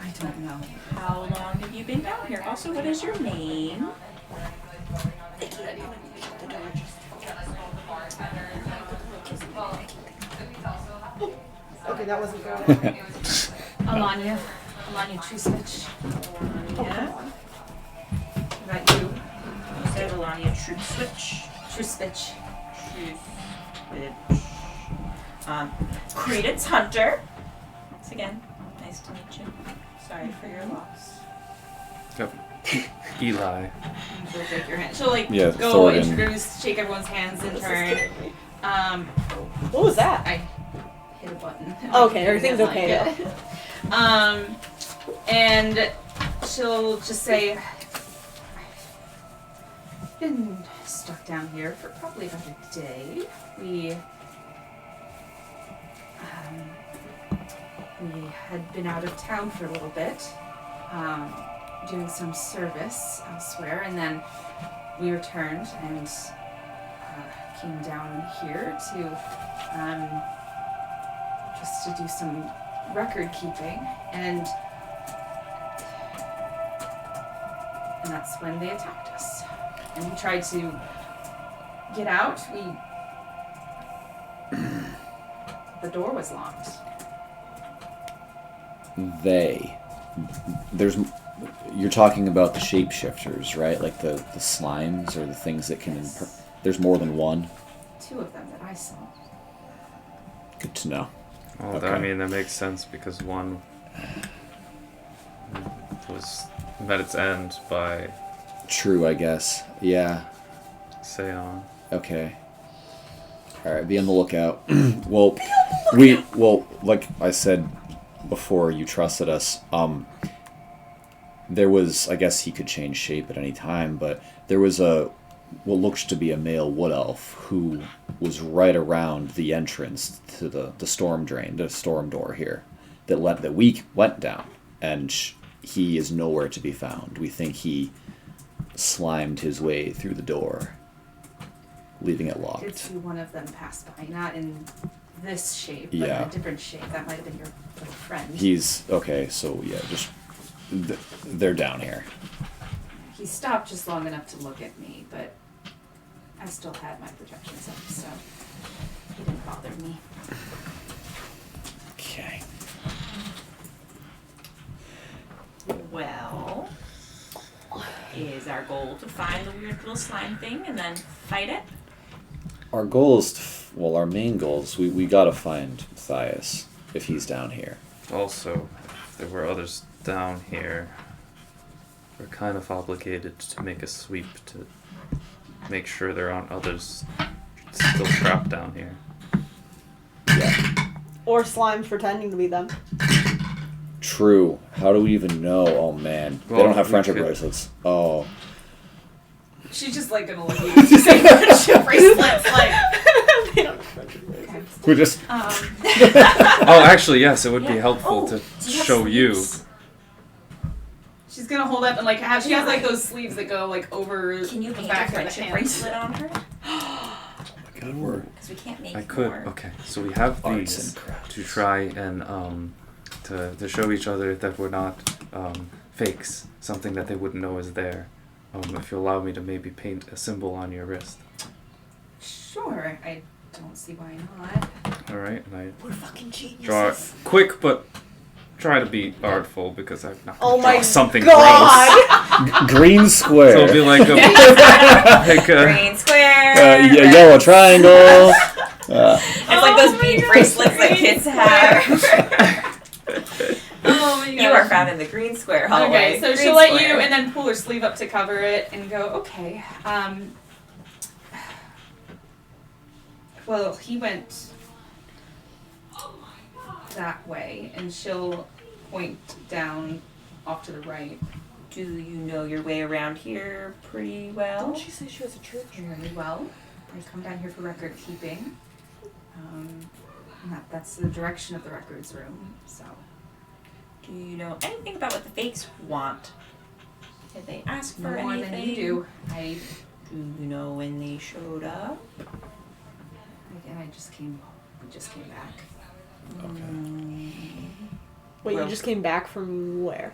I don't know. How long have you been down here? Also, what is your name? Okay, that wasn't good. Alanya. Alanya Trusvich. Yeah. About you. You said Alania Troop Switch. Trusvich. Credence Hunter. Once again, nice to meet you. Sorry for your loss. Eli. She'll shake your hand. She'll like Yeah, go Thorgan. introduce, shake everyone's hands in turn. What was that? I hit a button. Okay, everything's Didn't okay like it. And she'll just say, I've been stuck down here for probably about a day. We We had been out of town for a little bit, doing some service elsewhere, and then we returned and came down here to just to do some record keeping, and that's when they attacked us. And we tried to get out. The door was locked. You're talking about the shapeshifters, right? Like the slimes or the things that can... There's more than one? 2 of them that I saw. Good to know. Well, Okay. I mean, that makes sense because one was met its end by True, I guess. Yeah. Seon. Okay. Alright, be on the lookout. Well, like I said before, you trusted us. There was, I guess he could change shape at any time, but there was what looks to be a male wood elf who was right around the entrance to the storm drain, the storm door here, that we went down, and he is nowhere to be found. We think he slimed his way through the door, leaving it I did locked. see one of them pass by, not in this shape, but Yeah. in a different shape. That might have been your little friend. He's okay, so yeah, just they're down here. He stopped just long enough to look at me, but I still had my projections up, so he didn't bother me. Okay. Well, is our goal to find the weird little slime thing and then fight it? Our goal is our main goal is we gotta find Matthias if he's down here. Also, if there were others down here, we're kind of obligated to make a sweep to make sure there aren't others still trapped down here. Yeah. Or slimes pretending to be them. True. How do we even know? Oh man, they Well, don't have we friendship could- bracelets. Oh. She's just like gonna look at you to say friendship bracelets, like. We just. Oh, actually, yes, it would be Yeah. helpful Oh, to do you have show you. sleeves? She's gonna hold up and like have she has like those sleeves that go like over Can you the paint a back of the friendship hands. bracelet on her? God, we're Because we can't make I could. more. Okay, so we have arts these and crafts. to try and to show each other that we're not fakes. Something that they wouldn't know is there. If you allow me to maybe paint a symbol on your wrist. Sure, I don't see why not. All right, and I We're fucking geniuses. draw it quick, but try to be artful because I'm not Oh gonna my draw something God. Green gross. square. So it'll be like a Green square. Yellow triangle. It's like those bead bracelets that kids have. Oh my You are found in the green square hallway. Okay, so Green she'll let square. you and then pull her sleeve up to cover it and go, okay. Well, he went that way, and she'll point down off to the right. Do you know your way around here pretty well? Didn't she say she was a church? Very well. I come down here for record keeping. And that's the direction of the records room, so. Do you know anything about what the fakes want? Did they ask for More anything? than you do. Do you know when they showed up? Again, we just came back. Wait, Well- you just came back from where?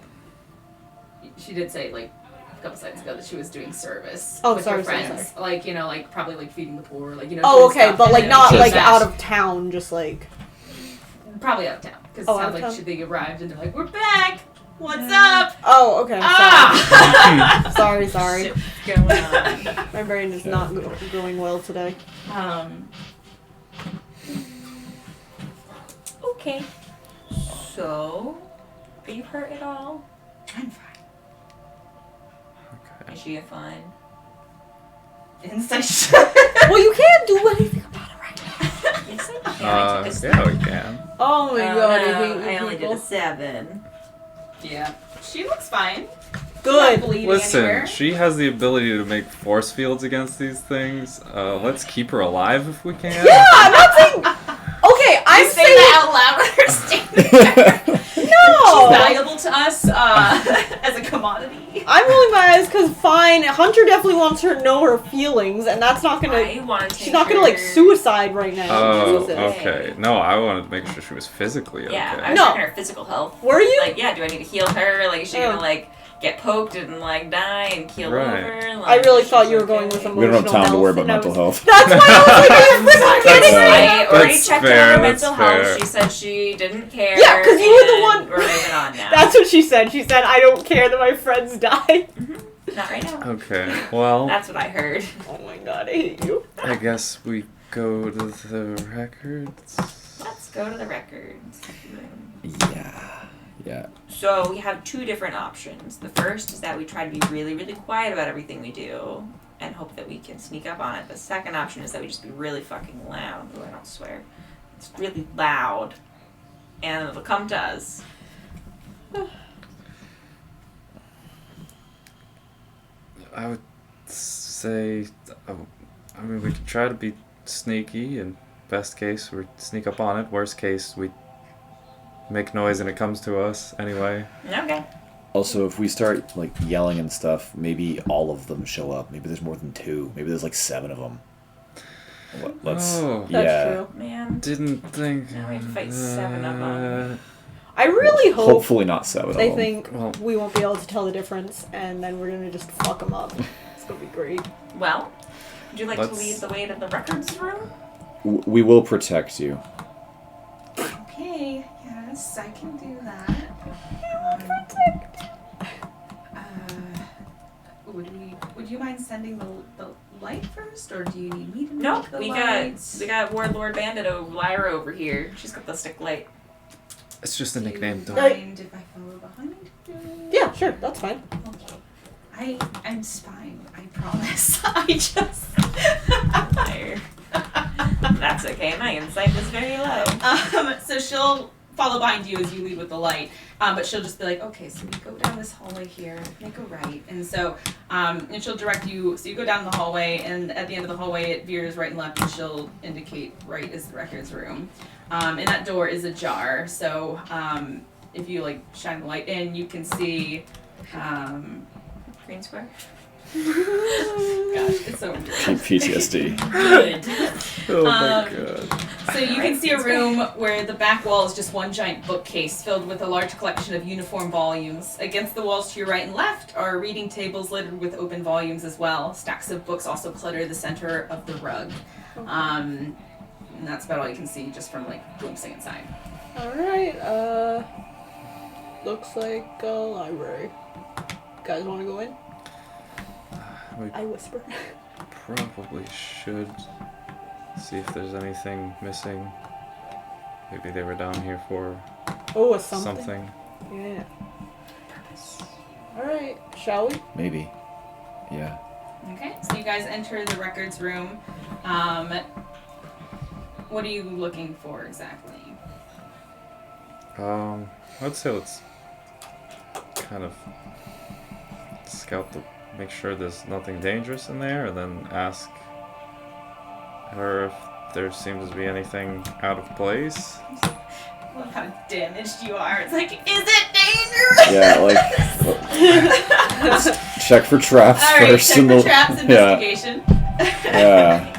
She did say like a couple seconds ago that she was doing service Oh, with sorry, her sorry, friends. Like, like probably like feeding the poor, like, Oh, doing okay, stuff, but and like then not she like was out back. of town, just like. Probably out of town because Oh, it out sounds of like town? they arrived and they're like, "We're back. What's up?" Oh, okay. Ah! Sorry, sorry. Shit's going on. My brain is not going well today. Okay. So, are you hurt at all? I'm fine. Okay. Is she a fun? Insight. Well, you can't do anything about it right now. Yes, I can. I took a step. Yeah, we can. Oh my Oh, God, no, I hate you I only did people. a 7. Yeah, she looks fine. Good. Not bleeding Listen, anywhere. she has the ability to make force fields against these things. Let's keep her alive if we can. Yeah, I'm not saying. Okay, I'm Just say that out loud with her standing there. No! She's valuable to us as a commodity. I'm rolling my eyes because fine, Hunter definitely wants her to know her feelings, and that's not gonna. I want to take She's not gonna like suicide right now. Oh, Jesus. okay. No, I wanted to make sure she was physically okay. Yeah, I was No. checking her physical health. Were you? Like, yeah, do I need to heal her? Like, is she gonna like get poked and like die and keel Right. over? Like, I really is thought she you were okay? going with We don't have emotional time to worry health, about and I mental was- health. That's why I was like, are you freaking kidding me? I already That's checked fair, on her that's mental fair. health. She said she didn't care. Yeah, 'cause you were the and one- We're moving on now. That's what she said. She said, I don't care that my friends die. Not right now. Okay, well, That's what I heard. Oh my god, I hate you. I guess we go to the records. Let's go to the records room. Yeah. So we have two different options. The first is that we try to be really, really quiet about everything we do and hope that we can sneak up on it. The second option is that we just be really fucking loud. Oh, I don't swear. It's really loud. And it'll come to us. I would say, I mean, we could try to be sneaky, and best case, we sneak up on it. Worst case, we make noise and it comes to us anyway. Okay. Also, if we start like yelling and stuff, maybe all of them show up. Maybe there's more than 2. Maybe there's like 7 of them. Let's. Oh. That's yeah. true. Man. Didn't think. Now we have to fight 7 of them. I really hope Hopefully not 7 of they them. think Well- we won't be able to tell the difference, and then we're gonna just fuck them up. It's gonna be great. Well, would you like to Let's- lead the way to the records room? We will protect you. Okay, yes, I can do that. Would you mind sending the light first, or do you need me to make Nope. the We lights? got Warlord Bandit Lyra over here. She's got the stick light. It's just a nickname, Do don't you mind if I follow behind? Yeah, sure, that's fine. Okay. I'm spying, I promise. I just Liar. That's okay. My insight is very low. So she'll follow behind you as you lead with the light, but she'll just be like, okay, so we go down this hallway here, make a right, and so, and she'll direct you, so you go down the hallway, and at the end of the hallway it veers right and left, and she'll indicate right is the records room. And that door is ajar, so if you like shine the light in, you can see, Green square. gosh, it's so endearing. PTSD. Good. Oh my Um, god. So you can see a room where the back wall is just one giant bookcase filled with a large collection of uniform volumes. Against the walls to your right and left are reading tables littered with open volumes as well. Stacks of books also clutter the center of the rug. And that's about all you can see just from like glimpsing inside. Alright, looks like a library. Guys wanna go in? We I whisper. probably should see if there's anything missing. Maybe they were down here for Oh, a something? something. Yeah. Alright, shall we? Maybe. Yeah. Okay, so you guys enter the records room. What are you looking for exactly? I'd say let's kind of scout make sure there's nothing dangerous in there, and then ask her if there seems to be anything out of place. I love how damaged you are. It's like, is it dangerous? Yeah, like check for traps All right, first. check and for we'll- traps, investigation. Yeah.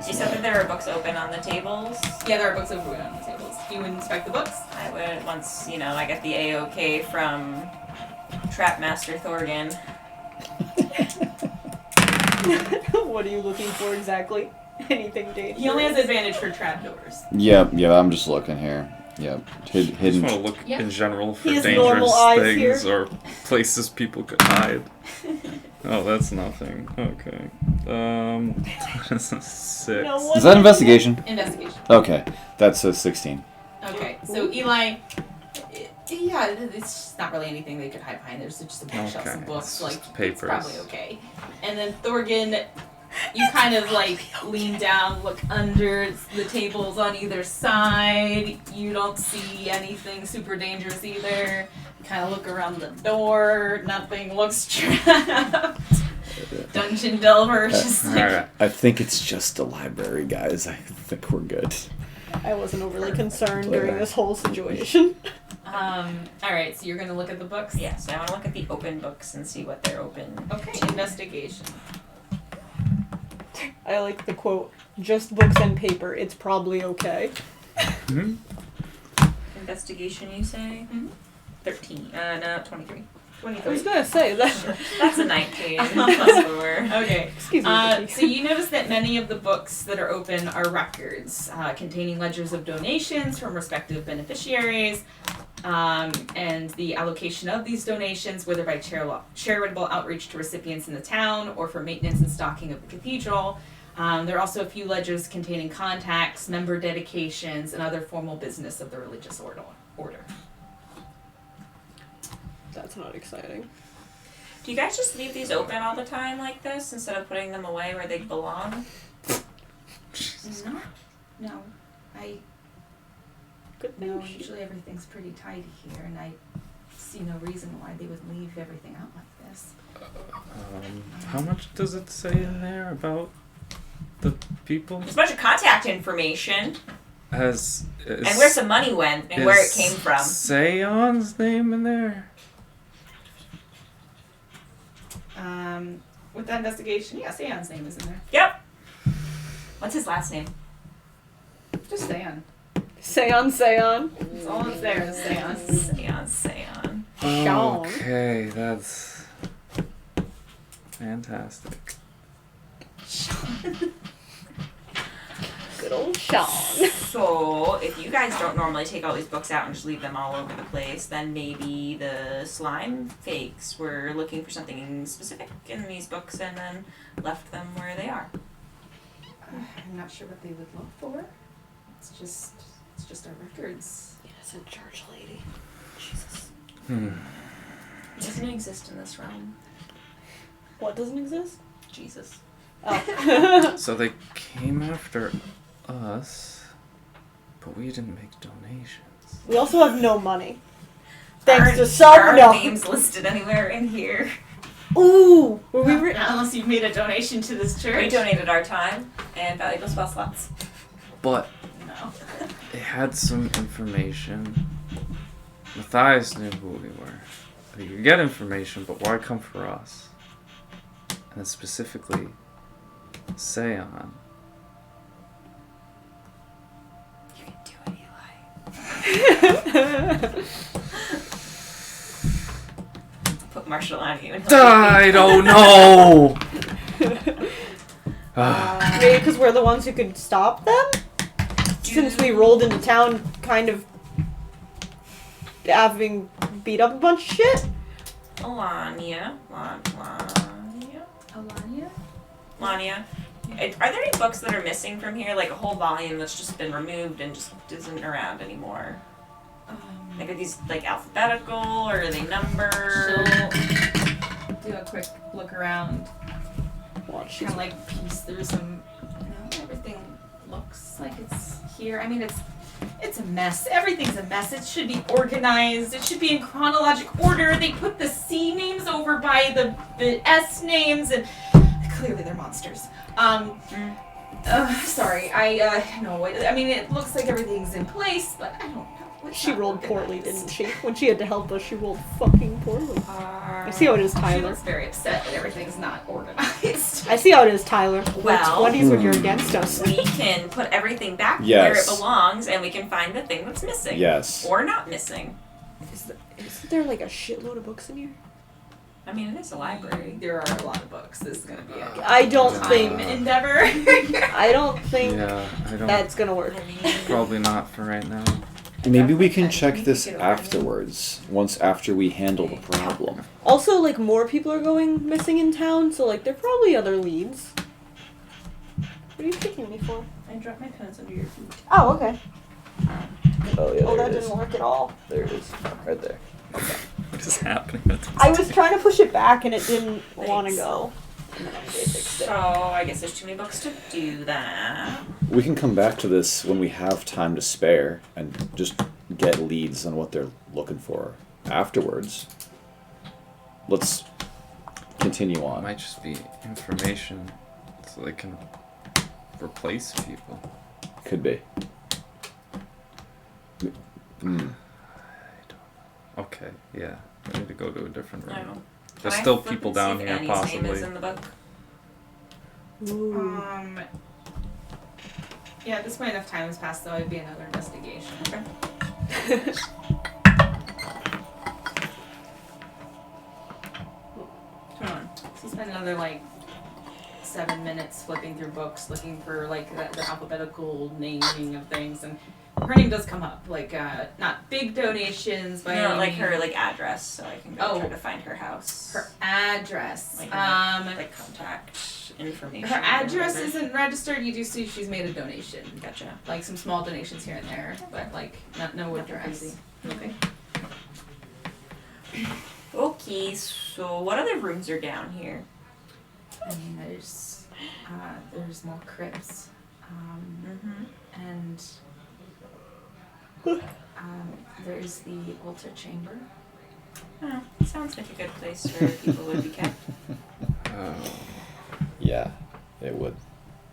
You said that there are books open on the tables. Yeah, there are books over on the tables. Do you inspect the books? I would, once, I get the A-OK from Trapmaster Thorgan. What are you looking for exactly? Anything dangerous? He only has advantage for trapdoors. Yeah, I'm just looking here. Yeah, I just hidden. want to look Yep. in general for He has dangerous normal eyes things here. or places people could hide. Oh, that's nothing. Okay. Six. No one- Is that investigation? Investigation. Okay, that's a 16. Okay, so Eli, yeah, it's just not really anything they could hide behind. There's just a bookshelf, some Okay, books, it's like just papers. it's probably okay. And then Thorgan, you kind of like lean down, look under the tables on either side. You don't see anything super dangerous either. You kind of look around the door. Nothing looks trapped. Dungeon Delver, just like Alright. I think it's just a library, guys. I think we're good. I wasn't overly concerned Play during back. this whole situation. Alright, so you're gonna look at the books? Yeah, so I want to look at the open books and see what they're open. Okay, investigation. I like the quote, "Just books and paper, it's probably okay." Hmm? Investigation, you say? Mhm. 13. No, 23. I was 23. gonna say that. That's a 19 plus 4. Okay. Excuse me. Vicky. So you notice that many of the books that are open are records containing ledgers of donations from respective beneficiaries, and the allocation of these donations, whether by charitable outreach to recipients in the town or for maintenance and stocking of the cathedral. There are also a few ledgers containing contacts, member dedications, and other formal business of the religious order. That's not exciting. Do you guys just leave these open all the time like this instead of putting them away where they belong? No. Good No, news. usually everything's pretty tidy here, and I see no reason why they would leave everything out like this. How much does it say in there about the people? There's a bunch of contact information And and where some money went and where it came from. Seon's name in there? With that investigation, yeah, Seon's name is in there. Yep. What's his last name? Just Seon. Seon. That's all that's there is Seon. Seon. Sean. Okay, that's fantastic. Good old Sean. So, if you guys don't normally take all these books out and just leave them all over the place, then maybe the slime fakes were looking for something specific in these books and then left them where they are. I'm not sure what they would look for. It's just our records. Innocent church lady. Jesus. It doesn't exist in this realm. What doesn't exist? Jesus. Oh. So they came after us, but we didn't make donations. We also have no money. Thanks to Aren't some our no. names listed anywhere in here. Ooh, were we? Not unless you've made a donation to this church. We donated our time and valuable spell slots. But No. it had some information. Matthias knew who we were. We could get information, but why come for us? And then specifically, Seon. You can do it, Eli. Put Marshall on you. And I don't know! Maybe because we're the ones who could stop them? Since we rolled into town kind of having beat up a bunch of shit? Alania. Alania? Lania. Are there any books that are missing from here? Like a whole volume that's just been removed and just isn't around anymore? Like are these like alphabetical or are they numbered? She'll do a quick look around, Watch. kind of like piece through some. Everything looks like it's here. I mean, it's a mess. Everything's a mess. It should be organized. It should be in chronological order. They put the C names over by the S names, and clearly they're monsters. Sorry. I mean, it looks like everything's in place, but I don't know. It's She not rolled poorly, organized. didn't she? When she had to help us, she rolled fucking poorly. I see how it is, She Tyler. looks very upset that everything's not organized. I see how it is, Tyler. Well- We're 20s when you're against us. We can put everything back where Yes. it belongs and we can find the thing that's missing. Yes. Or not missing. Isn't there like a shitload of books in here? I mean, it is a library. There are a lot of books. This is going to be a I don't time think. endeavor. I don't think Yeah, I don't. that's gonna work. Probably not for right now. Maybe we can check this afterwards, once after we handle the problem. Also, like, more people are going missing in town, so, like, there are probably other leads. What are you kicking me for? I dropped my pens under your feet. Oh, okay. Oh, yeah, Oh, there that it is. didn't work at all. There it is. Right there. What is happening with this? I was trying to push it back and it didn't want to go. And then I fixed it. So, I guess there's too many books to do that. We can come back to this when we have time to spare and just get leads on what they're looking for afterwards. Let's continue It on. might just be information so they can replace people. Could be. Okay, yeah. I need to go to a different I room. don't know. There's Can I still flip people and see down if here, Annie's name possibly. is in the book? Ooh. Yeah, at this point enough time has passed, though. It'd be another investigation. Okay. Come on. So spend another 7 minutes flipping through books, looking for the alphabetical naming of things, and her name does come up. Not big donations, but No, her address, so I can go try to find her house. her address. Contact information. Her address or whatever. isn't registered. You do see she's made a donation. Gotcha. Some small donations here and there, but no Nothing address. crazy. Okay. Okay, so what other rooms are down here? I mean, there's more crypts, and there's the altar chamber. Oh, sounds like a good place where people would be kept. Yeah, it would.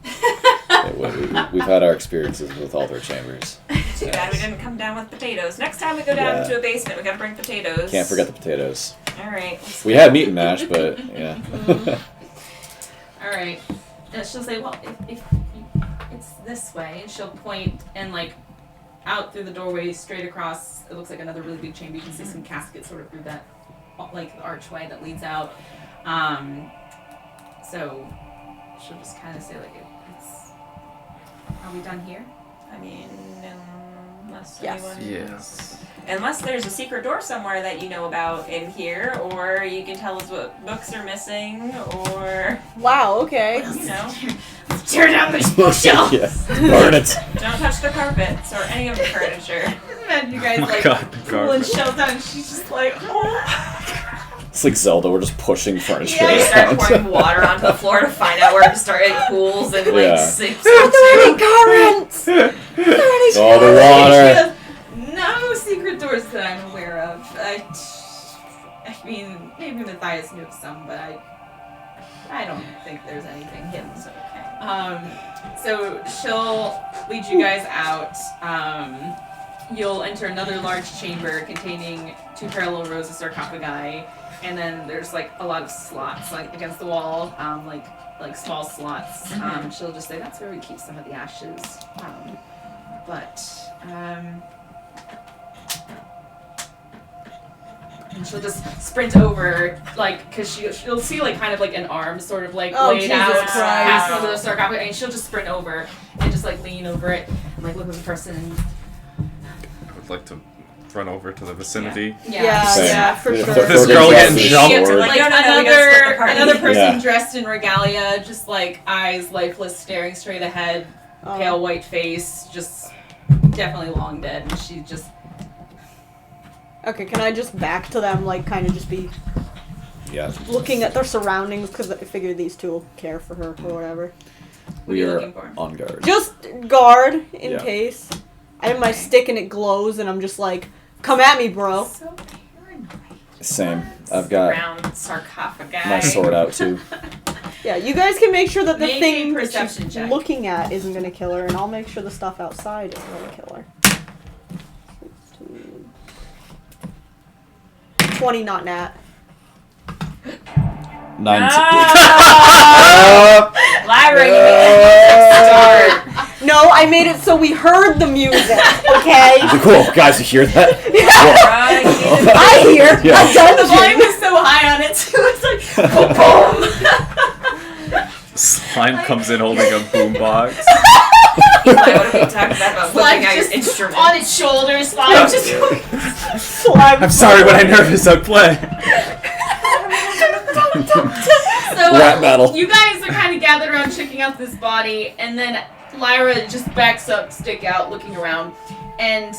It would. We've had our experiences with altar chambers. Too bad we didn't come down with potatoes. Next time we go down Yeah. to a basement, we gotta bring potatoes. Can't forget the potatoes. Alright. We had meat and mash, but yeah. All right. And she'll say, well, if it's this way, and she'll point and out through the doorway, straight across. It looks like another really big chamber. You can see some caskets sort of through that, the archway that leads out. So she'll just kind of say, it's. Are we done here? I mean, unless Yes. anyone... Yes. Unless there's a secret door somewhere that you know about in here, or you can tell us what books are missing, or, Wow, okay. you know, Tear down this bookshelf. Yeah. Burn it. don't touch the carpets or any of the furniture. Imagine you guys Oh my God, the pulling carpet. shelves down, and she's just It's like Zelda. We're just pushing furniture Yeah, you start around. pouring water onto the floor to find out where to start. It cools and Yeah. sinks into. currents! All the water. No secret doors that I'm aware of. I mean, maybe Matthias knew of some, but I don't think there's anything hidden. So so she'll lead you guys out. You'll enter another large chamber containing 2 parallel rows of sarcophagi, and then there's a lot of slots against the wall, like small slots. She'll just say that's where we keep some of the ashes. And she'll just sprint over, because she'll see, kind of an arm sort of, Oh, laid Jesus out Christ. past one of the sarcophagi, and she'll just sprint over and just, lean over it and, look at the person and... I would like to run over to the vicinity. Yeah, Same. yeah, for Yeah. sure. This girl getting See, jumped. it's like, no, we gotta split the party. another person Yeah. dressed in regalia, just, eyes lifeless, staring straight ahead, pale white face, just definitely long dead, and she just... Okay, can I just back to them, kind of just be Yeah. looking at their surroundings, because I figure these two will care for her or whatever. What are We you are looking for? on guard. Just guard, in Yeah. case. I have my stick and it glows, and I'm just come at me, bro. So paranoid. Same. I've got Round sarcophagi. my sword out too. Yeah, you guys can make sure that the Make a thing that perception she's check. looking at isn't gonna kill her, and I'll make sure the stuff outside isn't gonna kill her. 20, not nat. 19. Lyra, you made a start. No, I made it so we heard the music, okay? Cool, guys, you hear that? Lyra, you need to- I hear Yeah. a dungeon. The volume was so high on it too. It's boom. Slime comes in holding a boombox. What have we talked about looking at your just instrument? on its shoulders, slime just Slime. I'm sorry, when I nervous, I play. So Rap battle. you guys are kind of gathered around checking out this body, and then Lyra just backs up, stick out, looking around, and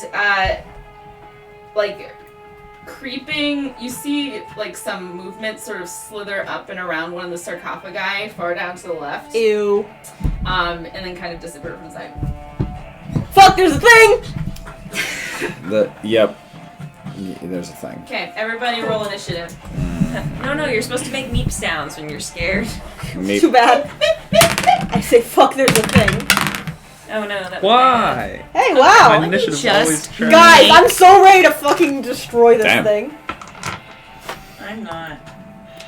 creeping, you see some movement sort of slither up and around one of the sarcophagi far down to the left, Ew. and then kind of disappear from sight. Fuck, there's a thing! Yep. There's a thing. Okay, everybody roll initiative. No, you're supposed to make meep sounds when you're scared. Too bad. I say, fuck, there's a thing. Oh no, that was bad. Why? Hey, My wow. initiative's just- always trash. Guys, I'm so ready to fucking destroy this Damn. thing. I'm not.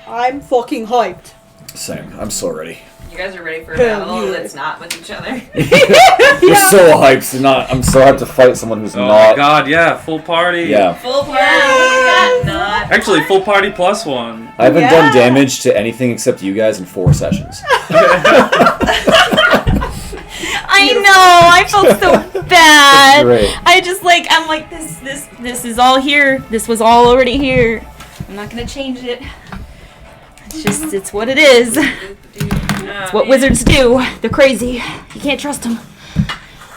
I'm fucking hyped. Same. I'm so ready. You guys are ready for a Hell battle yeah. that's not with each other. We're so hyped to not. I'm so hyped to fight someone who's Oh not. my god, yeah, full party. Yeah. Full party. Yeah. Not. Actually, full party plus one. I haven't Yeah. done damage to anything except you guys in 4 sessions. I know. I felt so bad. Great. I just like I'm like this is all here. This was all already here. I'm not gonna change it. It's what it is. It's what wizards do. They're crazy. You can't trust them.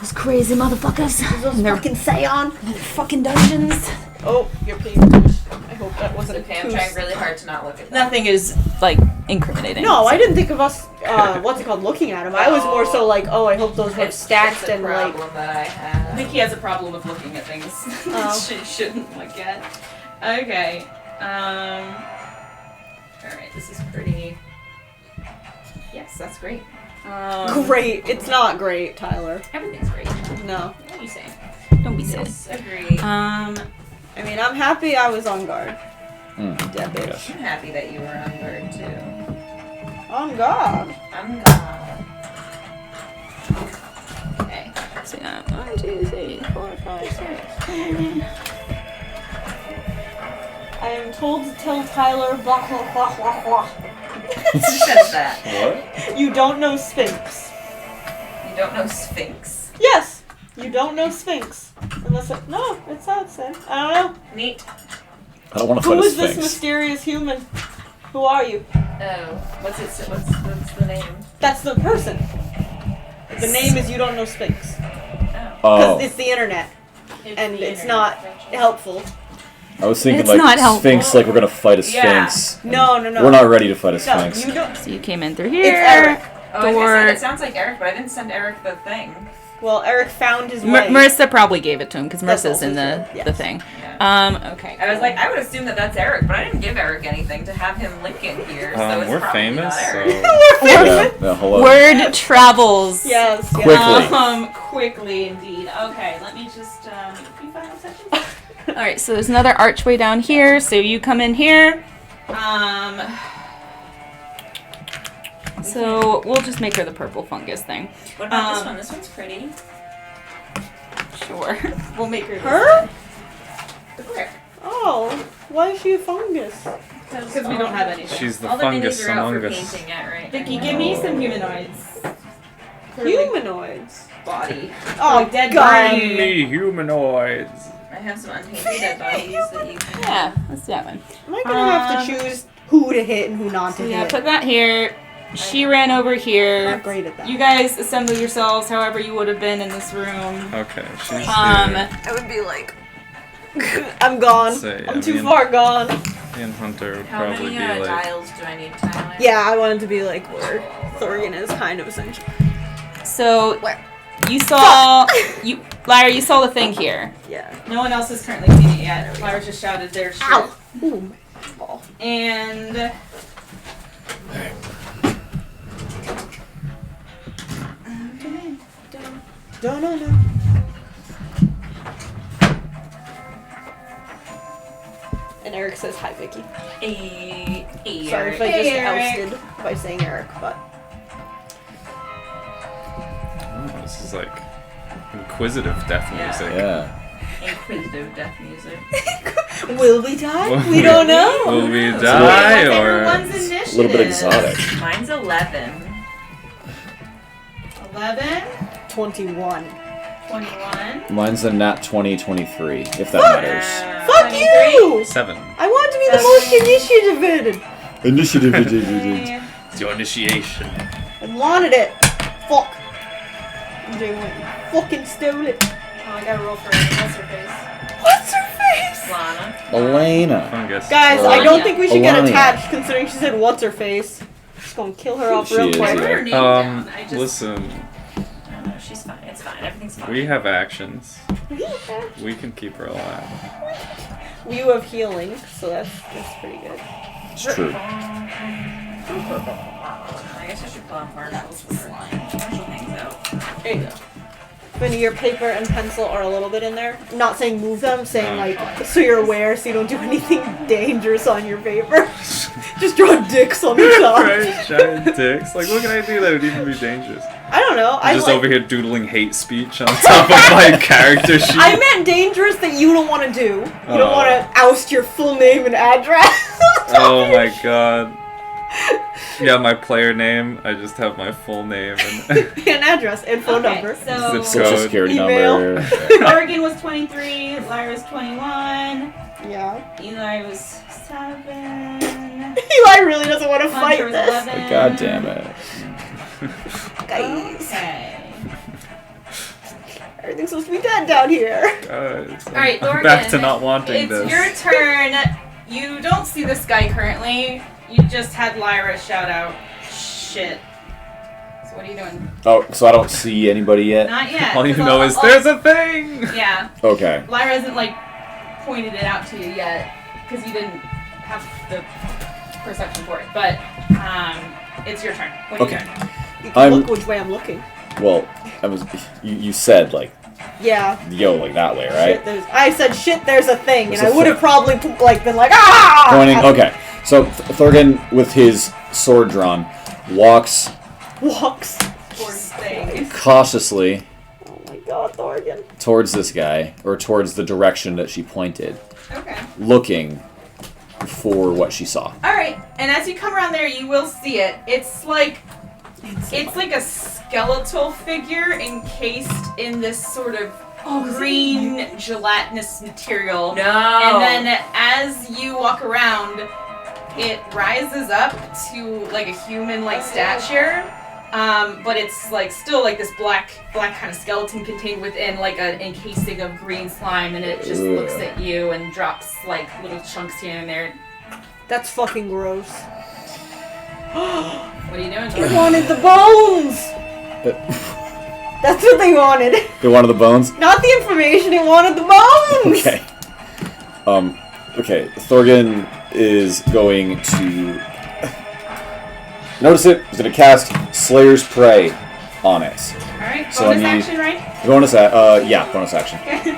Those crazy motherfuckers. Those And they're fucking Scion. fucking dungeons. Oh, you're being pushed. I hope that wasn't Okay, a I'm goose. trying really hard to not look at that. Nothing is like incriminating. No, I didn't think of us, what's it called, looking at him. I was more so like, oh, I hope those were It's stacked a and like... problem that I I have. think he has a problem with looking at things Oh. she shouldn't look at. Okay. Alright, this is pretty. Yes, that's great. Great. It's not great, Tyler. Everything's great. No. What do you say? Don't be silly. Yes, agreed. I mean, I'm happy I was on guard. Mm, Yeah, bitch. yes. I'm happy that you were on guard too. On guard. I'm gone. Okay. So, 1, 2, 3, 4, 5, 6. I am told to tell Tyler blah blah blah blah blah. Who says that? What? You don't know Sphinx. You don't know Sphinx? Yes! You don't know Sphinx. Unless it... No, it's how it said. I don't know. Neat. I don't want to Who fight a is this sphinx. mysterious human? Who are you? Oh, what's the name? That's the person. The name is You Don't Know Sphinx. Oh. Oh, Because it's the internet. And the it's internet. not helpful. I was thinking It's like not helpful. sphinx, like we're gonna fight a Yeah. sphinx. No, no, no. We're not ready to fight a No, sphinx. you don't... So you came in through here. It's Eric. Oh, I was gonna Door. say, it sounds like Eric, but I didn't send Eric the thing. Well, Eric found his way. Marissa probably gave it to him because That's Marissa's in also the, true, yes. the thing. Yeah. Okay. I was like, I would assume that that's Eric, but I didn't give Eric anything to have him link in here, so it's We're probably famous, not so. Eric. Yeah, hello. Word travels. Yes, yes. Quickly. Quickly indeed. Okay, let me just be 5 seconds. All right. So there's another archway down here. So you come in here. So we'll just make her the purple fungus thing. What about this one? This one's pretty. Sure. We'll make her. Her? The cleric. Oh, why is she a fungus? Because we don't have anything. She's the All the fungus minis are out for among us. painting yet, right? Vicky, give me some humanoids. Humanoids. Body. Oh, Like dead God. body. Me humanoids. I have some untainted dead bodies that you can. Yeah. Let's do that one. Am I gonna have to choose who to hit and who not to So yeah, hit? put that here. She ran over I'm here. not great at that. You guys assemble yourselves however you would have been in this room. Okay, she's here. I would be like, I'm gone. Say, I'm I too mean- far gone. Me and Hunter would How probably many be like. dials do I need, Tyler? Yeah, I wanted to be like where Thorian is kind of essential. So you saw Lyra, you saw the thing here. Yeah. No one else has currently seen it yet. Lyra just shouted their shit. Ow. Ooh. Ball. And Don't know. And Eric says hi, Vicky. Sorry if I just ousted by saying Eric, but Oh, this is like inquisitive death Yeah. music. Yeah. Inquisitive death music. will we die? Will We don't know. Will we What's die what's or? everyone's It's initiative? a little bit exotic. Mine's 11. 11, 21. 21. Mine's a nat 2023, if that matters. Fuck 23. you! 7. I want to be the most initiated. Initiative. It's your initiation. I wanted it. Fuck. MJ went and fucking stole it. Oh, I gotta roll for what's her face. What's her face? Lana. Elena. Fungus. Guys, I don't Alania. think we should get Alania. attached considering she said what's her face. Just gonna kill her off She real is, quick. I wrote yeah. her name down. I just. Listen, No, she's fine. It's fine. Everything's fine. we have actions. We can keep her alive. You have healing, so that's pretty good. It's true. I guess I should pull out particles for her. Marshall hangs out. There you go. Vinny, your paper and pencil are a little bit in there. Not saying move them, saying like so you're aware, so you don't do anything dangerous on your paper. Just draw dicks on the top. Right, giant dicks. Like, what can I do that would even be dangerous? I don't know. I'm just over here doodling hate speech on top of my character sheet. I meant dangerous that you don't want to do. You don't want to oust your full name and address. Oh my god. Yeah, my player name. I just have my full name and An address and phone number. So Zip Social code. security Email. number. Oregon was 23, Lyra's 21, Yeah. Eli was 7, Eli really doesn't want to fight Hunter was this. 11. God damn it. Guys. Okay. Everything's supposed to be dead down here. Alright, I'm Oregon. back to not wanting It's this. your turn. You don't see this guy currently. You just had Lyra shout out shit. So what are you doing? Oh, so I don't see anybody yet? Not yet. All you 'cause know is there's a thing! Yeah. Okay. Lyra hasn't like pointed it out to you yet because you didn't have the perception for it. But it's your turn. What are you Okay. doing? You can look which way I'm looking. Well, you said, like, Yeah. yo, like that way, Shit, right? I said shit. There's a thing, There's and a I would have thing. probably like been like ah. Pointing, okay. So Thorgan, with his sword drawn, walks Walks. Towards thing. cautiously Oh my god, Thorgan. towards this guy, or towards the direction that she pointed, Okay. looking for what she saw. All right. And as you come around there, you will see it. It's like a skeletal figure encased in this sort of green gelatinous material. No. And then as you walk around, it rises up to like a human-like stature. But it's like still like this black kind of skeleton contained within like an encasing of green slime, and it just looks at you and drops like little chunks here and there. That's fucking gross. What are you doing? They Jordan? wanted the bones. That's what they wanted. They wanted the bones? Not the information. They wanted the bones. Okay. Okay. Thorgan is going to notice it. He's going to cast Slayer's Prey on it. Alright, So I bonus need- action, right? Bonus action. Okay.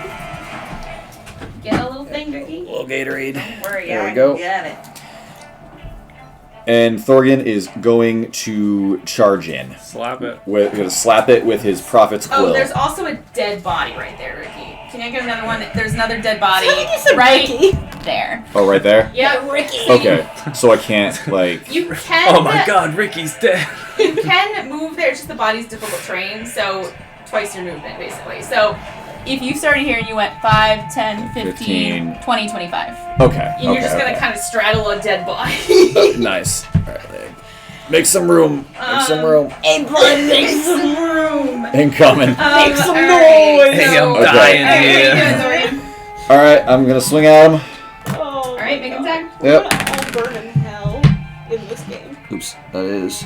Get a little thing, Ricky. Little Gatorade. Don't worry, There we I go. get it. And Thorgan is going to charge in. Slap it. Going to slap it with his Prophet's Quill. Oh, there's also a dead body right there, Ricky. Can I get another one? There's another dead body You said right Ricky. there. Oh, right there? Yep, Ricky. Okay. So I can't, like... You can. Oh my god, Ricky's dead. You can move there. It's just the body's difficult terrain, so twice your movement basically. So if you started here and you went 5, 10, 15, 20, 25. Okay. And you're just gonna kind of straddle a dead body. Nice. Alright. Make some room. Make some room. Hey, bud, make some room. Incoming. Make some alright, noise. Hey, I'm so- dying Alright, here. what are you doing, Zorian? Alright, I'm gonna swing at him. Oh. Alright, make an attack. We're Yep. gonna all burn in hell in this game. Oops. That is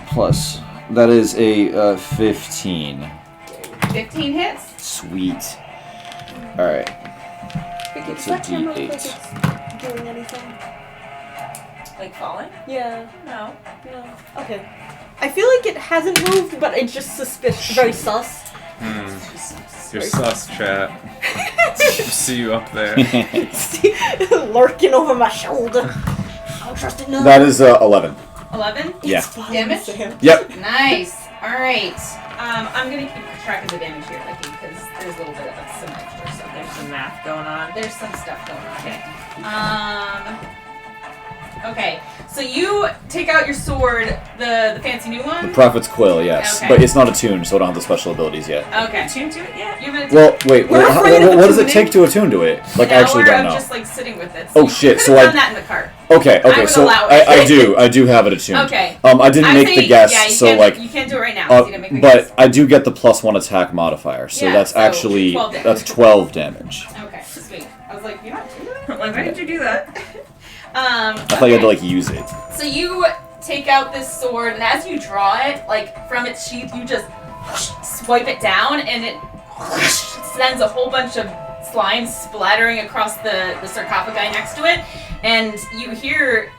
plus. That is a 15. 15 hits. Sweet. Alright. Vicky, It's does a that camera look D8. like it's doing anything? Like falling? Yeah. No. No. Okay. I feel like it hasn't moved, but it's just suspicious. Very sus. You're sus, chat. See you up there. Lurking over my shoulder. I don't trust it. No. That is 11. 11 Yeah. It's fine, damage. Sam. Yep. Nice. Alright. I'm gonna keep track of the damage here, Lucky, because there's a little bit of some extra stuff. There's some math going on. There's some stuff going on. Okay. So you take out your sword, the fancy new one. The Prophet's Quill, yes. Okay. But it's not attuned, so I don't have the special abilities yet. Okay. Tune to it yet? You have Well, wait, We're afraid of what does it attuning. take to attune to it? Like, I actually don't know. just like sitting with it. Oh, you shit, could've so I- done that in the cart. Okay, I okay, would so allow it. I do have it attuned. Okay. I didn't I'm make saying- the guess, yeah, you so can't, like, you can't do it right now. 'cause you didn't make the but guess. I do get the +1 attack modifier, so Yeah, that's so actually 12 damage. that's 12 damage. Okay, sweet. I was like, you're not doing that. Like, why did you do that? I thought you had to like use it. So you take out this sword, and as you draw it, like from its sheath, you just swipe it down, and it sends a whole bunch of slime splattering across the sarcophagi next to it, and you hear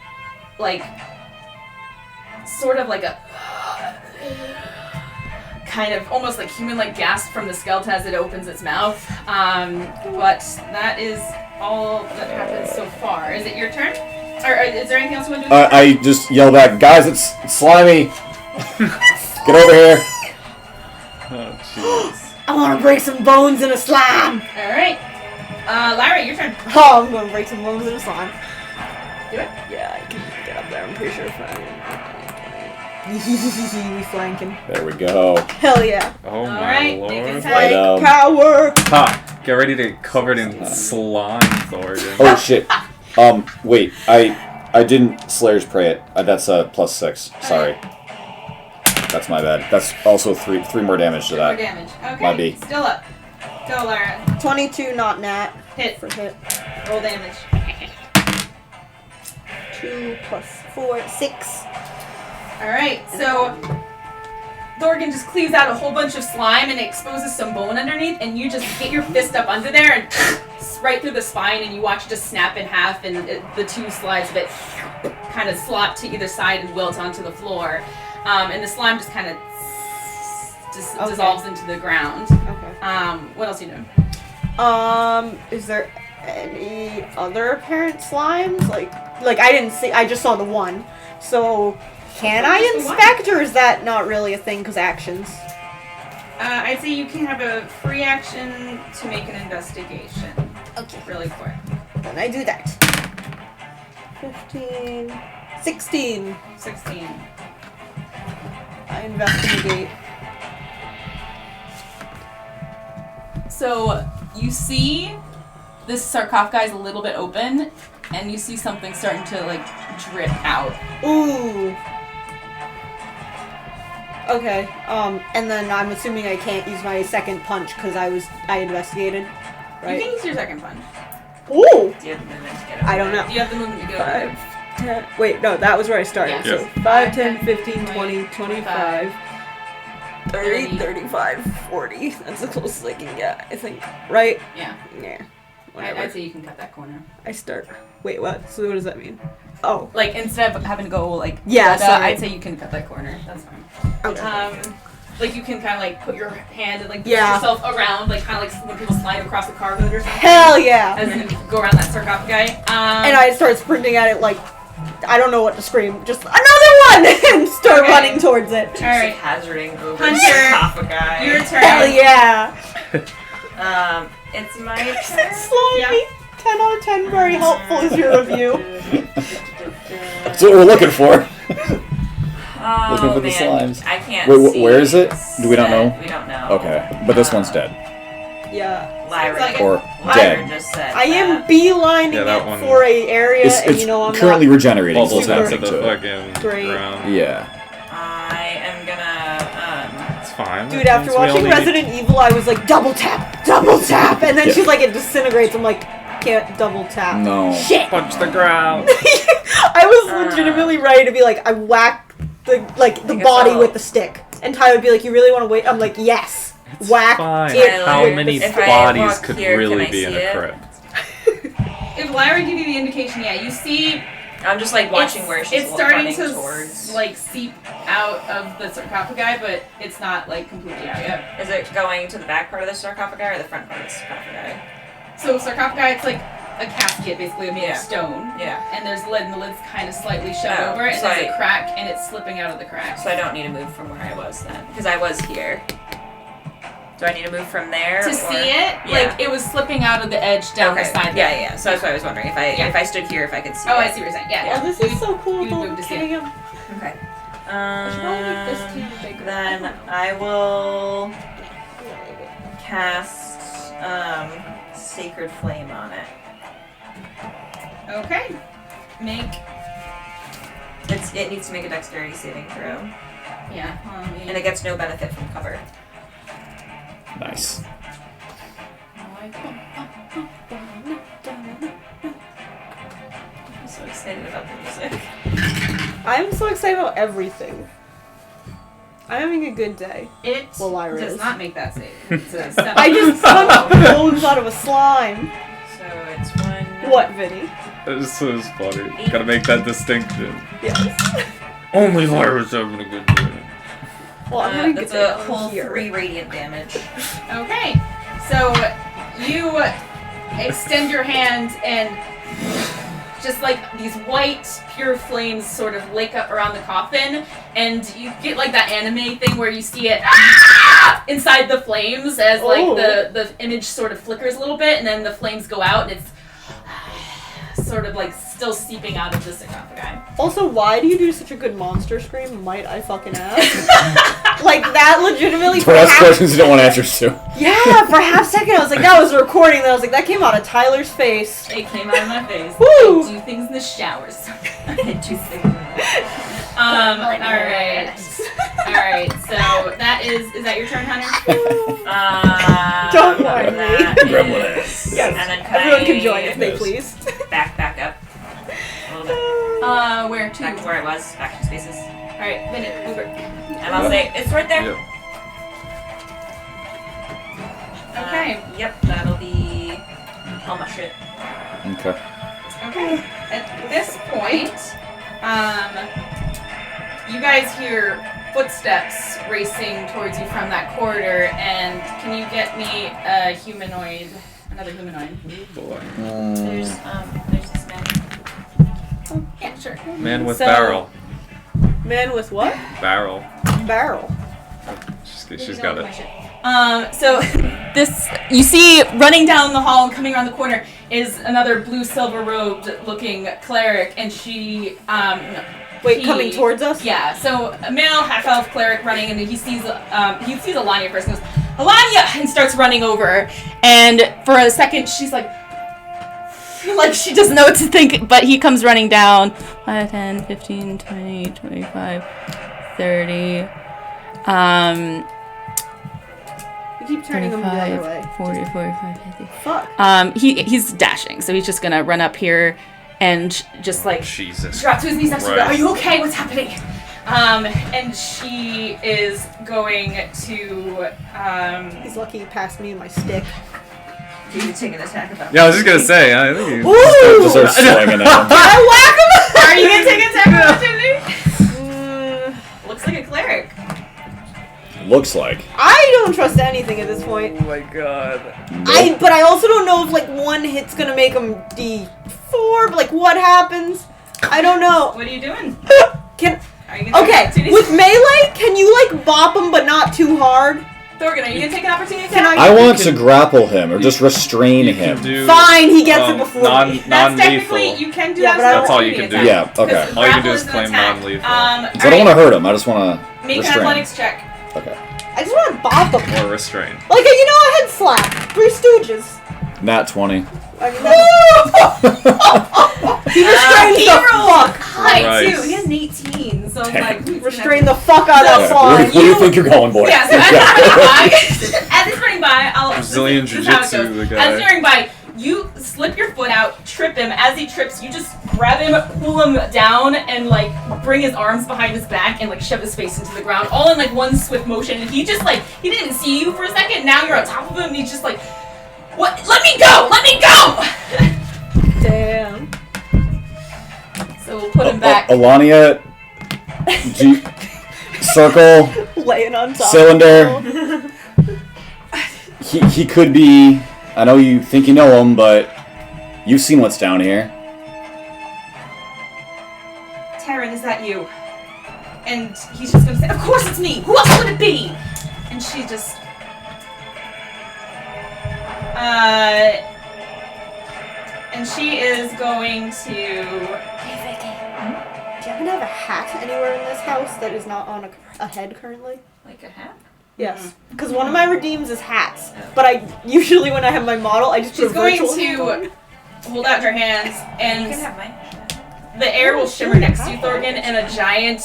like sort of like a kind of almost like human-like gasp from the skeleton as it opens its mouth. But that is all that happens so far. Is it your turn? Or is there anything else you want to do? I just yell back, guys, it's slimy. Get over here. Oh, jeez. I want to break some bones in a slime. All right. Lyra, your turn. Oh, I'm going to break some bones in a slime. Do it. Yeah, I can get up there. I'm pretty sure. We flanking. There we go. Hell yeah. Oh my Alright, lord. make it Right, Flank power. Ha! Get ready to get covered in slime, Thorgan. Oh shit. Wait. I didn't Slayer's Prey it. That's a +6. Sorry. That's my bad. That's also three more damage to More that. damage. Okay. My B. Still up. Go, Lyra. 22, not nat. Hit. For hit. Roll damage. 2 plus 4, 6. Alright, so Thorgan just cleaves out a whole bunch of slime and it exposes some bone underneath, and you just get your fist up under there and right through the spine, and you watch it just snap in half, and the two slides of it kind of slop to either side and wilt onto the floor. And the slime just kind of dissolves into the ground. Okay. What else are you doing? Is there any other apparent slimes? Like I didn't see, I just saw the one. So, can I Just the one? inspect, or is that not really a thing because actions? I'd say you can have a free action to make an investigation. Okay. Really quick. Then I do that. 15, 16. 16. I investigate. So you see this sarcophagus is a little bit open, and you see something starting to like drip out. Ooh. Okay. And then I'm assuming I can't use my second punch because I investigated, You right? can use your second punch. Ooh. Do you have the movement to get over I don't there? know. Do you have the movement to get over 5, 10. Wait, no, that was where I started. Yeah. So Yeah. 5, 10, 15, 20, 25, 30, 30. 35, 40. That's the closest I can get, I think. Right? Yeah. Yeah. I'd Whatever. say you can cut that corner. I start. Wait, what? So what does that mean? Oh. Like instead of having to go like Yeah, sorry. I'd say you can cut that corner. That's fine. Okay. Like you can kind of like put your hand and like push Yeah. yourself around, like kind of like when people slide across a car hood or something. Hell yeah! As you go around that sarcophagi. And I start sprinting at it like, I don't know what to scream. Just another one! And start Okay. running towards it. Just Alright. hazarding over Hunter, sarcophagi. your turn. Hell yeah! It's my turn. Slimy! 10 out of 10, very helpful is your review. That's what we're looking for. Oh, Looking for the man. slimes. I can't Wait, see. where is it? Do we not know? We don't know. Okay, but this one's dead. Yeah. Lyra, Sounds like Or Lyra dead. just said I am that. beelining Yeah, that it one- for a area, It's and you know I'm currently not... regenerating. So Bubbles it's super into happening the to it. fucking Great. ground. Yeah. I am gonna, It's fine. Dude, That after means we watching only need- Resident Evil, I was like, double tap! And then Yeah. she's like, it disintegrates. I'm like, can't double tap. No. Shit! Punch the ground. I was legitimately ready to be like, I whack the guess body I'll- with the stick. And Ty would be like, you really want to wait? I'm like, yes! Whack Fine. it How with many the If stick. I bodies walk could here, really can I be in see a it? crypt? If Lyra give you the indication, yeah, you see I'm just like watching it's, where she's it's starting running to towards. like seep out of the sarcophagi, but it's not like completely out yet. Is it going to the back part of the sarcophagi or the front part of the sarcophagi? So sarcophagi, it's like a casket basically made Yeah. of stone. Yeah. And there's lid, and the lid's kind of slightly shoved Oh, over it, and so there's I- a crack, and it's slipping out of the crack. So I don't need to move from where I was then, because I was here. Do I need to move from there? To or? see it, Yeah. like it was slipping out of the edge down Okay. the side. Yeah, there. yeah. So that's what I was wondering. If I Yeah. if I stood here, if I could see Oh, it. I see what you're saying. Yeah. Oh, this is so cool. you Don't moved to see kidding it. him. Okay. I should probably make this too bigger. Then I will cast Sacred Flame on it. Okay. Make. It needs to make a Dexterity saving throw, Yeah. and it gets no benefit from cover. Nice. I'm so excited about the music. I'm so excited about everything. I'm having a good day. It Well, Lyra does is. not make that save. It's a 7. I just punched bones out of a slime. So it's 1. What, Vinny? This is funny. Gotta make that distinction. Yes. Only Lyra's having a good day. Well, I'm gonna That's get a that whole here. 3 radiant damage. Okay, so you extend your hand and just like these white, pure flames sort of lake up around the coffin, and you get like that anime thing where you see it inside the flames as like the image sort of flickers a little bit, and then the flames go out, and it's sort of like still seeping out of the sarcophagi. Also, why do you do such a good monster scream? Might I fucking ask? Like that, legitimately. To ask questions you don't want answers to. Yeah, for a half second I was like, that was a recording. Then I was like, that came out of Tyler's face. It came out of my face. Woo! I do things in the showers. I do things. Alright, so that is that your turn, Hunter? Don't mind me. Gremlin ass. Yes. And then Everyone can join if they please. back up. A little bit. Where to? Back to where I was. Back to spaces. Alright, minute, over. And I'll say, it's right there. Yep. Okay. Yep, that'll be all my shit. Okay. Okay. At this point, you guys hear footsteps racing towards you from that corridor, and can you get me a humanoid, another humanoid? Boy. There's this man. Yeah, sure. Man with So- barrel. Man with what? Barrel. Barrel. She's got it. So this you see running down the hall and coming around the corner is another blue silver robed looking cleric, and she Wait, coming towards us? Yeah, so a male half elf cleric running, and he sees Alania first and goes, Alania, and starts running over, and for a second she's like she doesn't know what to think, but he comes running down 5, 10, 15, 20, 25, 30 You keep turning them the other way. 40, 45, 50. Fuck. He's dashing, so he's just gonna run up here and just like Jesus. drop to his knees next to her. Christ. Are you okay? What's happening? And she is going to He's lucky he passed me and my stick. You can take an attack about Yeah, I was just gonna say. I think you. Just start swinging at him. Are you gonna take an attack opportunity? Looks like a clerik. Looks like. I don't trust anything at this point. Oh my god. But I also don't know if like one hit's gonna make him D4. But like what happens? I don't know. What are you doing? Can Are you gonna take an okay opportunity? with melee? Can you like bop him but not too hard? Thorgan, are you gonna take an opportunity Can attack? I want to grapple him or just restrain You can him. do. Fine, he gets it before me. That's Non-lethal. technically you can do Yeah, that. but as an that's all you can opportunity do. attack. Yeah, okay. Because All you can grapple do is an claim attack. non-lethal. Because I don't want to hurt him. I just want to Make an restrain. athletics check. Okay. I just want to bop him. Or restrain. Like a, a head slap. Three Stooges. Nat 20. I mean, he restrains he the rolled fuck. high Christ. too. He has an 18, so I'm Damn. like, who's Restrain the fuck out of that Yeah. Where fly. do you think you're going, boy? Yeah, so as it's running by, I'll Brazilian this is how it jiu-jitsu, goes. the guy. As it's running by, you slip your foot out, trip him. As he trips, you just grab him, pull him down, and like bring his arms behind his back and like shove his face into the ground, all in like one swift motion. And he just like he didn't see you for a second. Now you're on top of him, and he's just like, "What? Let me go! Let me go!" Damn. So we'll put him back. Alania, circle, Laying on top. cylinder. He could be. I know you think you know him, but you've seen what's down here. Taryn, is that you? And he's just gonna say, "Of course it's me. Who else would it be?" And she just, and she is going to. Do you happen to have a hat anywhere in this house that is not on a head currently? like a hat. Yes. Because one of my redeems is hats. But I usually, when I have my model, I just She's put a going virtual hat on. to hold out her hands, You and can have mine. the air will shimmer next to you, Thorgan, and a giant,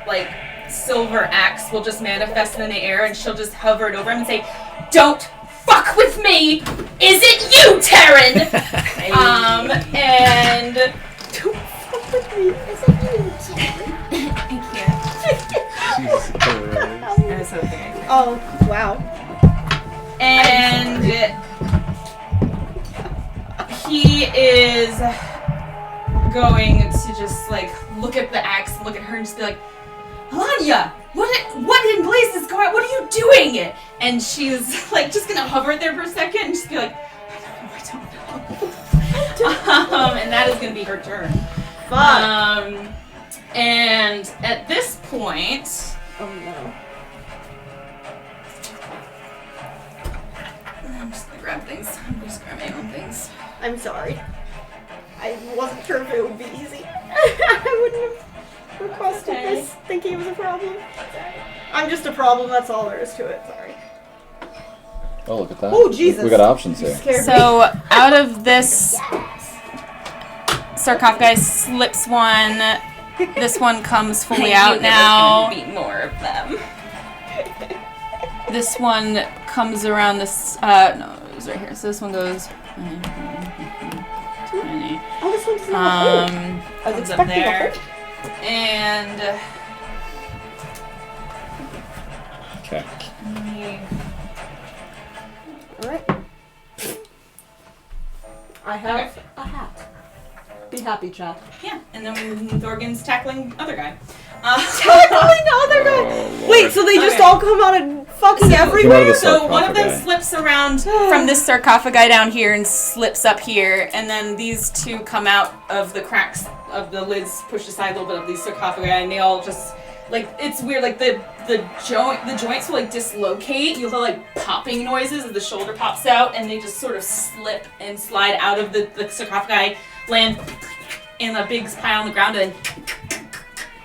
like, silver axe will just manifest in the air, and she'll just hover it over him and say, "Don't fuck with me! Is it you, Taryn?" And Don't fuck with me. Is it you? Jesus Christ. I was hoping I could. Oh, wow. And he is going to just like look at the axe and look at her and just be like, "Alanya, What in place is going on? What are you doing? And she's like just gonna hover there for a second and just be like, I don't know. And that is gonna be her turn. Fuck. And at this point, Oh no. I'm just gonna grab things. I'm just grabbing my own things. I'm sorry. I wasn't sure if it would be easy. I wouldn't have requested this thinking it was a problem. I'm just a problem, that's all there is to it. Sorry. Oh, look at that. Oh, Jesus. We got options here. Scared me. So out of this sarcophagus slips one. This one comes fully out now. Be more of them. This one comes around this. No, it was right here. So this one goes. Oh, this one's not a hole. I was Comes up expecting there. a hole. And Okay. Alright. I have a hat. Be happy, chat. yeah, and then Thorgan's tackling other guy. Tackling the other guy! Oh, Lord. Wait, so they just Okay. all come out and fucking Come out everywhere? of the So one of them sarcophagi. slips around From this sarcophagi down here and slips up here, and then these two come out of the cracks of the lids, pushed aside a little bit of these sarcophagi, and they all just like it's weird. Like the joints will like dislocate. You'll hear like popping noises as the shoulder pops out, and they just sort of slip and slide out of the sarcophagi, land in a big pile on the ground, and then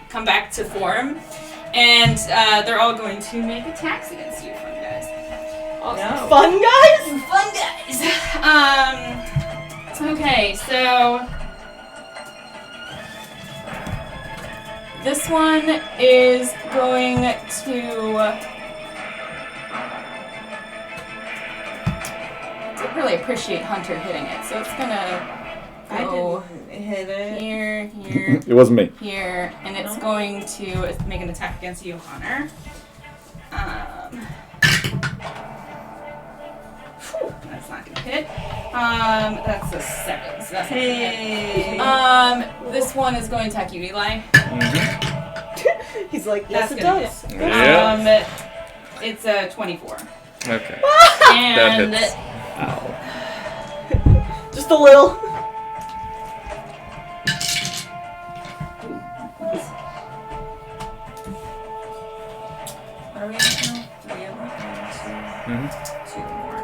come back to form. And they're all going to make attacks against you, fun guys. No. Fun guys? Fun guys. Okay, so this one is going to. I really appreciate Hunter hitting it, so it's gonna I go didn't hit it. here, here, It wasn't me. here, and it's going to make an attack against you, Hunter. Whew, that's not gonna hit. That's a 7, so that's not gonna hit. This one is going to attack you, Eli. He's like, yes, That's it gonna does. Yeah. It's a 24. Okay. And hits. Ow. Just a little. What are we at now? 3 of them? 2 more.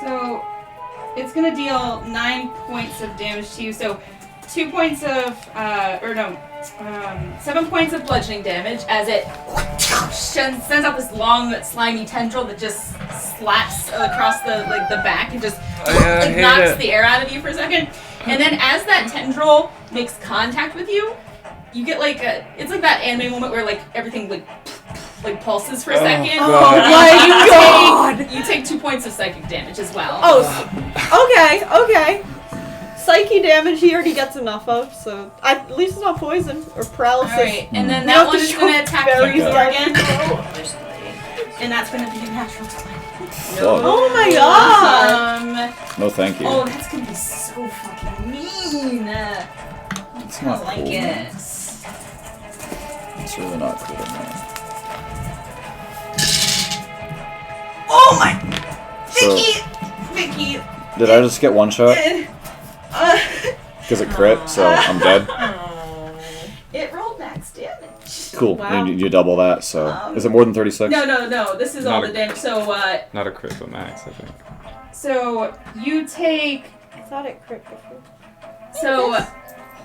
so it's gonna deal 9 points of damage to you. So 2 points of, 7 points of bludgeoning damage as it sends out this long, slimy tendril that just slaps across the back and just hate knocks it. the air out of you for a second. And then as that tendril makes contact with you, you get like it's like that anime moment where like everything like pulses for a second. Oh God. my god! You take 2 points of psychic damage as well. Oh, okay. Psyche damage he already gets enough of, so at least it's not poison or paralysis. Alright, and then You that have one to is show going to attack very you well. again, There's somebody. and that's going to be a natural 20. Fuck. Oh my god! No, thank you. Oh, that's going to be so fucking mean. It's not I like cool, it. man. It's really not cool, man. Oh my! So, Vicky! did I just get one shot? Because it crit, so I'm dead. It rolled max damage. Cool. Wow. You double that, so. Is it more than 36? No, this is all Not the a- damage. So, Not a crit, but max, I think. so you take, I thought it crit before. so,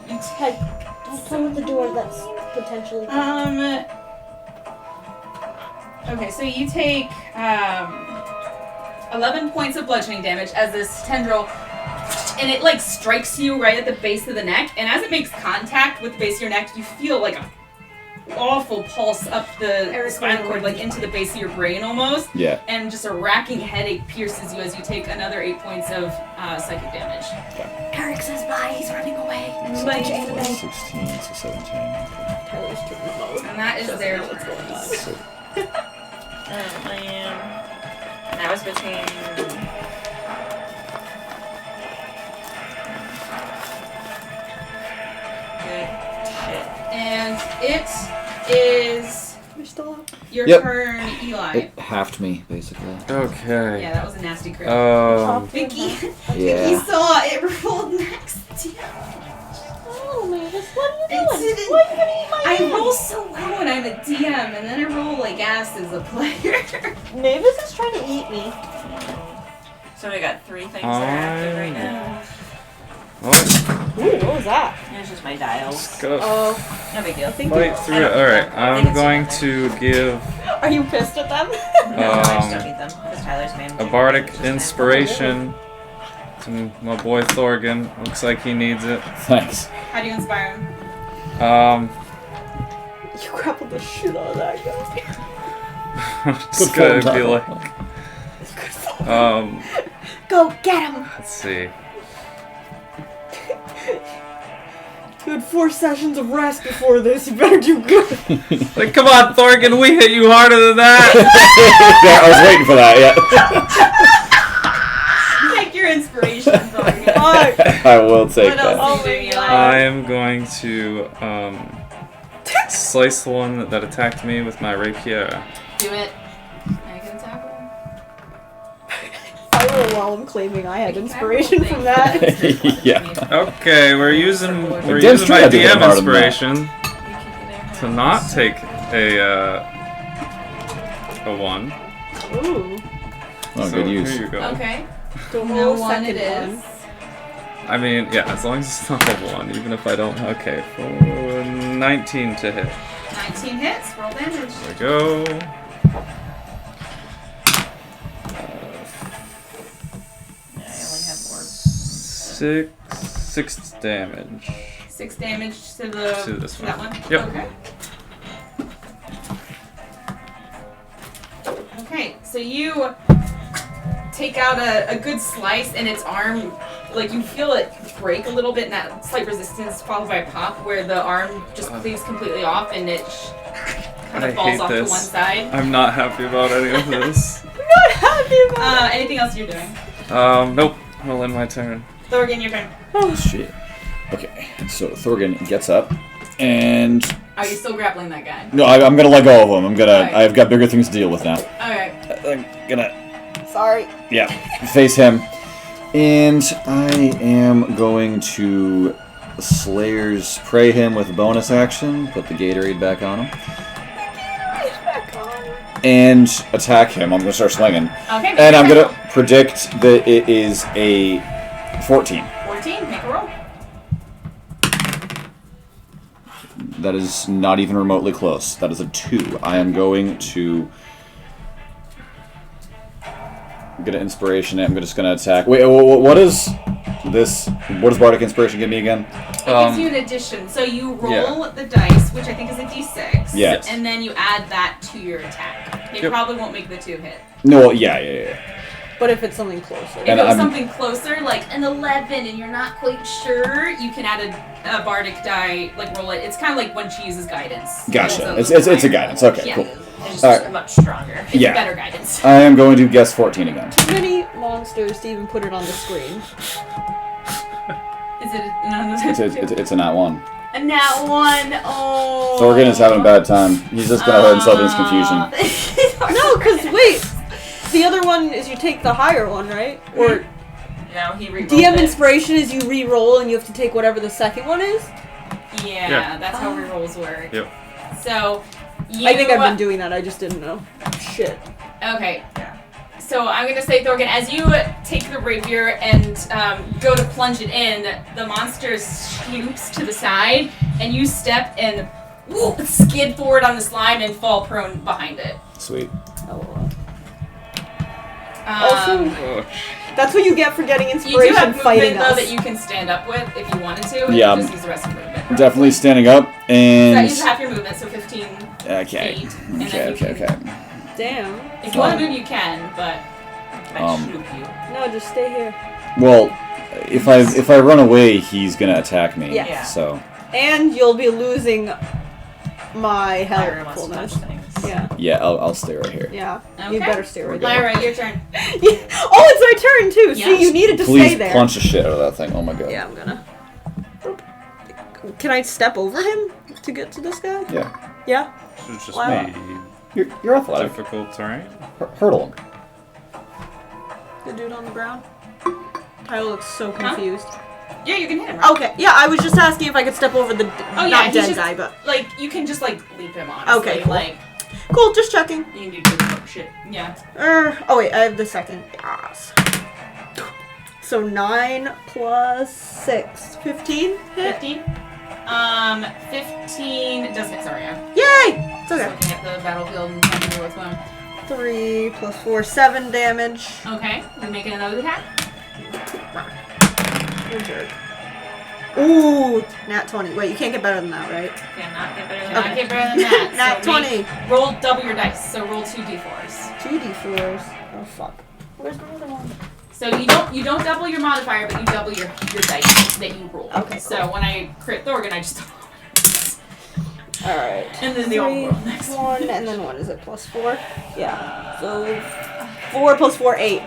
you Hey, don't close the door that's potentially. Okay, so you take 11 points of bludgeoning damage as this tendril, and it like strikes you right at the base of the neck, and as it makes contact with the base of your neck, you feel like a awful pulse up the spinal cord, like into the base of your brain almost, Yeah. and just a racking headache pierces you as you take another 8 points of psychic damage. Eric says bye. He's running away. 16 to 17. Okay. Tyler's too remote. And that is their What's turn. going on? So, Oh man. And I was between. Good. And it is We're still up. your Yep. turn, Eli. It halved me, basically. Okay. Yeah, that was a nasty crit. Vicky, Yeah. you saw it rolled next to you. Oh, Mavis, what are you doing? It's- Why are you gonna eat my I hand? roll so well when I'm a DM, and then I roll like ass as a player. Mavis is trying to eat me. So we got 3 things that are active right now. Oh, Ooh, what was that? And it's just my dials. let's go. Oh, No big deal. Fight through I it. don't Alright, know. I think I'm it's going nothing. to give are you pissed at them? No, I just don't need them. Because Tyler's man. a bardic inspiration to my boy Thorgan. Looks like he needs it. Thanks. How do you inspire him? You grappled the shit out of that guy. I'm just Good gonna be form, like, Go get him! let's see. You had 4 sessions of rest before this. You better do good. Like, come on, Thorgan, we hit you harder than that. Yeah, I was waiting for that, yeah. Take your inspiration, Thorgan. Fuck. I will take What else that. are you doing, Eli? I am going to slice the one that attacked me with my rapier. Do it. Make an attack roll. I roll while I'm claiming I had inspiration from that. Yeah. Okay, we're using Damn my straight I do hit DM harder than that. inspiration to not take a 1. Ooh. Oh, So good use. here you go. Okay. Don't No roll a one second it is. one. I mean, yeah, as long as it's not a 1, even if I don't. Okay, for 19 to hit. 19 hits. Roll damage. There we go. Yeah, I only have more. 6 damage. 6 damage to To this that one. one. Yep. Okay. Okay, so you take out a good slice, and its arm, like you feel it break a little bit, and that slight resistance followed by a pop, where the arm just cleaves completely off, and it kind I of falls hate off to this. one side. I'm not happy about any of this. Not happy about Anything else you're doing? Nope. I'll end my turn. Thorgan, your turn. Oh, shit. Okay, so Thorgan gets up, and... Are you still grappling that guy? No, I'm gonna let go of him. Alright. I've got bigger things to deal with now. Okay. I'm gonna... it. Sorry. Yeah, face him. And I am going to Slayer's Prey him with a bonus action, put the Gatorade back on him, and attack him. I'm gonna start swinging. Okay. And I'm gonna predict that it is a 14. 14. Make a roll. That is not even remotely close. That is a 2. I am going to get an inspiration. I'm just going to attack. Wait, what is this? What does Bardic Inspiration give me again? It gives you an addition. So you roll the dice, which I think is a d6. Yes. And then you add that to your attack. It Yep. probably won't make the 2 hit. No, yeah. But if it's something closer. If And it was I'm- something closer, like an 11, and you're not quite sure, you can add a bardic die, like roll it. It's kind of like when she uses guidance. Gotcha. It's It's a higher. guidance. Okay, Yeah. cool. It's just Alright. much stronger. It's Yeah. better guidance. I am going to guess 14 again. Too many monsters to even put it on the screen. Is it It's a nat 1. a nat 1? Oh. Thorgan is having a bad time. He's just going to hurt himself in his confusion. No, because wait. The other one is you take the higher one, right? Or No, he re-rolled DM it. inspiration is you re-roll and you have to take whatever the second one is? Yeah, Yeah. that's how rerolls work. Yep. So, you... I think I've been doing that, I just didn't know. Shit. Okay. So I'm gonna say, Thorgan, as you take the rapier and go to plunge it in, the monster scoops to the side, and you step and whoop, skid forward on the slime and fall prone behind it. Sweet. LOL. Also, Oh, that's what you get for getting you do inspiration have fighting movement, though, us. that you can stand up with if you wanted to. Yeah, You just use the rest of your movement. Definitely standing up, That and... uses half your movement, so 15 Okay. feet. And then you Okay. can- Damn. If you want to move, you can, but I shoot you. No, just stay here. Well, if I run away, he's gonna attack me. Yeah. So And you'll be losing my Fire wants to touch helpfulness. things. Yeah, yeah, I'll stay right here. yeah. Okay. You better stay right there. Lyra, your turn. Oh, it's my turn too. Yeah. See, you needed to Please stay there. punch the shit out of that thing. Oh my god. Yeah, I'm gonna. Can I step over him to get to this guy? Yeah. Yeah. Should just Wow. be You're athletic. difficult terrain. Hurdle him. The dude on the ground. Tyler looks so confused. Yeah, you can hit him. Right? Okay. Yeah, I was just asking if I could step over the Oh, yeah, not he's dead just- guy, but Like you can just like leap him honestly. Okay, cool. Like cool. Just checking. you can do good shit. Yeah. Oh wait, I have the second. Yes. So 9 plus 6, 15. Hit. 15. 15 does hit. Sorry, yeah. Yay! It's Just okay. looking at the battlefield and trying to figure what's going on. 3 plus 4, 7 damage. Okay, we making another attack. You're a jerk. Ooh, nat 20. Wait, you can't get better than that, right? Cannot get better than Cannot that. get better than that. Nat So 20. Roll double your dice. So roll 2d4s. 2d4s. Oh fuck. Where's my other one? So you don't double your modifier, but you double your dice that you roll. Okay, So cool. when I crit Thorgan, I just Alright. and then they all 3, roll next. 1, and then what is it? Plus 4? Yeah. So 4 plus 4, 8. I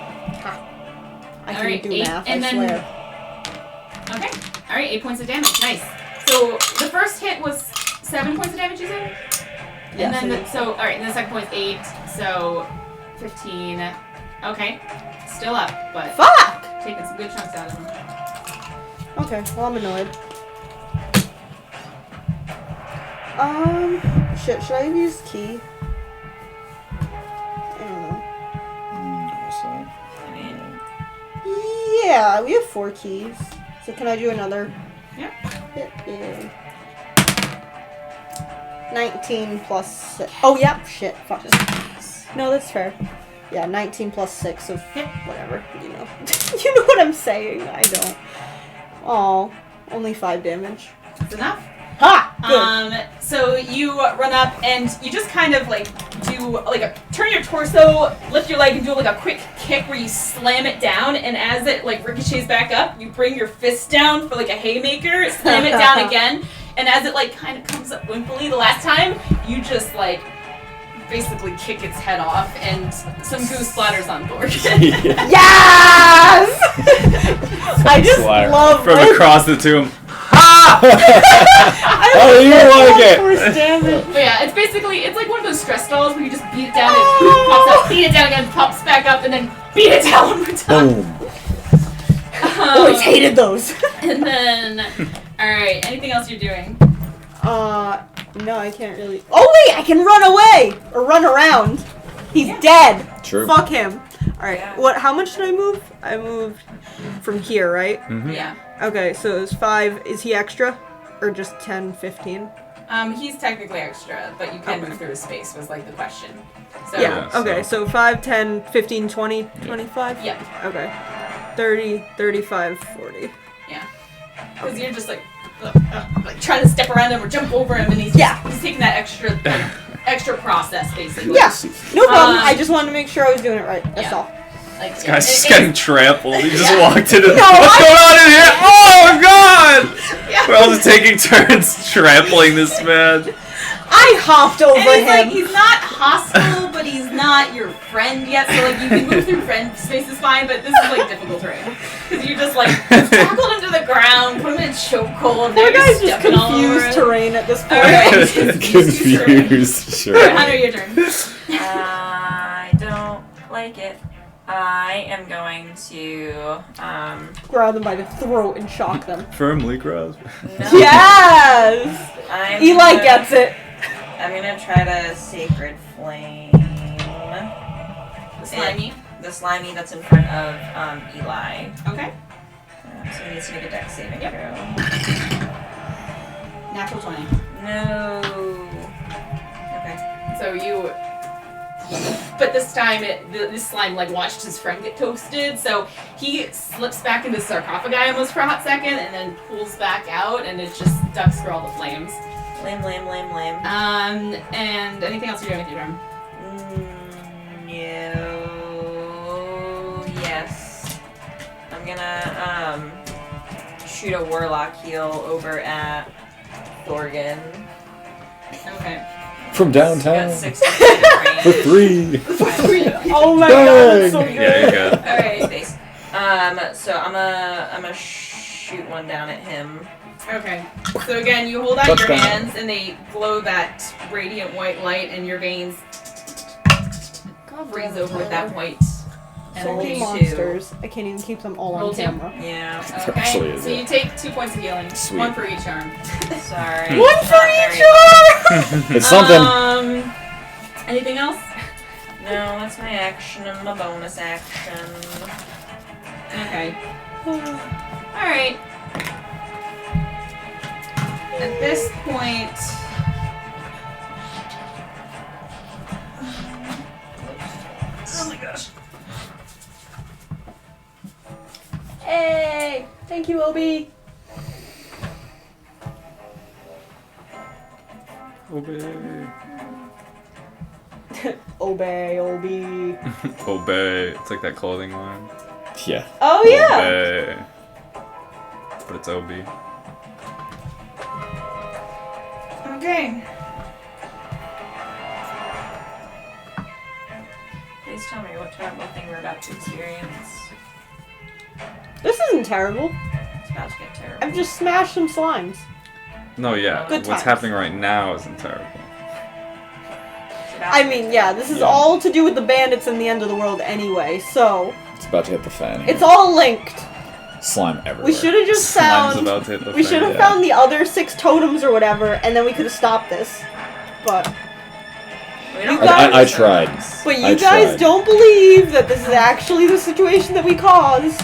can Alright, do 8, math, and I then- swear. Okay. All right, 8 points of damage. Nice. So the first hit was 7 points of damage, you said? Yes, And then it is. all right, and the second point is 8, so 15. Okay, still up, but Fuck! taking some good chunks out of him. Okay, well I'm annoyed. Shit, should I have used key? I don't know. What's that? I mean, Yeah, we have 4 keys. So can I do another? Yeah. Yeah. 19 plus 6. Oh, yeah. Shit. Fuck. No, that's fair. Yeah, 19 plus 6 of whatever. You know. You know what I'm saying. I don't. Oh, only 5 damage. That's enough. Ha! Good. So you run up and you just kind of like do like a turn your torso, lift your leg, and do like a quick kick where you slam it down. And as it like ricochets back up, you bring your fist down for like a haymaker, slam it down again. And as it like kind of comes up wimpily the last time, you just like basically kick its head off, and some goo splatters on Thor. Yes! I just Slayer. love From this. across the tomb. Oh, you like it! Force damage. But yeah, it's basically, it's like one of those stress dolls where you just beat it down and it pops up, beat it down again, pops back up, and then beat it down one more time. Boom. Always hated those. And then, alright, anything else you're doing? No, I can't really. Oh wait, I can run away or run around. He's dead. True. Fuck him. All right. Yeah. What? How much did I move? I moved from here, right? Mm-hmm. Yeah. Okay, so it was 5. Is he extra, or just 10, 15? He's technically extra, but you can move through his space was like the question. So, Yeah. so- Okay, so 5, 10, 15, 20, 25. Yeah. Okay. 30, 35, 40. Because you're just like trying to step around him or jump over him, and he's taking that extra process basically. Yeah. No problem. Um, I just wanted to make sure I was doing it right. That's yeah. all. Like, This guy's just it- getting trampled. He just Yeah. walked into. No, What's going on in here? Oh God! Yeah. We're all just taking turns trampling this man. I hopped over And he's him. like, he's not hostile, but he's not your friend yet. So like, you can move through friend spaces fine, but this is like difficult terrain because you just like tackled him to the ground, put him in a chokehold. Poor Now you're guy's just stepping all over confused him. terrain at this point. Alright. Confused. Sure. Hunter, your turn. I don't like it. I am going to, Grab them by the throat and shock them. Firmly grasp. no. Yes! I'm Eli gonna- gets it. I'm gonna try to Sacred Flame. The slimy. The slimy that's in front of, Eli. Okay. So he needs to make a dex saving Yep. throw. Natural 20. No. Okay. So you. But this time, this slime like watched his friend get toasted, so he slips back into the sarcophagi almost for a hot second, and then pulls back out, and it just ducks through all the flames. Lame. And anything else you're doing with your turn? No. Yes. I'm gonna shoot a warlock heal over at Thorgan. Okay. From Got downtown. 60 feet of For range. 3. Oh my god, that's so Dang. good. Yeah, you're good. Alright, space. So I'm gonna shoot one down at him. Okay. So again, you hold out your Touchdown. hands, and they glow that radiant white light, and your veins freeze over with that white Salty energy too. monsters. I can't even keep them all on Roll two. camera. Yeah. There actually Okay. is So you it. take 2 points of healing. Sweet. 1 for each arm. Sorry. One It's for not each very- arm! It's something. Anything else? No, that's my action and my bonus action. Okay. Alright. At this point... Oh my gosh. Hey! Thank you, Obi. Obey. Obey, Obi. Obey. It's like that clothing line. Yeah. Oh yeah! Obey. But it's OB. Okay. Please tell me what terrible thing we're about to experience. This isn't terrible. It's about to get terrible. I've just smashed some slimes. No, yeah. Good What's times. happening right now isn't terrible. It's about I to mean, get yeah, this is Yeah. all to do with the bandits and the end of the world anyway, so It's about to hit the fan. it's all linked. Slime everywhere. We should have just Slime's found. about to hit the We should fan. have found the other 6 totems or whatever, and then we could have stopped this. But We don't You really guys- I use tried. those. but you I guys tried. don't believe that this is actually the situation that we caused.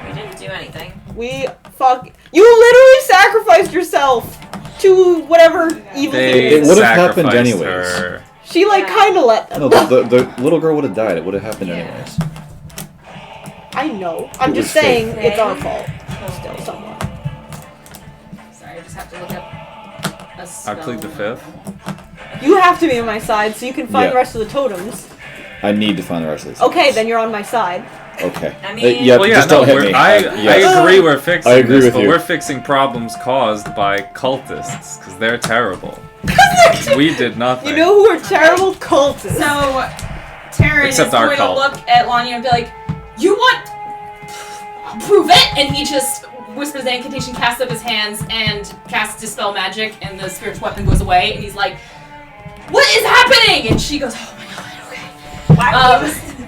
We didn't do anything. We fuck. You literally sacrificed yourself to whatever evil They thing. It would've happened sacrificed anyways. her. She like Yeah. kind of let them. No, the little girl would have died. It would have happened Yeah. anyways. I know. I'm It just was saying fake. it's our fault. Still, somewhat. Sorry, I just have to look up a I spell. plead the fifth. You have to be on my side so you can find Yeah. the rest of the totems. I need to find the rest of these. Okay, then you're on my side. Okay. I mean- Yeah, Well, yeah, just no, don't hit we're- me. I Yes. agree we're fixing I agree this, with but you. we're fixing problems caused by cultists, because they're terrible. We did nothing. You know who are terrible cultists? So, Taryn Except is our going cult. to look at Lanya and be like, "You want? Prove it!" And he just whispers the incantation, casts up his hands, and casts Dispel Magic, and the spiritual weapon goes away, and he's like, "What is happening?" And she goes, "Oh my god, okay." Why would you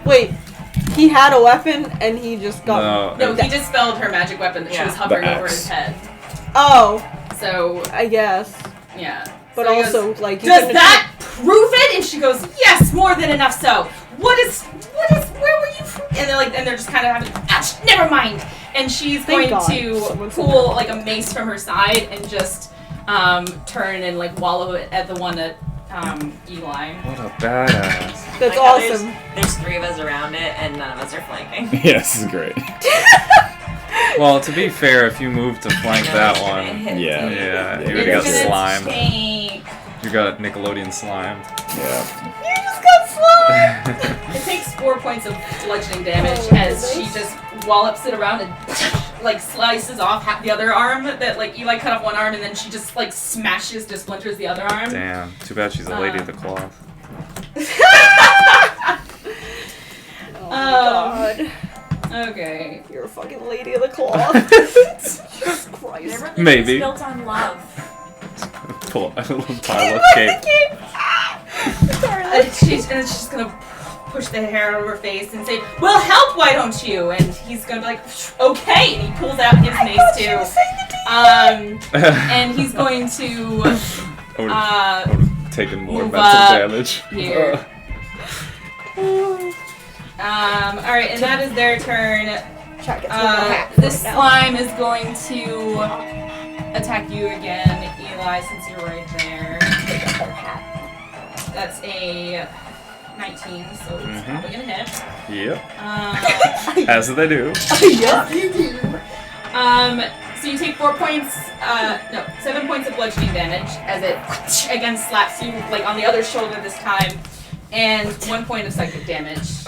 Wait, he had a weapon and he just got. No, No, he dispelled her magic weapon that she Yeah. was hovering The over axe. his head. Oh, So, I guess. yeah. But So he goes, also, like, you "Does couldn't- that prove it?" And she goes, "Yes, more than enough so. Where were you from?" And they're just kind of having, never mind. And she's Thank going God to someone said pull that. like a mace from her side and just turn and like wallow it at the one at Eli. what a badass. That's Like how awesome. There's 3 of us around it, and none of us are flanking. Yeah, this is great. Well, to be fair, if you move to flank No, that it's gonna one, hit Yeah. me. yeah, you It's would've got gonna slimed. Take, You got Nickelodeon slimed. Yeah. You just got slimed! it takes 4 points of bludgeoning damage Oh, as nice. she just wallops it around and like slices off the other arm that like Eli cut off one arm and then she just like smashes to splinters the other arm. Damn, too bad she's a lady of the cloth. Oh my god. Okay. You're a fucking lady of the cloth. Jesus Christ. Their religion's Maybe. built on love. Pull a little pile of cape. And she's just gonna push the hair out of her face and say, "Well, help, why don't you?" And he's gonna be like, "Okay." And he pulls out his mace too. And he's going to I would've taken more move mental up damage. here. All right, and that is their turn. Check it. This slime is going to attack you again, Eli, since you're right there. That's a 19, so it's Mhm. probably gonna hit. Yep, as they do. So you take 7 points of bludgeoning damage as it again slaps you like on the other shoulder this time, and 1 point of psychic damage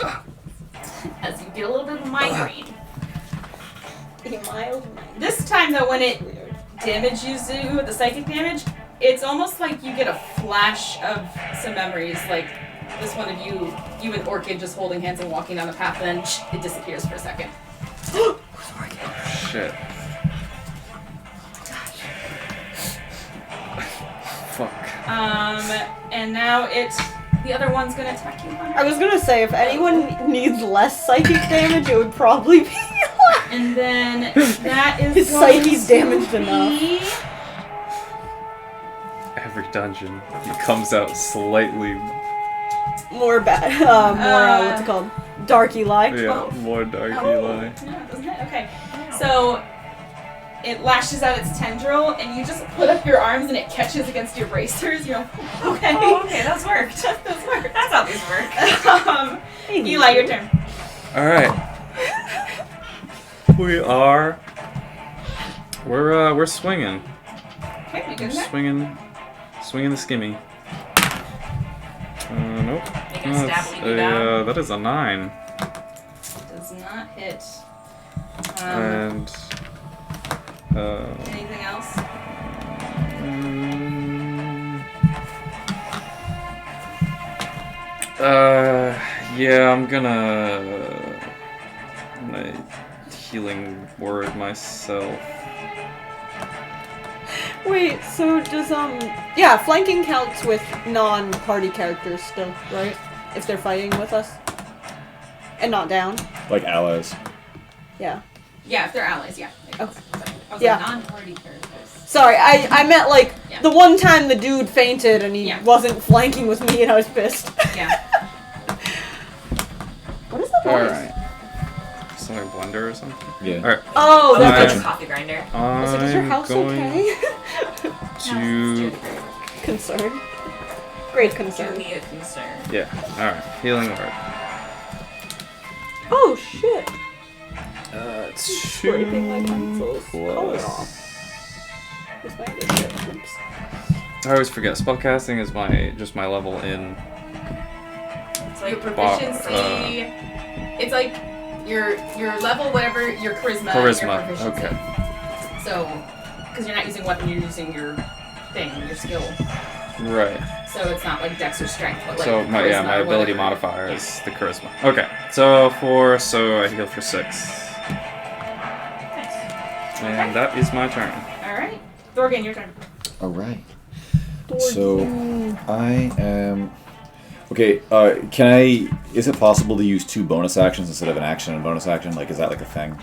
as you get a little bit of migraine. This time though, when it damages you with the psychic damage, it's almost like you get a flash of some memories, like this one of you and Orchid just holding hands and walking down the path, and then it disappears for a second. Shit. And now the other one's gonna attack you. I was gonna say, if anyone needs less psychic damage, it would probably be And then that is his going psyche's to damaged be- enough. Every dungeon, he comes out slightly. More bad. What's it called? Dark Eli. Yeah, more dark Oh, Eli. no, doesn't it? Okay. So it lashes out its tendril, and you just put up your arms, and it catches against your bracers. You're like, okay. Oh, okay, that's worked. That's worked. That's how these work. Eli, your turn. All right. We're swinging. Okay, you We're good there? swinging the skimmy. Nope. Making a stab when you do that. That is a 9. Does not hit. And Anything else? yeah, I'm gonna healing word myself. Wait, so does yeah, flanking counts with non-party characters still, right? If they're fighting with us and not down. Like allies. Yeah. Yeah, if they're allies, yeah. Okay. I was Yeah. like non-party characters. Sorry, I meant like Yeah. the one time the dude fainted and he Yeah. wasn't flanking with me and I was pissed. Yeah. What is that All noise? right. Something blender or something. Yeah. All right. Oh, That's that's Fine. a coffee grinder. Is your house going okay? to. Concern. Great Do concern. me a concern. Yeah. All right. Healing word. Oh shit. It's Scraping my pencils. Color plus. off. This might be good. Oops. I always forget. Spellcasting is just my level in. It's Your like proficiency. It's like your level, whatever your charisma. and your Charisma. proficiency. Okay. So, because you're not using weapon, you're using your thing, your skill. Right. So it's not like dex or strength, but like So my charisma my or ability whatever. modifier is the charisma. Okay. So I heal for 6. And that is my turn. All right, Thorgan, your turn. All right. So I am. Okay. Can I? Is it possible to use 2 bonus actions instead of an action and bonus action? Like, is that like a thing?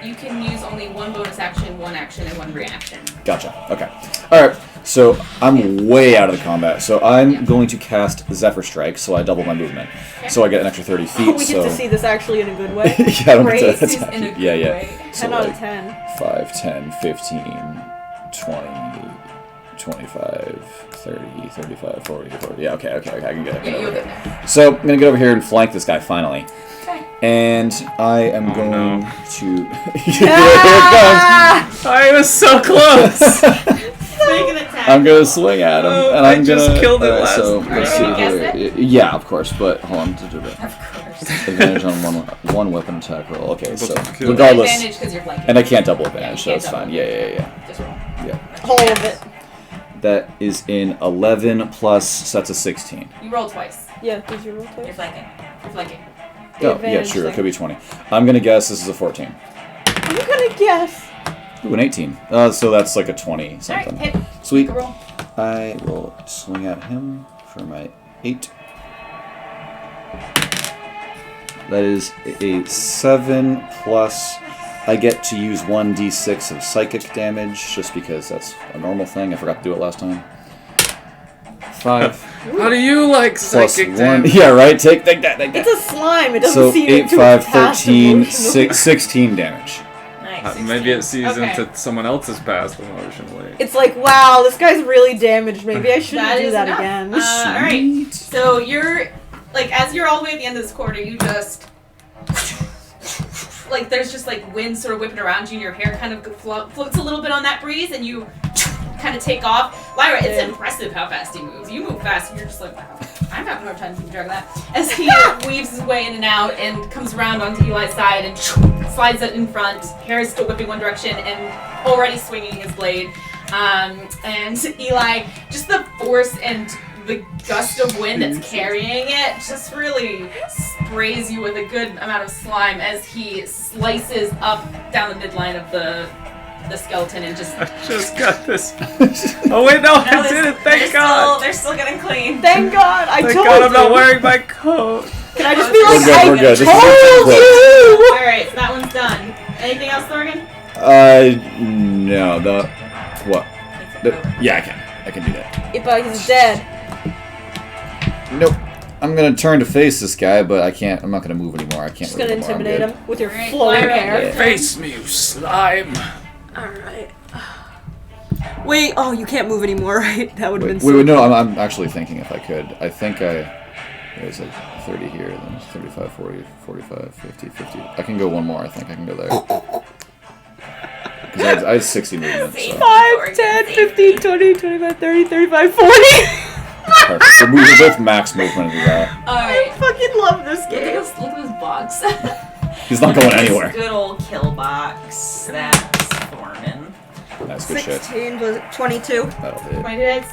You can use only 1 bonus action, 1 action, and 1 reaction. Gotcha. Okay. All right. So I'm way out of the combat. So I'm going to cast Zephyr Strike. So I double my movement. Okay. So I get an extra 30 feet. Oh, we so get to see this actually in a good way. yeah, I don't Great. get to This is attack in a you. good Yeah, yeah. way. 10 So out of like 10. 5, 10, 15, 20, 25, 30, 35, 40, 40. Yeah, okay, I can get it. Yeah, you'll get there. So I'm gonna get over here and flank this guy finally. Okay. And I am Oh, going no. to. Here it I was so close. Make an attack. I'm gonna swing at him, Oh, and I I'm just gonna. killed it last so time. let's Are see you gonna here. Yeah, of course, but hold on. Of course. Advantage on one weapon attack roll. Okay, so Kill. regardless, Advantage because you're flanking. and I can't double Yeah, advantage, you so can't it's fine. double. Yeah. Just roll. All of it. That is in 11 plus, so that's a 16. You roll twice. Yeah, did you roll You're twice? flanking. You're flanking. The Oh, yeah, advantage sure, it thing. could be 20. I'm gonna guess this is a 14. I'm gonna guess. Ooh, an 18. So that's like a 20 All something. right, hit. Sweet. Make a roll. I will swing at him for my 8. That is a 7 plus. I get to use 1d6 of psychic damage just because that's a normal thing. I forgot to do it last time. 5 How do you like plus psychic 1. damage? Yeah, right? Take that. It's a slime. It doesn't So see 8, into 5, its past 13, emotionally. 16 damage. Nice. Maybe it sees Okay. into someone else's past emotionally. It's like, wow, this guy's really damaged. Maybe I shouldn't That do is that enough. again. All right. So you're like, as you're all the way at the end of this quarter, you just like there's just like wind sort of whipping around you, and your hair kind of floats a little bit on that breeze, and you kind of take off. Lyra, it's impressive how fast he moves. You move fast, and you're just like, wow, I'm having a hard time keeping track of that. As he weaves his way in and out and comes around onto Eli's side and slides it in front. Hair is still whipping one direction and already swinging his blade. And Eli, just the force and the gust of wind that's carrying it just really sprays you with a good amount of slime as he slices up down the midline of the the skeleton and just. I just got this. Oh wait, no, I didn't. Thank God. They're still getting clean. Thank God, I Thank told God you. I'm not wearing my coat. Can I just be like, We're good. This is told you? Alright, so that one's done. Anything else, Thorgan? No, what? Yeah, I can do that. Ipa, he's dead. Nope. I'm gonna turn to face this guy, but I can't. I'm not gonna move anymore. I can't. Just move gonna anymore. I'm intimidate good. him with your Alright, flowing Lyra. hair. Face me, you slime. Alright. Wait, oh, you can't move anymore, right? That would have been Wait, no, I'm actually thinking if I could. I think there's like 30 here, then 35, 40, 45, 50, 50. I can go one more, I think. I can go there. Because I had 60 movements. So. 5, 10, 15, 20, 25, 30, 35, 40. Perfect. So we're both max movement into that. Alright. I fucking love this Look game. at his box. He's not going anywhere. Good old kill box. That's Foreman. That's good shit. 16 plus 22. That'll hit. 20 hits.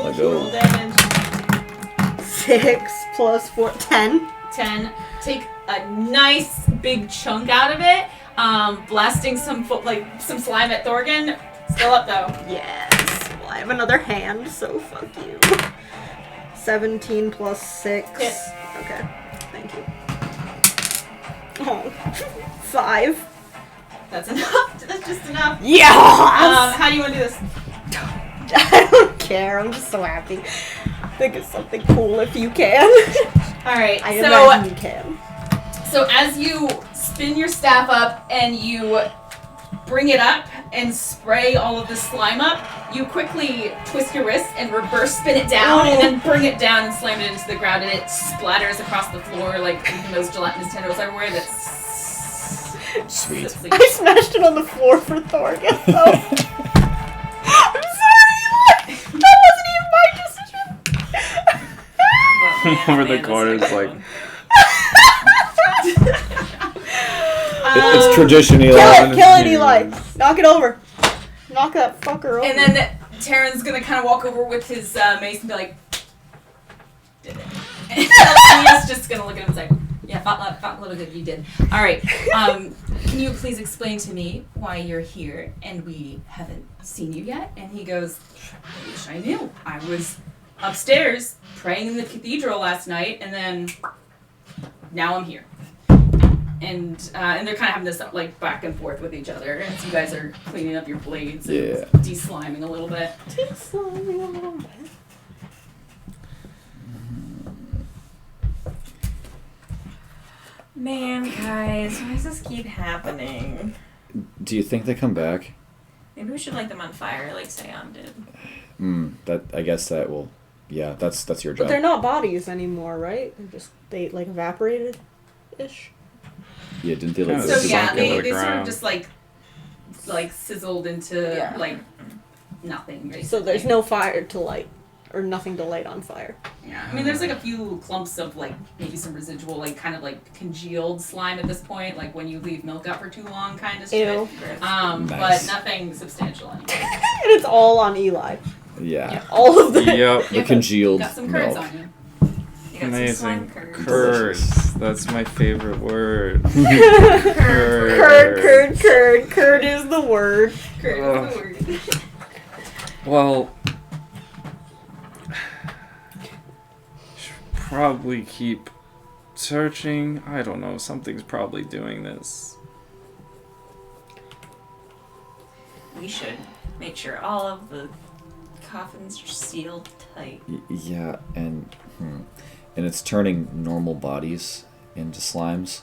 Let Roll go. damage. 6 plus 4, 10. 10. Take a nice big chunk out of it. Blasting some slime at Thorgan. Still up though. Yes. Well, I have another hand, so fuck you. 17 plus 6. Hit. Okay. Thank you. Oh. 5. That's enough. That's just enough. Yes! How do you want to do this? I don't care. I'm just so happy. Think of something cool if you can. Alright, I so imagine you can. So as you spin your staff up and you bring it up and spray all of the slime up, you quickly twist your wrist and reverse spin it down and then bring it down and slam it into the ground, and it splatters across the floor like leaving those gelatinous tendrils everywhere. That's Sweet. I smashed it on the floor for Thorgan, though. I'm sorry, Eli. That wasn't even my decision. Over the corners, like. It's tradition, Eli. Kill it, Eli. Knock it over. Knock that fucker over. And then Terran's gonna kind of walk over with his mace and be like, did it. And Elia's just gonna look at him and say, yeah, fought little good, you did. Alright, can you please explain to me why you're here and we haven't seen you yet? And he goes, I wish I knew. I was upstairs praying in the cathedral last night, and then now I'm here. And they're kind of having this like back and forth with each other, and so you guys are cleaning up your blades and de-sliming a little bit. De-sliming a little bit. Man, guys, why does this keep happening? Do you think they come back? Maybe we should light them on fire like Seon did. I guess that will. Yeah, that's your job. But they're not bodies anymore, right? They like evaporated ish. Yeah, didn't they like? So yeah, sunk into the they sort of ground. just like sizzled into like nothing. Basically. So there's no fire to light, or nothing to light on fire. Yeah, I mean, there's like a few clumps of like maybe some residual like kind of like congealed slime at this point, like when you leave milk out for too long, kind of shit. Ew. But Nice. nothing substantial anymore. And it's all on Eli. Yeah. All of the. Yep. The congealed Got some curds milk. on you. You got some Amazing. slime curds. Curds. That's my favorite word. Curd is the word. Curd is the word. Well, should probably keep searching. I don't know. Something's probably doing this. We should make sure all of the coffins are sealed tight. Yeah, and it's turning normal bodies into slimes.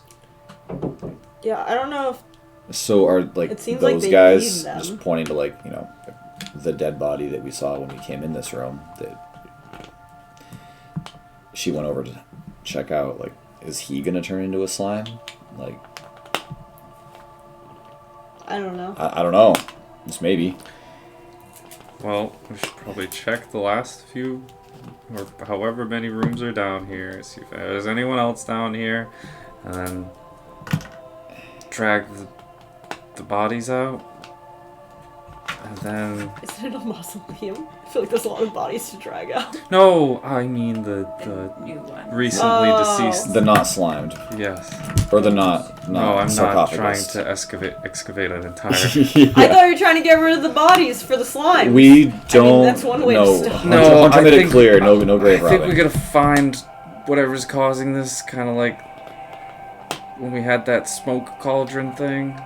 Yeah, I don't know if So are like It seems like those they guys need them. just pointing to like the dead body that we saw when we came in this room that she went over to check out. Like, is he gonna turn into a slime? Like, I don't know. I don't know. Just maybe. Well, we should probably check the last few, or however many rooms are down here, see if there's anyone else down here, and then drag the bodies out. And then Is it a mausoleum? I feel like there's a lot of bodies to drag out. no, I mean the New one. recently Oh. deceased. The not slimed. Yes. Or the not No, I'm not sarcophagus. trying to excavate an entire. I Yeah. thought you were trying to get rid of the bodies for the slime. We don't that's one way to know. start. No, Hunter I made it think- clear. No grave I think robbing. we gotta find whatever's causing this, kind of like when we had that smoke cauldron thing.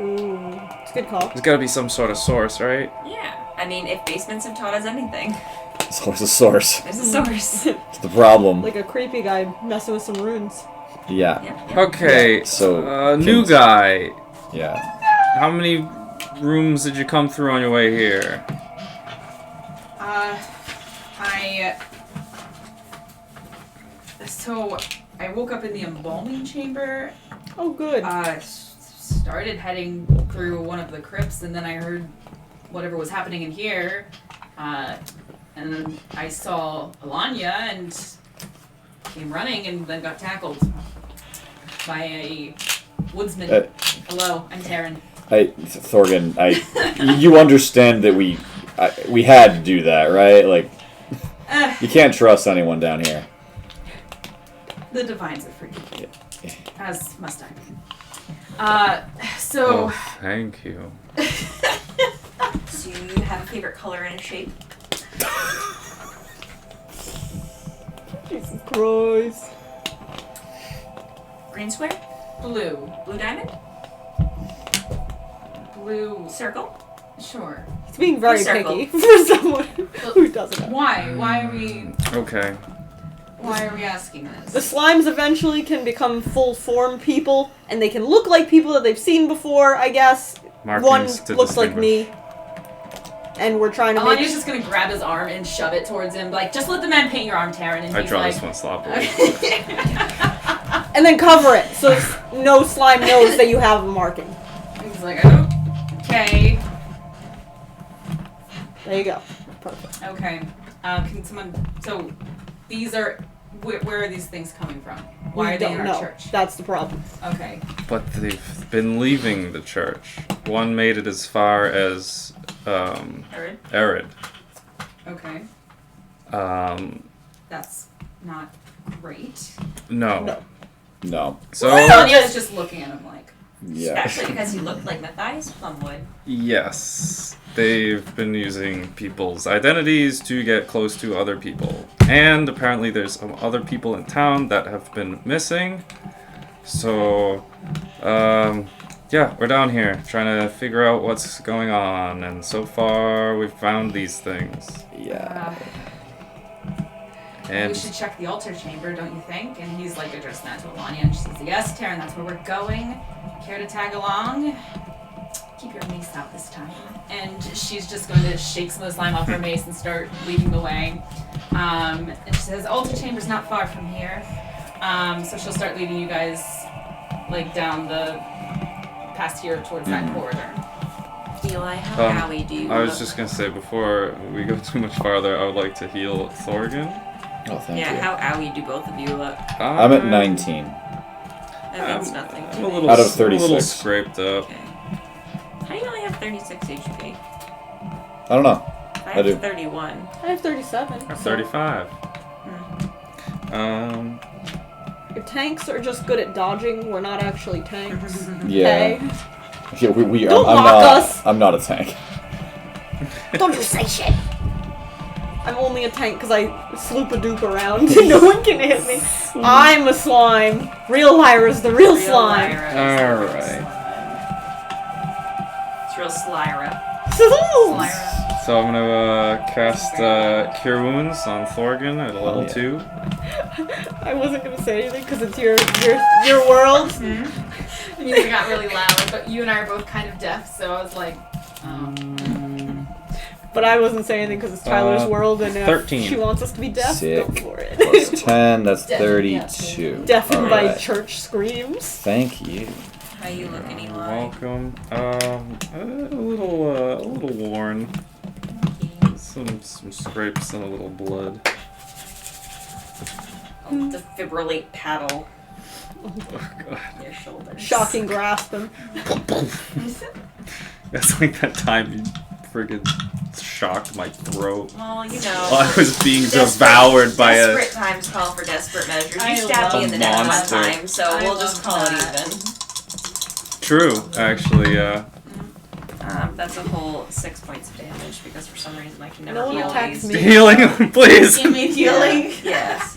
Ooh, it's a good call. There's gotta be some sort of source, right? Yeah. I mean, if basements have taught us anything, It's always a source. there's a source. It's the problem. Like a creepy guy messing with some runes. Yeah. Yep. Okay, Yeah, so new Kim's- guy. Yeah. How many rooms did you come through on your way here? So I woke up in the embalming chamber. Oh, good. Started heading through one of the crypts, and then I heard whatever was happening in here. And then I saw Alanya and came running, and then got tackled by a woodsman. Hello, I'm Taryn. Thorgan, you understand that we had to do that, right? Like, you can't trust anyone down here. The divines are free. As must I. So. Oh, thank you. Do you have a favorite color and shape? Jesus Christ. Green square? Blue. Blue diamond? Blue. Circle? Sure. He's being very Circle. picky for someone who doesn't know. Why? Why are we? Okay. Why are we asking The this? slimes eventually can become full-form people, and they can look like people that they've seen before, I guess. Markings One to looks like distinguish. me. And we're trying to Alanya's make... just gonna grab his arm and shove it towards him, like, just let the man paint your arm, Taryn. And I he's draw like, this one sloppily. And then cover it, so no slime knows that you have a marking. He's like, oh, okay, There you go. Perfect. okay. Can someone? So, these are. Where are these things coming from? Why We are they in don't our know. church? That's the problem. Okay. But they've been leaving the church. One made it as far as Arid. Okay. That's not great. No. No. So Alanya's just looking at him like. Yeah. Especially because he looked like Matthias Plumwood. yes, they've been using people's identities to get close to other people, and apparently there's some other people in town that have been missing. So, yeah, we're down here trying to figure out what's going on, and so far we've found these things. Yeah. We And should check the altar chamber, don't you think? And he's like addressing that to Alanya, and she says, yes, Taryn, that's where we're going. Care to tag along? Keep your mace out this time. And she's just going to shake some of the slime off her mace and start leading the way. And she says, altar chamber's not far from here. So she'll start leading you guys like down the past here towards that corridor. Eli, how Howie do you I was look? just gonna say, before we go too much farther, I would like to heal Thorgan. Oh, thank Yeah, you. how owie do both of you look? I'm at 19. That means nothing to I'm a me. little, Out of a little 36. scraped up. Okay. How do you only have 36 HP? I don't know. I have do. 31. I have 37. Or 35. Your tanks are just good at dodging. We're not actually tanks. Yeah. Okay? Yeah, we Don't I'm mock not. us. I'm not a tank. Don't you say shit. I'm only a tank because I sloop a dupe around and no one can hit me. I'm a slime. Real Lyra's the real slime. Alright. It's real Slyra. Slyra. So I'm gonna cast Cure Wounds on Thorgan at a level yeah. 2. I wasn't gonna say anything because it's your world. The music got really loud, but you and I are both kind of deaf, so I was like, oh. But I wasn't saying anything because it's Tyler's world, and if 13. she wants us to be deaf, Sick. go for it. Plus 10, that's Definitely, yeah. 32. Deafened by Alright. church screams. Thank you. How you looking, You're Eli? welcome. A little worn. Some scrapes and a little blood. I'll defibrillate paddle Oh god. your shoulders. Shocking grasp him. That's like that time you friggin' shocked my throat Well, you while know. I was being devoured by a Desperate times call for desperate measures. You I stabbed me in the neck one monster. time, so I we'll just love call that. it even. True, actually, That's a whole 6 points of damage because for some reason I can never No one heal attacks these. me. Healing, please. You mean healing? Yes.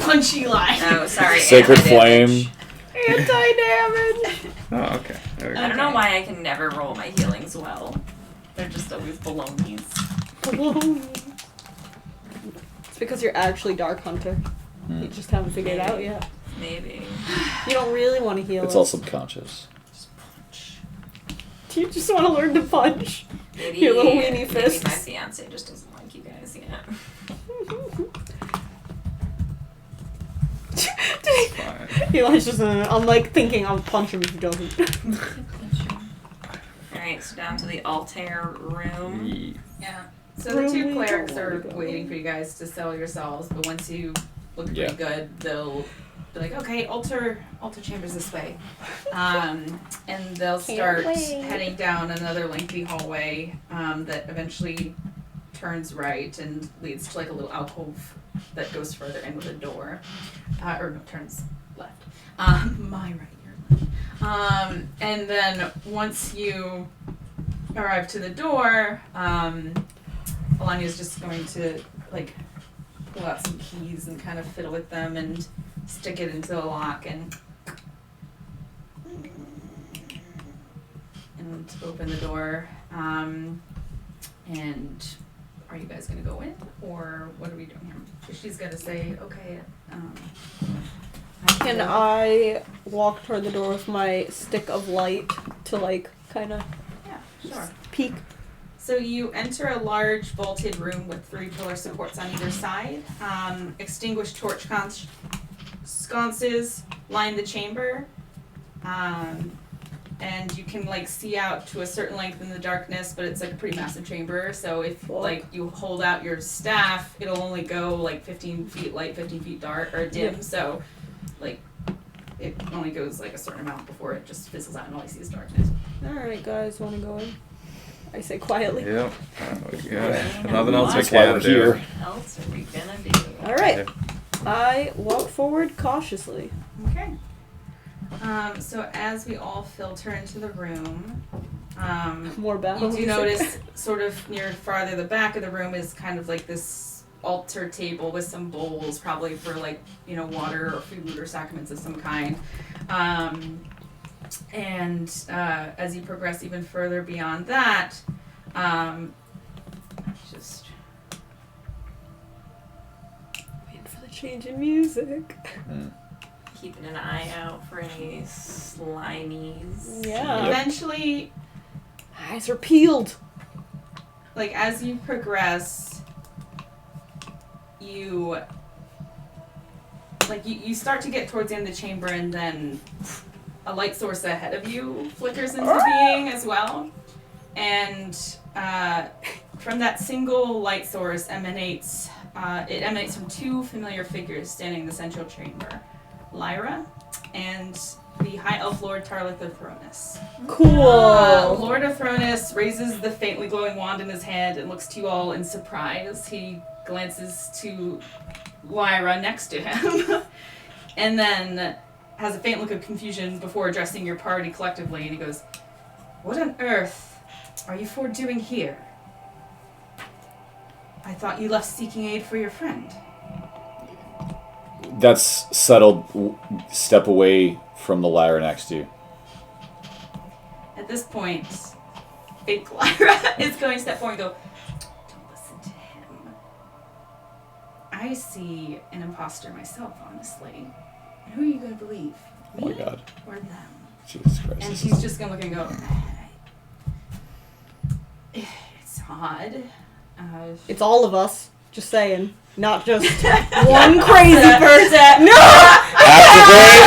Punchy line. Oh, sorry. Sacred anti-damage. flame. Anti-damage. Oh, okay. There we go. I don't know why I can never roll my healings well. They're just always balonies. It's because you're actually Dark Hunter. You just haven't figured it out yet. Maybe. You don't really want to heal It's us. all subconscious. Do you just want to learn to punch? Maybe Your little weenie maybe fists. my fiance just doesn't like you guys yet. Fine. Eli's just, I'm like thinking I'll punch him if he doesn't. Alright, so down to the Altair room. Yeah. So the Room two we clerics don't are wanna go. waiting for you guys to sell yourselves, but once you look Yeah. pretty good, they'll be like, okay, altar chambers this way. And they'll start wait. heading down another lengthy hallway that eventually turns right and leads to like a little alcove that goes further in with a door. Or no, turns left. My right, your left. And then once you arrive to the door, Alania's just going to like pull out some keys and kind of fiddle with them and stick it into the lock and open the door. And are you guys gonna go in or what are we doing here? She's gonna say, okay. Can I walk toward the door with my stick of light to like kind of Yeah, sure. peek? So you enter a large vaulted room with 3 pillar supports on either side. Extinguished torch sconces line the chamber. And you can like see out to a certain length in the darkness, but it's like a pretty massive chamber. So if like you hold out your staff, it'll only go like 15 feet light, 15 feet dark or dim. Yeah. So like it only goes like a certain amount before it just fizzles out and all you see is darkness. Alright guys, wanna go in? I say quietly. Yep. Nothing else I That's why can we're do. here. What else are we gonna do? Alright. I walk forward cautiously. Okay. So as we all filter into the room, More battle you do music. notice sort of near farther the back of the room is kind of like this altar table with some bowls, probably for like, you know, water or food or sacraments of some kind. And as you progress even further beyond that, just Waiting for the change in music. Keeping an eye out for any slimies. Yeah. eventually, Eyes are peeled. like as you progress, you start to get towards the end of the chamber, and then a light source ahead of you flickers into being as well, and from that single light source emanates from 2 familiar figures standing in the central chamber, Lyra and the High Elf Lord Tarlith of Thronus. Cool. Lord of Thronus raises the faintly glowing wand in his hand and looks to you all in surprise. He glances to Lyra next to him and then has a faint look of confusion before addressing your party collectively, and he goes, "What on earth are you 4 doing here? I thought you left seeking aid for your friend." That's settled. Step away from the lyre next to you. At this point, fake Lyra is going to step forward and go, "Don't listen to him. I see an imposter myself, honestly. And who are you going to believe? Me Oh my god. or them?" Jesus Christ. And this she's is- just going to look and go, "It's odd. It's all of us. Just saying. Not just one crazy person. No! After break!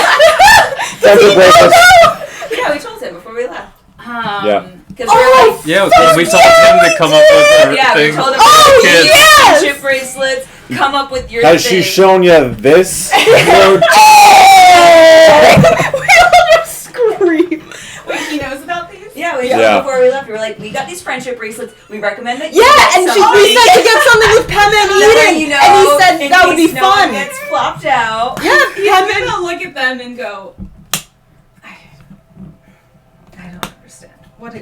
After break, let's- Yeah, we told him before we left. Yeah. Because we're like, Yeah, when we told him to come up with our yeah, thing. we told him Oh, to yes! friendship bracelets, come up with your Has thing. she shown you this? We all just scream. Wait, he knows about these? Yeah, we Yeah. before we left, we were like, we got these friendship bracelets. We recommend that. Yeah, and you we said to get something with Pema and Eden, you know, and he said in that would be case no one fun. gets flopped out. Yeah, He's gonna look at them and go, I don't understand. What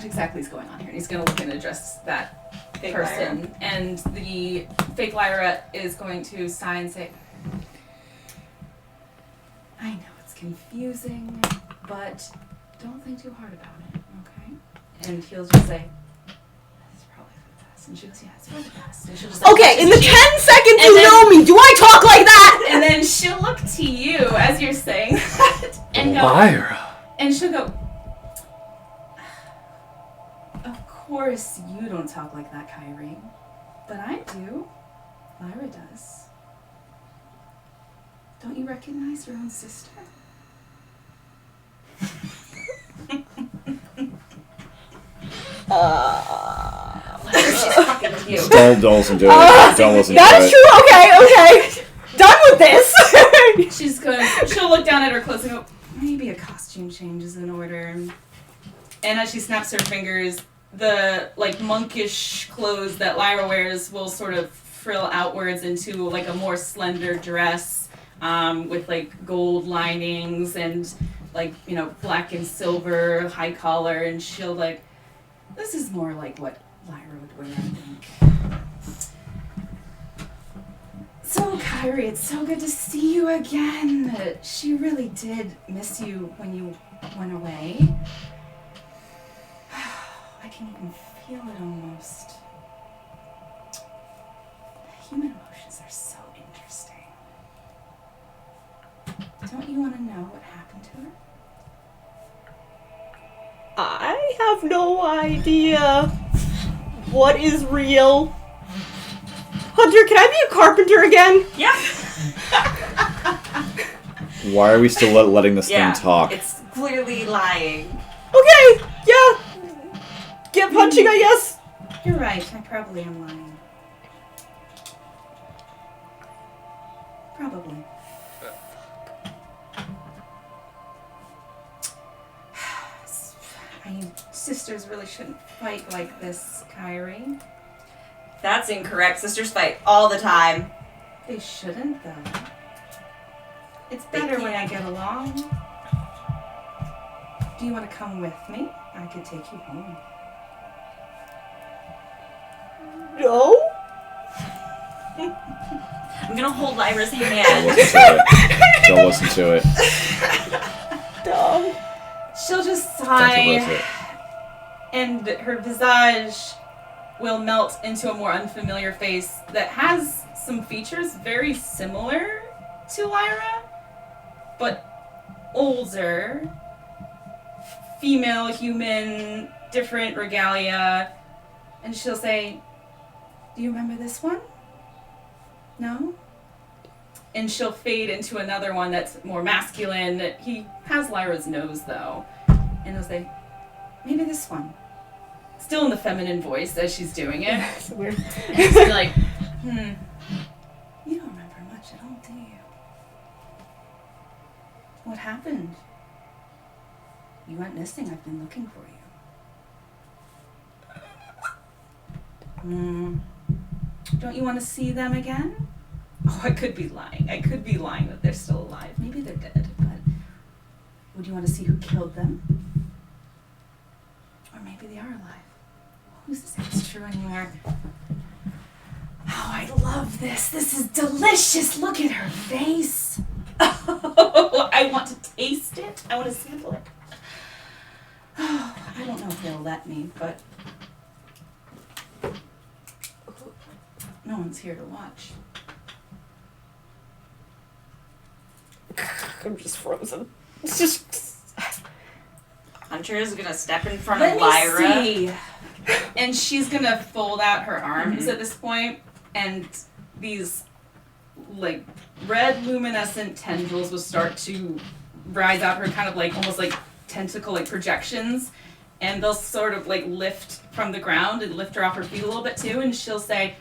exactly is going on here? And he's gonna look and address that Fake person. And the fake Lyra is going to sigh and say, I know it's confusing, but don't think too hard about it, okay? And he'll just say, that's probably for the best. And she goes, yeah, it's for the best. And she'll just Okay, in the 10 seconds And you then- know me, do I talk like that? And then she'll look to you as you're saying that and go, Lyra. and she'll go, of course you don't talk like that, Kyrie. But I do. Lyra does. Don't you recognize your own sister? She's fucking with you. Don't listen to it. Don't listen to That's it. true, okay. Done with this. She'll look down at her clothes and go, maybe a costume change is in order. And as she snaps her fingers, the like monkish clothes that Lyra wears will sort of frill outwards into like a more slender dress with like gold linings and like, you know, black and silver high collar, and she'll like, this is more like what Lyra would wear, I think. So, Kyrie, it's so good to see you again. She really did miss you when you went away. I can even feel it almost. Human emotions are so interesting. Don't you want to know what happened to her? I have no idea what is real. Hunter, can I be a carpenter again? Yeah. Why are we still letting this Yeah. thing talk? It's clearly lying. Okay, yeah. Get punching, I guess. You're right, I probably am lying. Probably. I mean, sisters really shouldn't fight like this, Kyrie. That's incorrect. Sisters fight all the time. They shouldn't, though. It's They better when I can't. get along. Do you want to come with me? I could take you home. No? I'm gonna hold Lyra's Don't hand. listen to it. Don't listen to it. Dumb. She'll just Don't sigh, you listen. and her visage will melt into a more unfamiliar face that has some features very similar to Lyra, but older, female, human, different regalia. And she'll say, do you remember this one? No? And she'll fade into another one that's more masculine. He has Lyra's nose, though. And he'll say, maybe this one. Still in the feminine voice as she's doing it. It's weird. And he'll be like, you don't remember much at all, do you? What happened? You went missing. I've been looking for you. Don't you want to see them again? Oh, I could be lying. I could be lying that they're still alive. Maybe they're dead, but would you want to see who killed them? Or maybe they are alive. Who's to say it's true anymore? Oh, I love this. This is delicious. Look at her face. Oh, I want to taste it. I want to sample it. Oh, I don't know if they'll let me, but no one's here to watch. I'm just frozen. It's just. Hunter is gonna step in front Let of me Lyra. see. And she's gonna fold out her arms at this point, and these like red luminescent tendrils will start to rise out her, kind of like almost like tentacle like projections, and they'll sort of like lift from the ground and lift her off her feet a little bit too, and she'll say,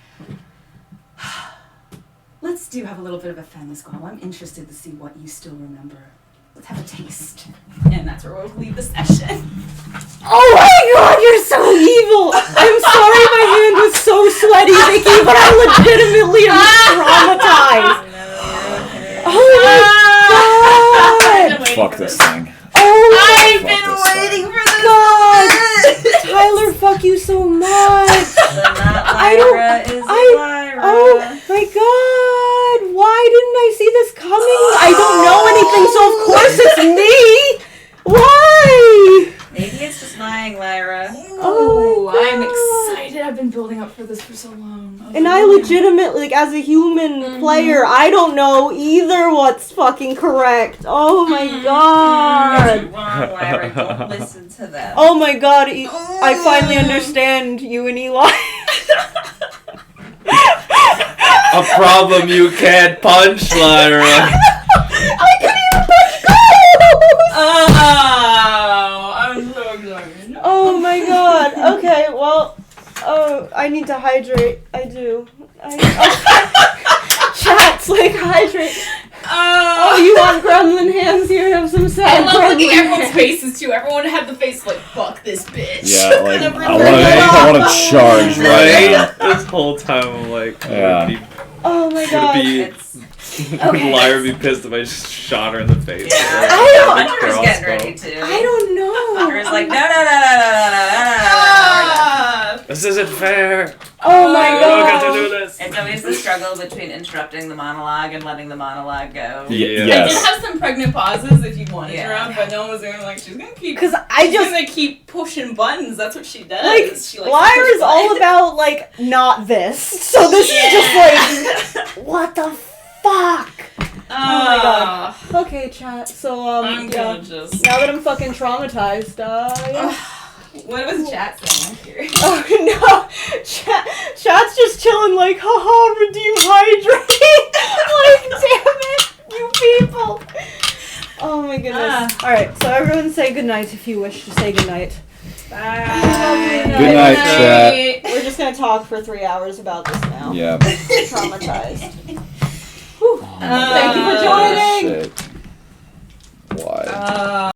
let's have a little bit of a family squabble. I'm interested to see what you still remember let's have a taste. And that's where we'll leave the session. Oh my god, you're so evil! I'm sorry my hand was so sweaty, Vicky, but I legitimately am traumatized. Oh my god! Fuck this thing. Oh my I've been waiting for this. god! Tyler, fuck you so much! I don't. Oh my god! Why didn't I see this coming? I don't know anything, so of course it's me! Why? Maybe it's just lying, Lyra. Oh, I'm excited. I've been building up for this for so long. And I legitimately, like, as a human player, I don't know either what's fucking correct. Oh my god. Wrong, Lyra. Don't listen to them. Oh my god, I finally understand you and Eli. A problem you can't punch, Lyra. I couldn't even punch goals! Oh, I'm so excited. Oh my god. Okay, well, I need to hydrate. I do. Chat's like, hydrate. Oh, you want gremlin hands? Here, have some sad I love looking gremlin at everyone's hands. faces too. Everyone had the face like, fuck this bitch. Yeah, like, Never I mind. want to charge right now. This whole time I'm like, Yeah. Oh my would god. would Lyra be pissed if I just shot her in the face? Yeah. Hunter's getting ready to. I don't know. Hunter's like, no. This isn't fair. Oh my I don't get to god. do this. It's always the struggle between interrupting the monologue and letting the monologue go. Yeah. I Yes. did have some pregnant pauses if you wanted Yeah. to interrupt, but no one was gonna like. She's gonna keep. Because She's gonna keep pushing buttons. That's what she does. like, she likes to push Lyra's all buttons. about, like, not this. So this is just like, what the fuck? Oh my god. Okay, chat. So, I'm yeah. gonna just. Now that I'm fucking traumatized, yeah. What was chat saying? I'm curious. Oh no! Chat's just chilling like, haha, redeem hydrate! Like, damn it, you people! Oh my goodness. Alright, so everyone say goodnight if you wish to say goodnight. Bye. Good night, chat. We're just gonna talk for 3 hours about this now. Yeah. Traumatized. Whew. Oh my Thank you for God. joining! Shit. Why?